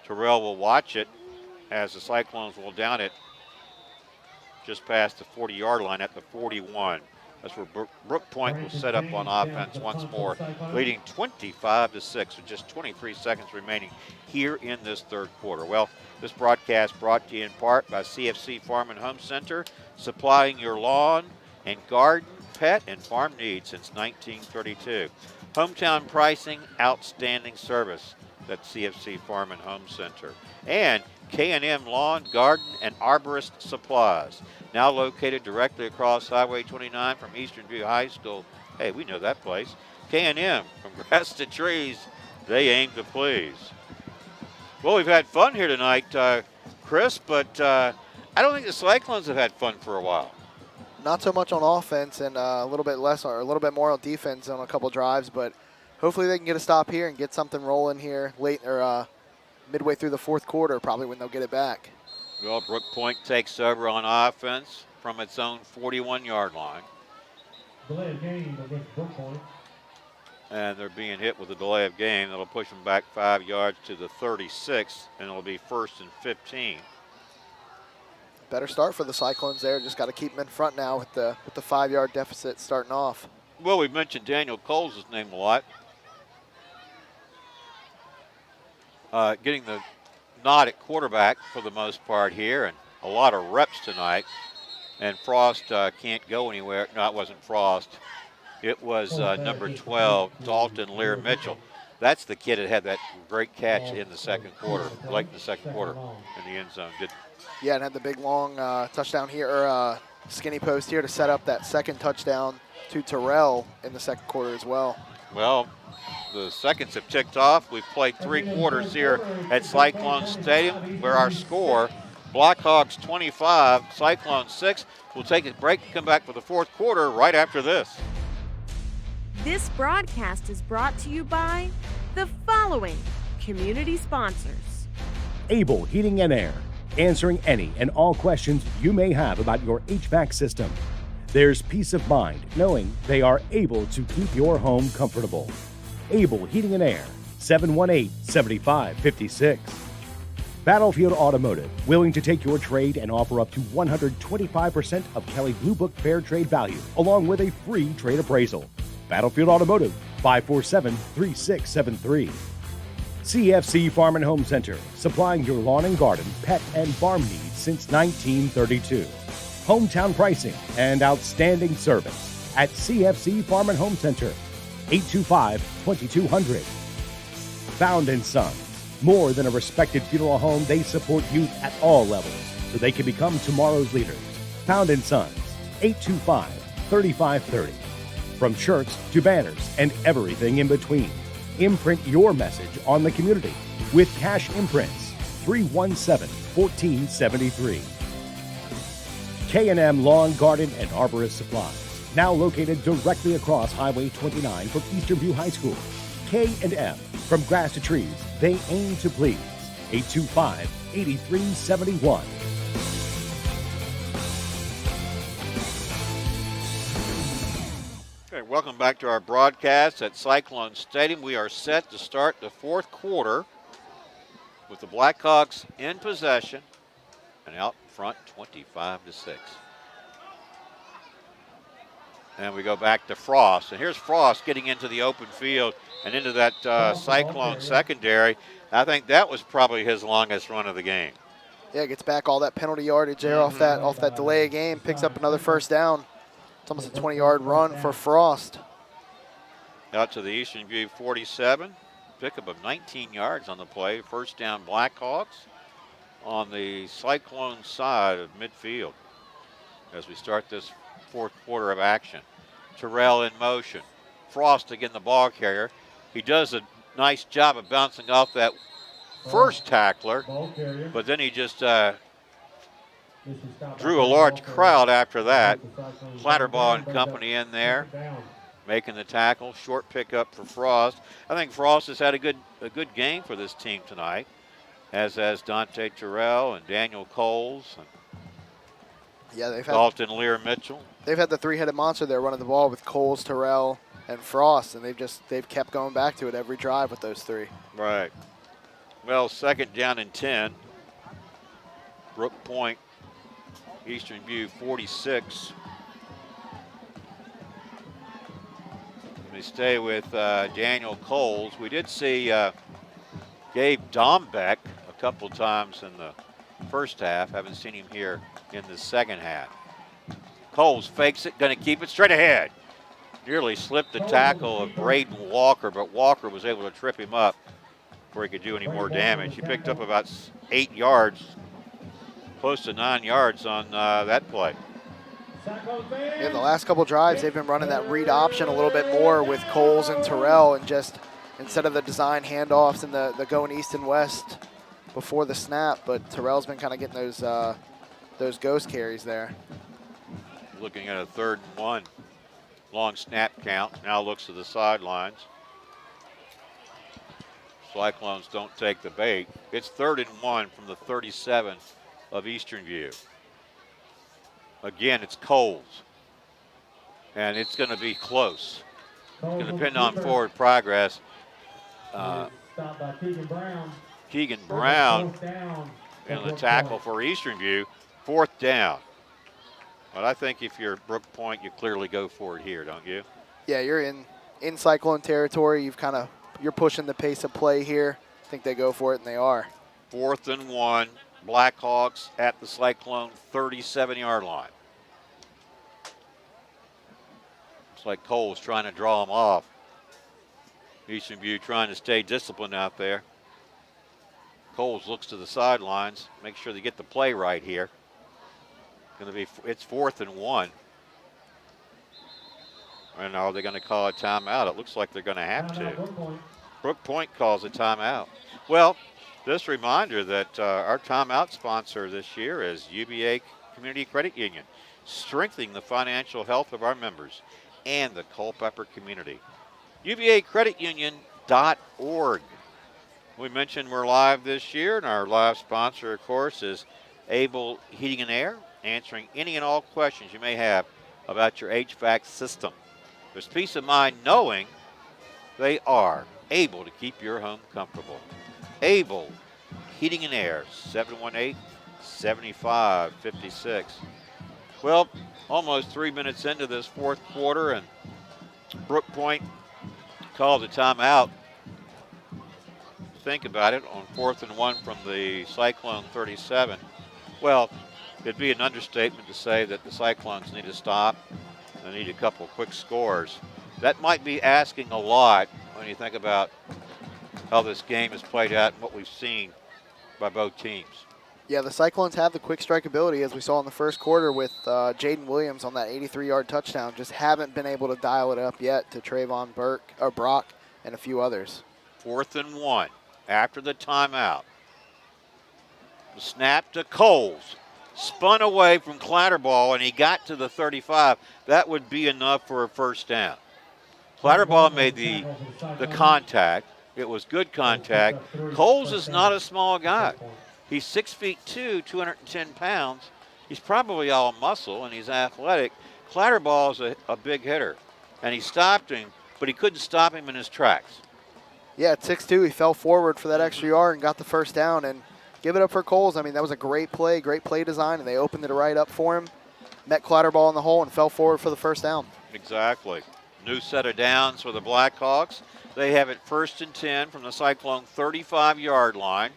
Terrell will watch it as the Cyclones will down it just past the 40-yard line at the 41. That's where Brooke Point will set up on offense once more, leading 25-6 with just 23 seconds remaining here in this third quarter. Well, this broadcast brought to you in part by CFC Farm and Home Center, supplying your lawn and garden, pet, and farm needs since 1932. Hometown pricing, outstanding service. That's CFC Farm and Home Center. And K&M Lawn, Garden, and Arborist Supplies, now located directly across Highway 29 from Eastern View High School. Hey, we know that place. K&M, from grass to trees, they aim to please. Well, we've had fun here tonight, Chris, but I don't think the Cyclones have had fun for a while. Not so much on offense and a little bit less or a little bit more on defense on a couple drives, but hopefully they can get a stop here and get something rolling here late or midway through the fourth quarter, probably when they'll get it back. Well, Brooke Point takes over on offense. from its own 41-yard line. Delay of game against Brooke Point. And they're being hit with a delay of game. That'll push them back 5 yards to the 36, and it'll be 1st and 15. Better start for the Cyclones there. Just got to keep them in front now with the 5-yard deficit starting off. Well, we've mentioned Daniel Coles' name a lot. Getting the nod at quarterback for the most part here, and a lot of reps tonight. And Frost can't go anywhere. No, it wasn't Frost. It was number 12, Dalton Lear Mitchell. That's the kid that had that great catch in the second quarter, late in the second quarter in the end zone. Yeah, and had the big long touchdown here, or skinny post here to set up that second touchdown to Terrell in the second quarter as well. Well, the seconds have ticked off. We've played 3 quarters here at Cyclone Stadium, where our score, Blackhawks 25, Cyclone 6. We'll take a break and come back for the fourth quarter right after this. This broadcast is brought to you by the following community sponsors. Able Heating and Air, answering any and all questions you may have about your HVAC system. There's peace of mind knowing they are able to keep your home comfortable. Able Heating and Air, 718-7556. Battlefield Automotive, willing to take your trade and offer up to 125% of Kelly Blue Book Fair Trade value, along with a free trade appraisal. Battlefield Automotive, 547-3673. CFC Farm and Home Center, supplying your lawn and garden, pet and farm needs since 1932. Hometown pricing and outstanding service at CFC Farm and Home Center, 825-2200. Found & Sons, more than a respected funeral home, they support youth at all levels so they can become tomorrow's leaders. Found & Sons, 825-3530. From shirts to banners and everything in between. Imprint your message on the community with Cash Imprints, 317-1473. K&M Lawn, Garden, and Arborist Supplies, now located directly across Highway 29 from Eastern View High School. K&M, from grass to trees, they aim to please. 825-8371. Okay, welcome back to our broadcast at Cyclone Stadium. We are set to start the fourth quarter with the Blackhawks in possession and out front 25-6. And we go back to Frost. And here's Frost getting into the open field and into that Cyclone secondary. I think that was probably his longest run of the game. Yeah, gets back all that penalty yardage there off that delay of game, picks up another first down. It's almost a 20-yard run for Frost. Out to the Eastern View 47. Pickup of 19 yards on the play. First down Blackhawks on the Cyclone side of midfield as we start this fourth quarter of action. Terrell in motion. Frost again, the ball carrier. He does a nice job of bouncing off that first tackler, but then he just drew a large crowd after that. Clatterbaugh and company in there, making the tackle. Short pickup for Frost. I think Frost has had a good game for this team tonight, as has Dante Terrell and Daniel Coles and they've had Dalton Lear Mitchell. They've had the three-headed monster there running the ball with Coles, Terrell, and Frost, and they've kept going back to it every drive with those three. Right. Well, second down and 10. Brooke Point, Eastern View 46. We stay with Daniel Coles. We did see Gabe Dombeck a couple times in the first half. Haven't seen him here in the second half. Coles fakes it, going to keep it straight ahead. Nearly slipped the tackle of Braden Walker, but Walker was able to trip him up before he could do any more damage. He picked up about 8 yards, close to 9 yards on that play. In the last couple drives, they've been running that read option a little bit more with Coles and Terrell, and just instead of the design handoffs and the going east and west before the snap, but Terrell's been kind of getting those ghost carries there. Looking at a 3rd and 1. Long snap count. Now looks to the sidelines. Cyclones don't take the bait. It's 3rd and 1 from the 37 of Eastern View. Again, it's Coles. And it's going to be close. It's going to depend on forward progress. Stopped by Keegan Brown. Keegan Brown Fourth down. in the tackle for Eastern View. 4th down. But I think if you're Brooke Point, you clearly go for it here, don't you? Yeah, you're in Cyclone territory. You're pushing the pace of play here. I think they go for it, and they are. 4th and 1. Blackhawks at the Cyclone 37-yard line. Looks like Cole's trying to draw them off. Eastern View trying to stay disciplined out there. Coles looks to the sidelines, make sure they get the play right here. It's 4th and 1. And are they going to call a timeout? It looks like they're going to have to. Brooke Point calls a timeout. Well, just a reminder that our timeout sponsor this year is UVA Community Credit Union, strengthening the financial health of our members and the Culpeper community. UVACreditUnion.org. We mentioned we're live this year, and our live sponsor, of course, is Able Heating and Air, answering any and all questions you may have about your HVAC system. There's peace of mind knowing they are able to keep your home comfortable. Able Heating and Air, 718-7556. Well, almost 3 minutes into this 4th quarter, and Brooke Point called a timeout. Think about it, on 4th and 1 from the Cyclone 37. Well, it'd be an understatement to say that the Cyclones need to stop. They need a couple quick scores. That might be asking a lot when you think about how this game has played out and what we've seen by both teams. Yeah, the Cyclones have the quick strike ability, as we saw in the first quarter with Jaden Williams on that 83-yard touchdown. Just haven't been able to dial it up yet to Trayvon Brock and a few others. 4th and 1 after the timeout. The snap to Coles. Spun away from Clatterball, and he got to the 35. That would be enough for a first down. Clatterball made the contact. It was good contact. Coles is not a small guy. He's 6'2", 210 pounds. He's probably all muscle, and he's athletic. Clatterball is a big hitter, and he stopped him, but he couldn't stop him in his tracks. Yeah, at 6'2", he fell forward for that extra yard and got the first down. And give it up for Coles. I mean, that was a great play design, and they opened it right up for him. Met Clatterball in the hole and fell forward for the first down. Exactly. New set of downs for the Blackhawks. They have it 1st and 10 from the Cyclone 35-yard line.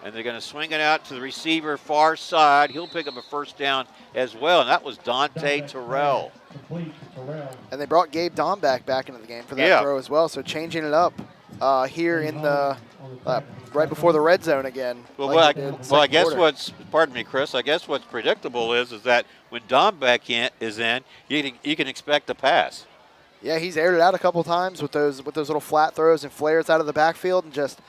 And they're going to swing it out to the receiver far side. He'll pick up a first down as well, and that was Dante Terrell. And they brought Gabe Domback back into the game for that throw as well, so changing it up here in the right before the red zone again. Well, I guess what's, pardon me, Chris, I guess what's predictable is that when Domback is in, you can expect a pass. Yeah, he's aired it out a couple times with those little flat throws and flares out of the backfield, and just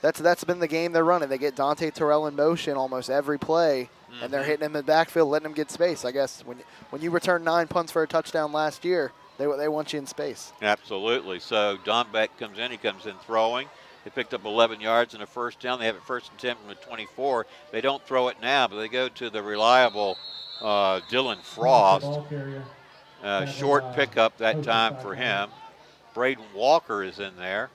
that's been the game they're running. They get Dante Terrell in motion almost every play, and they're hitting him in the backfield, letting him get space. I guess when you return 9 punts for a touchdown last year, they want you in space. Absolutely. So Domback comes in. He comes in throwing. They picked up 11 yards and a first down. They have it 1st and 10 from the 24. They don't throw it now, but they go to the reliable Dylan Frost. Short pickup that time for him. Braden Walker is in there.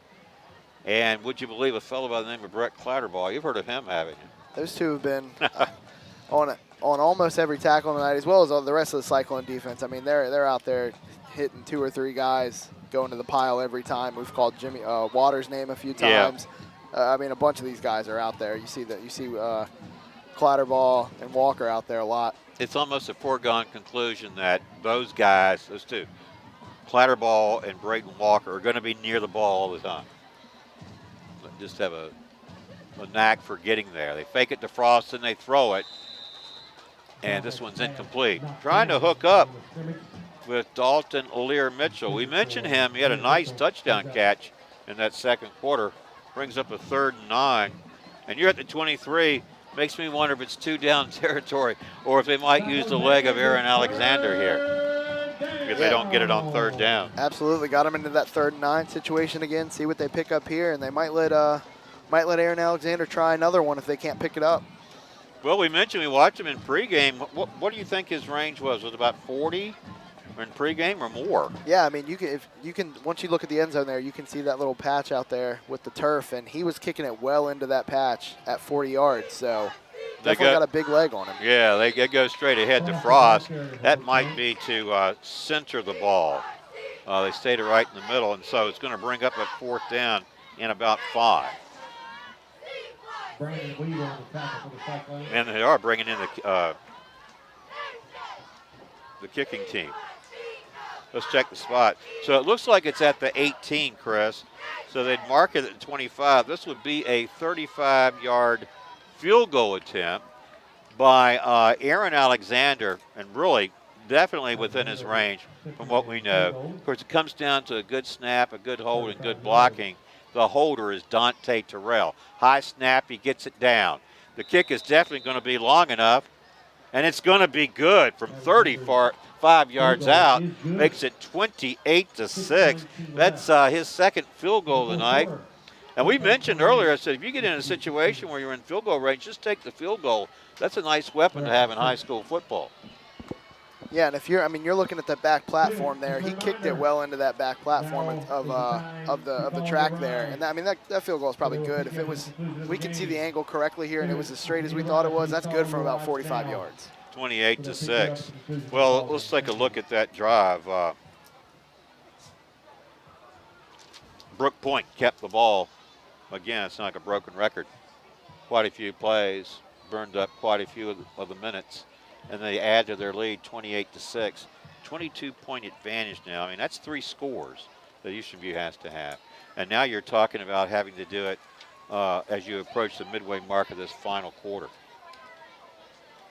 And would you believe a fellow by the name of Brett Clatterball? You've heard of him, haven't you? Those two have been on almost every tackle tonight, as well as all the rest of the Cyclone defense. I mean, they're out there hitting 2 or 3 guys going to the pile every time. We've called Jimmy Waters' name a few times. I mean, a bunch of these guys are out there. You see Clatterball and Walker out there a lot. It's almost a foregone conclusion that those guys, those two, Clatterball and Braden Walker, are going to be near the ball all the time. Just have a knack for getting there. They fake it to Frost and they throw it. And this one's incomplete. Trying to hook up with Dalton Lear Mitchell. We mentioned him. He had a nice touchdown catch in that second quarter. Brings up a 3rd and 9. And you're at the 23. Makes me wonder if it's 2 down territory or if they might use the leg of Aaron Alexander here if they don't get it on 3rd down. Absolutely. Got them into that 3rd and 9 situation again. See what they pick up here, and they might let Aaron Alexander try another one if they can't pick it up. Well, we mentioned we watched him in pregame. What do you think his range was? Was it about 40 in pregame or more? Yeah, I mean, once you look at the end zone there, you can see that little patch out there with the turf, and he was kicking it well into that patch at 40 yards. So definitely got a big leg on him. Yeah, they go straight ahead to Frost. That might be to center the ball. They stayed right in the middle, and so it's going to bring up a 4th down in about 5. And they are bringing in the kicking team. Let's check the spot. So it looks like it's at the 18, Chris. So they'd mark it at 25. This would be a 35-yard field goal attempt by Aaron Alexander, and really definitely within his range from what we know. Of course, it comes down to a good snap, a good hold, and good blocking. The holder is Dante Terrell. High snap, he gets it down. The kick is definitely going to be long enough, and it's going to be good from 35 yards out. Makes it 28-6. That's his second field goal of the night. And we mentioned earlier, I said, if you get in a situation where you're in field goal range, just take the field goal. That's a nice weapon to have in high school football. Yeah, and if you're looking at the back platform there. He kicked it well into that back platform of the track there, and that field goal is probably good. If it was, we could see the angle correctly here, and it was as straight as we thought it was. That's good from about 45 yards. 28-6. Well, let's take a look at that drive. Brooke Point kept the ball. Again, it's not like a broken record. Quite a few plays, burned up quite a few of the minutes. And they add to their lead 28-6. 22-point advantage now. I mean, that's 3 scores that Eastern View has to have. And now you're talking about having to do it as you approach the midway mark of this final quarter.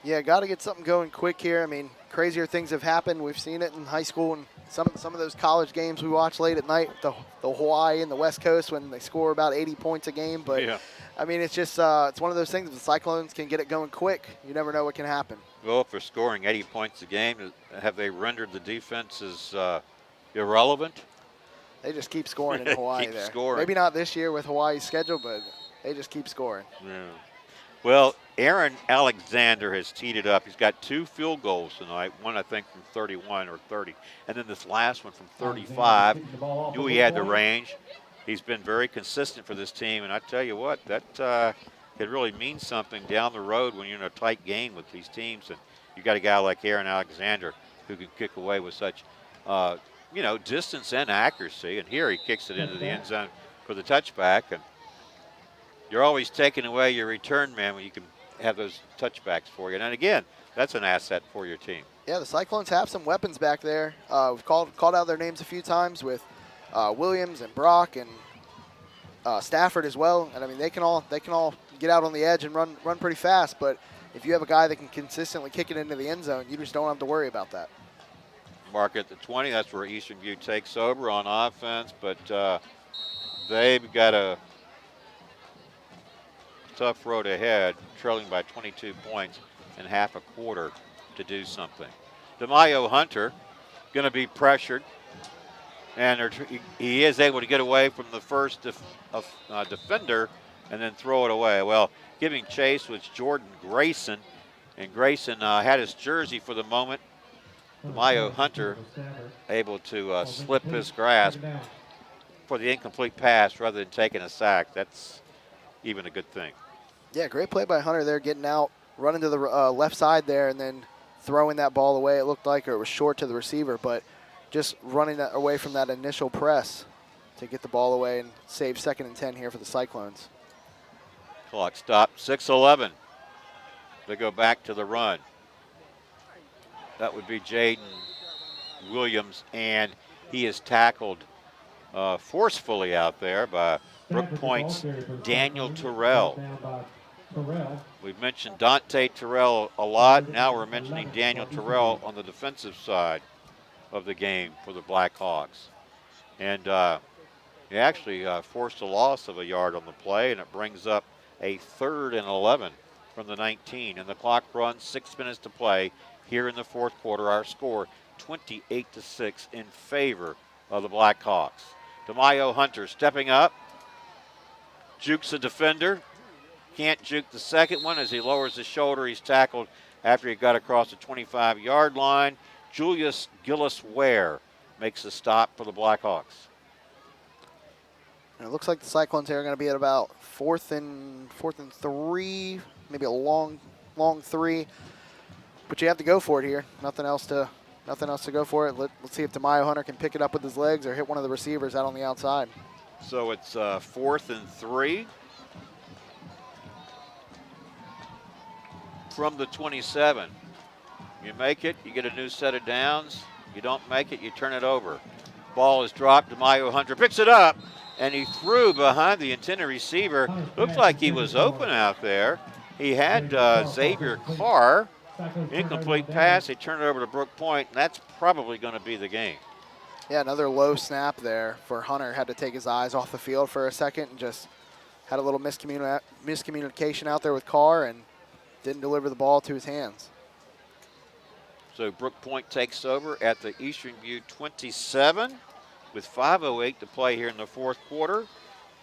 Yeah, got to get something going quick here. I mean, crazier things have happened. We've seen it in high school and some of those college games we watch late at night, the Hawaii and the West Coast when they score about 80 points a game. But, yeah. I mean, it's just it's one of those things. If the Cyclones can get it going quick, you never know what can happen. Well, if they're scoring 80 points a game, have they rendered the defenses irrelevant? They just keep scoring in Hawaii there. Scoring. Maybe not this year with Hawaii's schedule, but they just keep scoring. Yeah. Well, Aaron Alexander has teed it up. He's got 2 field goals tonight, one I think from 31 or 30, and then this last one from 35. Knew he had the range. He's been very consistent for this team, and I tell you what, that could really mean something down the road when you're in a tight game with these teams, and you got a guy like Aaron Alexander who can kick away with such, distance and accuracy. And here he kicks it into the end zone for the touchback, and you're always taking away your return man when you can have those touchbacks for you. And again, that's an asset for your team. Yeah, the Cyclones have some weapons back there. We've called out their names a few times with Williams and Brock and Stafford as well. And I mean, they can all get out on the edge and run pretty fast. But if you have a guy that can consistently kick it into the end zone, you just don't have to worry about that. Mark at the 20. That's where Eastern View takes over on offense. But they've got a tough road ahead, trailing by 22 points in half a quarter to do something. DeMaio Hunter going to be pressured, and he is able to get away from the first defender and then throw it away. Well, giving chase was Jordan Grayson, and Grayson had his jersey for the moment. DeMaio Hunter able to slip his grasp for the incomplete pass rather than taking a sack. That's even a good thing. Yeah, great play by Hunter there, getting out, running to the left side there, and then throwing that ball away, it looked like, or it was short to the receiver, but just running that away from that initial press to get the ball away and save 2nd and 10 here for the Cyclones. Clock stopped, 6:11. They go back to the run. That would be Jaden Williams, and he is tackled forcefully out there by Brooke Point's Daniel Terrell. We've mentioned Dante Terrell a lot. Now we're mentioning Daniel Terrell on the defensive side of the game for the Blackhawks. And he actually forced a loss of a yard on the play, and it brings up a 3rd and 11 from the 19. And the clock runs, 6 minutes to play here in the 4th quarter. Our score 28-6 in favor of the Blackhawks. DeMaio Hunter stepping up, jukes a defender, Can't juke the second one as he lowers his shoulder. He's tackled after he got across the 25-yard line. Julius Gillis-Ware makes the stop for the Blackhawks. And it looks like the Cyclones here are going to be at about fourth and 3, maybe a long 3. But you have to go for it here. Nothing else to go for it. Let's see if Tamayo Hunter can pick it up with his legs or hit one of the receivers out on the outside. So it's 4th and 3 from the 27. You make it, you get a new set of downs. You don't make it, you turn it over. Ball is dropped. Tamayo Hunter picks it up, and he threw behind the intended receiver. Looked like he was open out there. He had Xavier Carr. Incomplete pass. They turn it over to Brooke Point, and that's probably going to be the game. Yeah, another low snap there for Hunter. Had to take his eyes off the field for a second and just had a little miscommunication out there with Carr and didn't deliver the ball to his hands. So Brooke Point takes over at the Eastern View 27 with 5:08 to play here in the fourth quarter,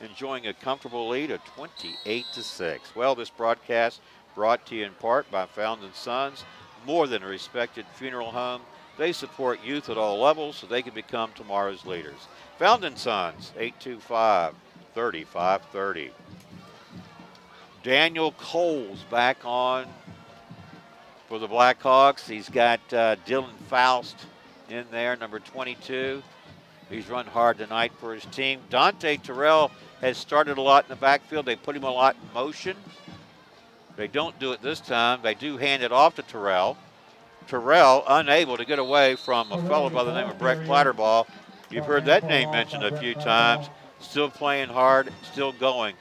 enjoying a comfortable lead of 28-6. Well, this broadcast brought to you in part by Fountain Sons, more than a respected funeral home. They support youth at all levels so they can become tomorrow's leaders. Fountain Sons, 825-3530. Daniel Coles back on for the Blackhawks. He's got Dylan Faust in there, number 22. He's run hard tonight for his team. Dante Terrell has started a lot in the backfield. They put him a lot in motion. They don't do it this time. They do hand it off to Terrell. Terrell unable to get away from a fellow by the name of Brett Clatterball. You've heard that name mentioned a few times. Still playing hard, still going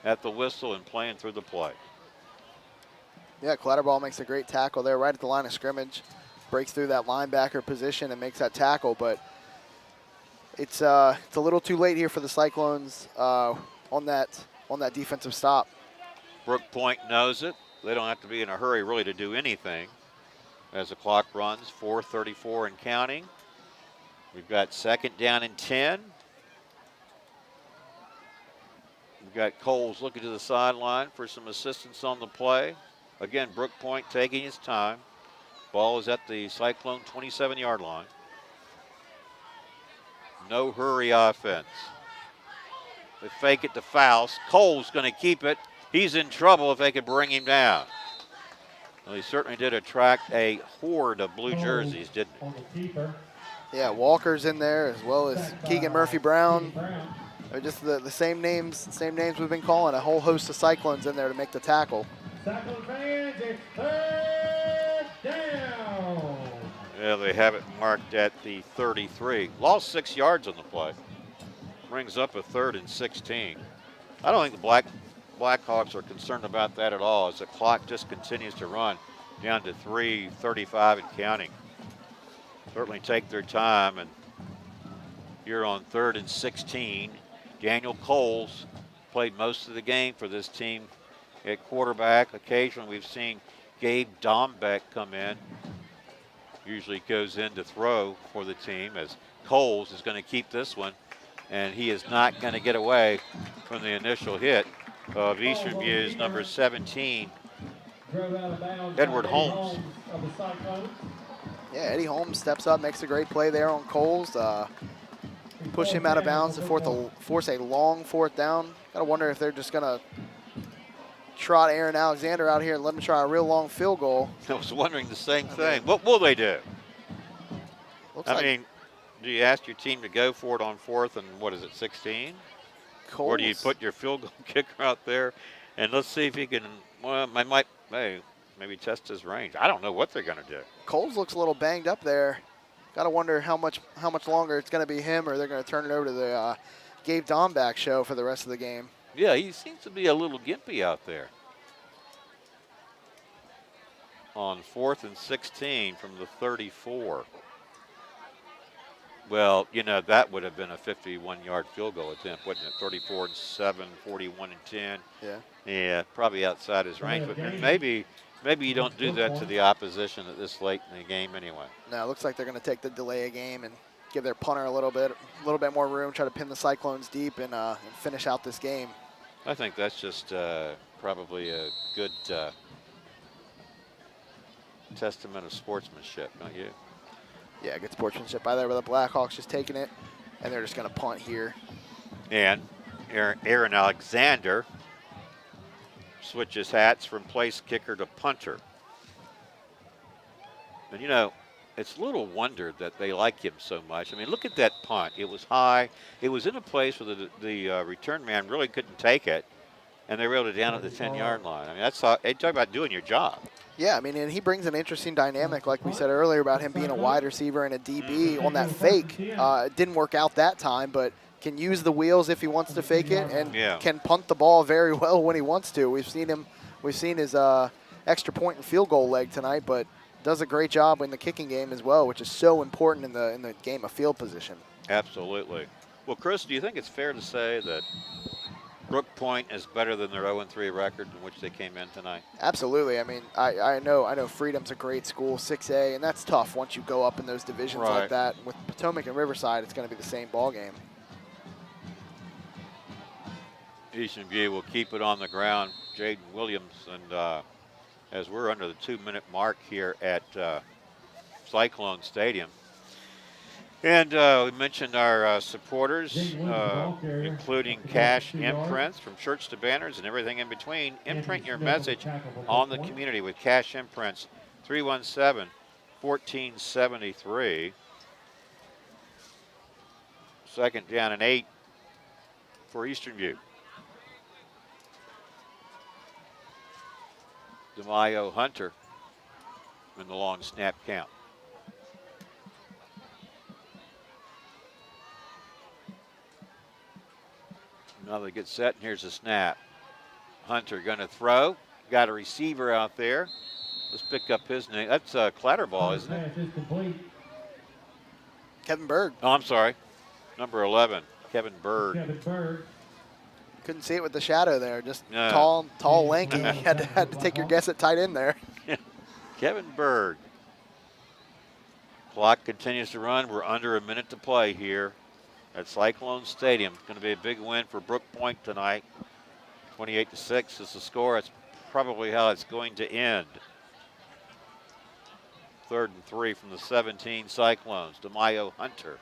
at the whistle and playing through the play. Yeah, Clatterball makes a great tackle there right at the line of scrimmage. Breaks through that linebacker position and makes that tackle, but it's a little too late here for the Cyclones on that defensive stop. Brooke Point knows it. They don't have to be in a hurry really to do anything as the clock runs, 4:34 and counting. We've got 2nd down and 10. We've got Coles looking to the sideline for some assistance on the play. Again, Brooke Point taking his time. Ball is at the Cyclone 27-yard line. No hurry offense. They fake it to Faust. Coles going to keep it. He's in trouble if they can bring him down. Well, he certainly did attract a horde of blue jerseys, didn't he? Yeah, Walker's in there as well as Keegan Murphy-Brown. They're just the same names we've been calling. A whole host of Cyclones in there to make the tackle. Cyclone fans, it's 3rd down. Yeah, they have it marked at the 33. Lost 6 yards on the play. Brings up a 3rd and 16. I don't think the Blackhawks are concerned about that at all as the clock just continues to run down to 3:35 and counting. Certainly take their time, and you're on 3rd and 16. Daniel Coles played most of the game for this team at quarterback. Occasionally we've seen Gabe Dombeck come in. Usually goes in to throw for the team as Coles is going to keep this one, and he is not going to get away from the initial hit of Eastern View's number 17, Edward Holmes. Yeah, Eddie Holmes steps up, makes a great play there on Coles. Push him out of bounds to force a long 4th down. Gotta wonder if they're just gonna trot Aaron Alexander out here and let him try a real long field goal. I was wondering the same thing. What will they do? I mean, do you ask your team to go for it on 4th and what is it, 16? Coles. Or do you put your field goal kicker out there and let's see if he can, well, maybe test his range. I don't know what they're going to do. Coles looks a little banged up there. Got to wonder how much longer it's going to be him or they're going to turn it over to the Gabe Dombeck show for the rest of the game. Yeah, he seems to be a little gimpy out there. On 4th and 16 from the 34. Well, you know, that would have been a 51-yard field goal attempt, wouldn't it? 34 and 7, 41 and 10. Yeah. Yeah, probably outside his range, but maybe you don't do that to the opposition at this late in the game anyway. No, it looks like they're going to take the delay of game and give their punter a little bit more room, try to pin the Cyclones deep and finish out this game. I think that's just probably a good testament of sportsmanship, don't you? Yeah, good sportsmanship by there with the Blackhawks just taking it, and they're just going to punt here. And Aaron Alexander switches hats from place kicker to punter. And, you know, it's little wonder that they like him so much. I mean, look at that punt. It was high. It was in a place where the return man really couldn't take it, and they reeled it down at the 10-yard line. I mean, that's how they talk about doing your job. Yeah, I mean, and he brings an interesting dynamic, like we said earlier, about him being a wide receiver and a DB on that fake. It didn't work out that time, but can use the wheels if he wants to fake it, and can punt the ball very well when he wants to. We've seen his extra point and field goal leg tonight, but does a great job in the kicking game as well, which is so important in the game of field position. Absolutely. Well, Chris, do you think it's fair to say that Brooke Point is better than their 0-3 record in which they came in tonight? Absolutely. I mean, I know Freedom's a great school, 6A, and that's tough once you go up in those divisions like that. With Potomac and Riverside, it's going to be the same ball game. Eastern View will keep it on the ground. Jaden Williams, and as we're under the 2-minute mark here at Cyclone Stadium. And we mentioned our supporters, including Cash Imprints from shirts to banners and everything in between. Imprint your message on the community with Cash Imprints, 317-1473. Second down and 8 for Eastern View. DeMaio Hunter in the long snap count. Now they get set, and here's the snap. Hunter going to throw. Got a receiver out there. Let's pick up his name. That's Clatterball, isn't it? Kevin Berg. Oh, I'm sorry. Number 11, Kevin Berg. Couldn't see it with the shadow there. Just tall, lanky. You had to take your guess at tight end there. Kevin Berg. Clock continues to run. We're under a minute to play here at Cyclone Stadium. It's going to be a big win for Brooke Point tonight. 28-6 is the score. It's probably how it's going to end. 3rd and 3 from the 17 Cyclones. DeMaio Hunter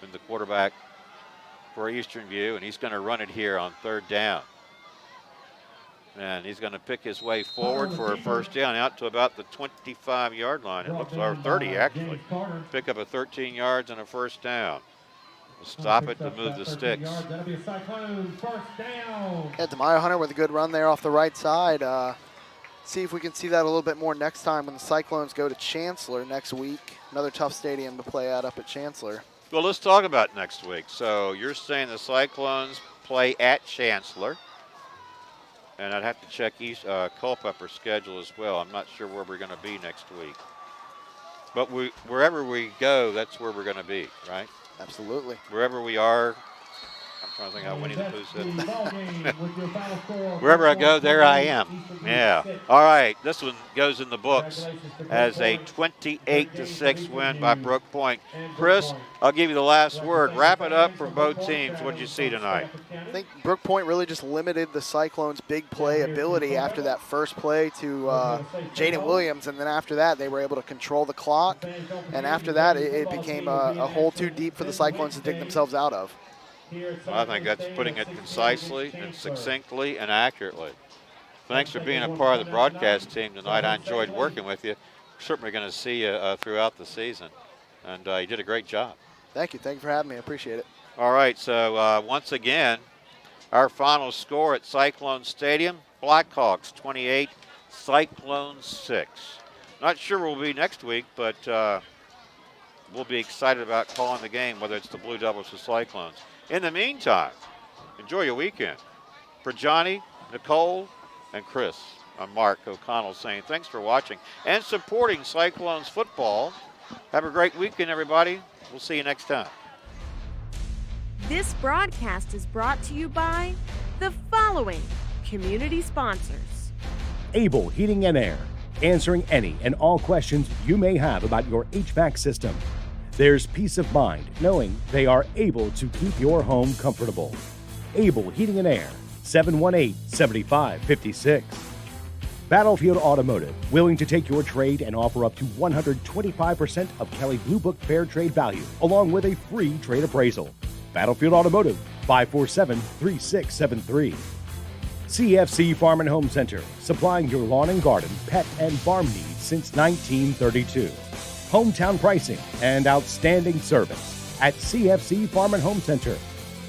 been the quarterback for Eastern View, and he's going to run it here on 3rd down. And he's going to pick his way forward for a first down out to about the 25-yard line. It looks like 30, actually. Pick up a 13 yards and a first down. We'll stop it to move the sticks. Yeah, DeMaio Hunter with a good run there off the right side. See if we can see that a little bit more next time when the Cyclones go to Chancellor next week. Another tough stadium to play at up at Chancellor. Well, let's talk about next week. So you're saying the Cyclones play at Chancellor. And I'd have to check Culpeper's schedule as well. I'm not sure where we're going to be next week. But wherever we go, that's where we're going to be, right? Absolutely. Wherever we are, I'm trying to think how Winnie the Pooh said. Wherever I go, there I am. Yeah. All right. This one goes in the books as a 28-6 win by Brooke Point. Chris, I'll give you the last word. Wrap it up for both teams. What did you see tonight? I think Brooke Point really just limited the Cyclones' big play ability after that first play to Jaden Williams, and then after that they were able to control the clock, and after that it became a hole too deep for the Cyclones to dig themselves out of. I think that's putting it concisely and succinctly and accurately. Thanks for being a part of the broadcast team tonight. I enjoyed working with you. We're certainly going to see you throughout the season, and you did a great job. Thank you. Thank you for having me. I appreciate it. All right, so once again, our final score at Cyclone Stadium, Blackhawks 28, Cyclones 6. Not sure we'll be next week, but we'll be excited about calling the game, whether it's the Blue Devils or Cyclones. In the meantime, enjoy your weekend. For Johnny, Nicole, and Chris, I'm Mark O'Connell saying thanks for watching and supporting Cyclones football. Have a great weekend, everybody. We'll see you next time. This broadcast is brought to you by the following community sponsors. Able Heating and Air, answering any and all questions you may have about your HVAC system. There's peace of mind knowing they are able to keep your home comfortable. Able Heating and Air, 718-7556. Battlefield Automotive, willing to take your trade and offer up to 125% of Kelley Blue Book Fair Trade value, along with a free trade appraisal. Battlefield Automotive, 547-3673. CFC Farm and Home Center, supplying your lawn and garden, pet, and farm needs since 1932. Hometown pricing and outstanding service at CFC Farm and Home Center,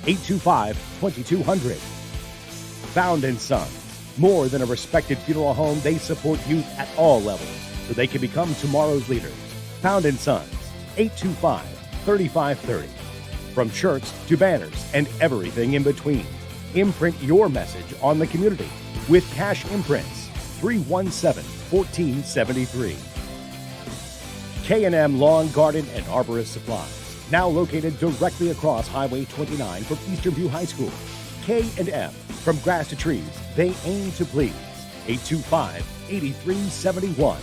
825-2200. Found & Sons, more than a respected funeral home, they support youth at all levels so they can become tomorrow's leaders. Found & Sons, 825-3530. From shirts to banners and everything in between. Imprint your message on the community with Cash Imprints, 317-1473. K&M Lawn, Garden, and Arborist Supplies, now located directly across Highway 29 from Eastern View High School. K&M, from grass to trees, they aim to please. 825-8371.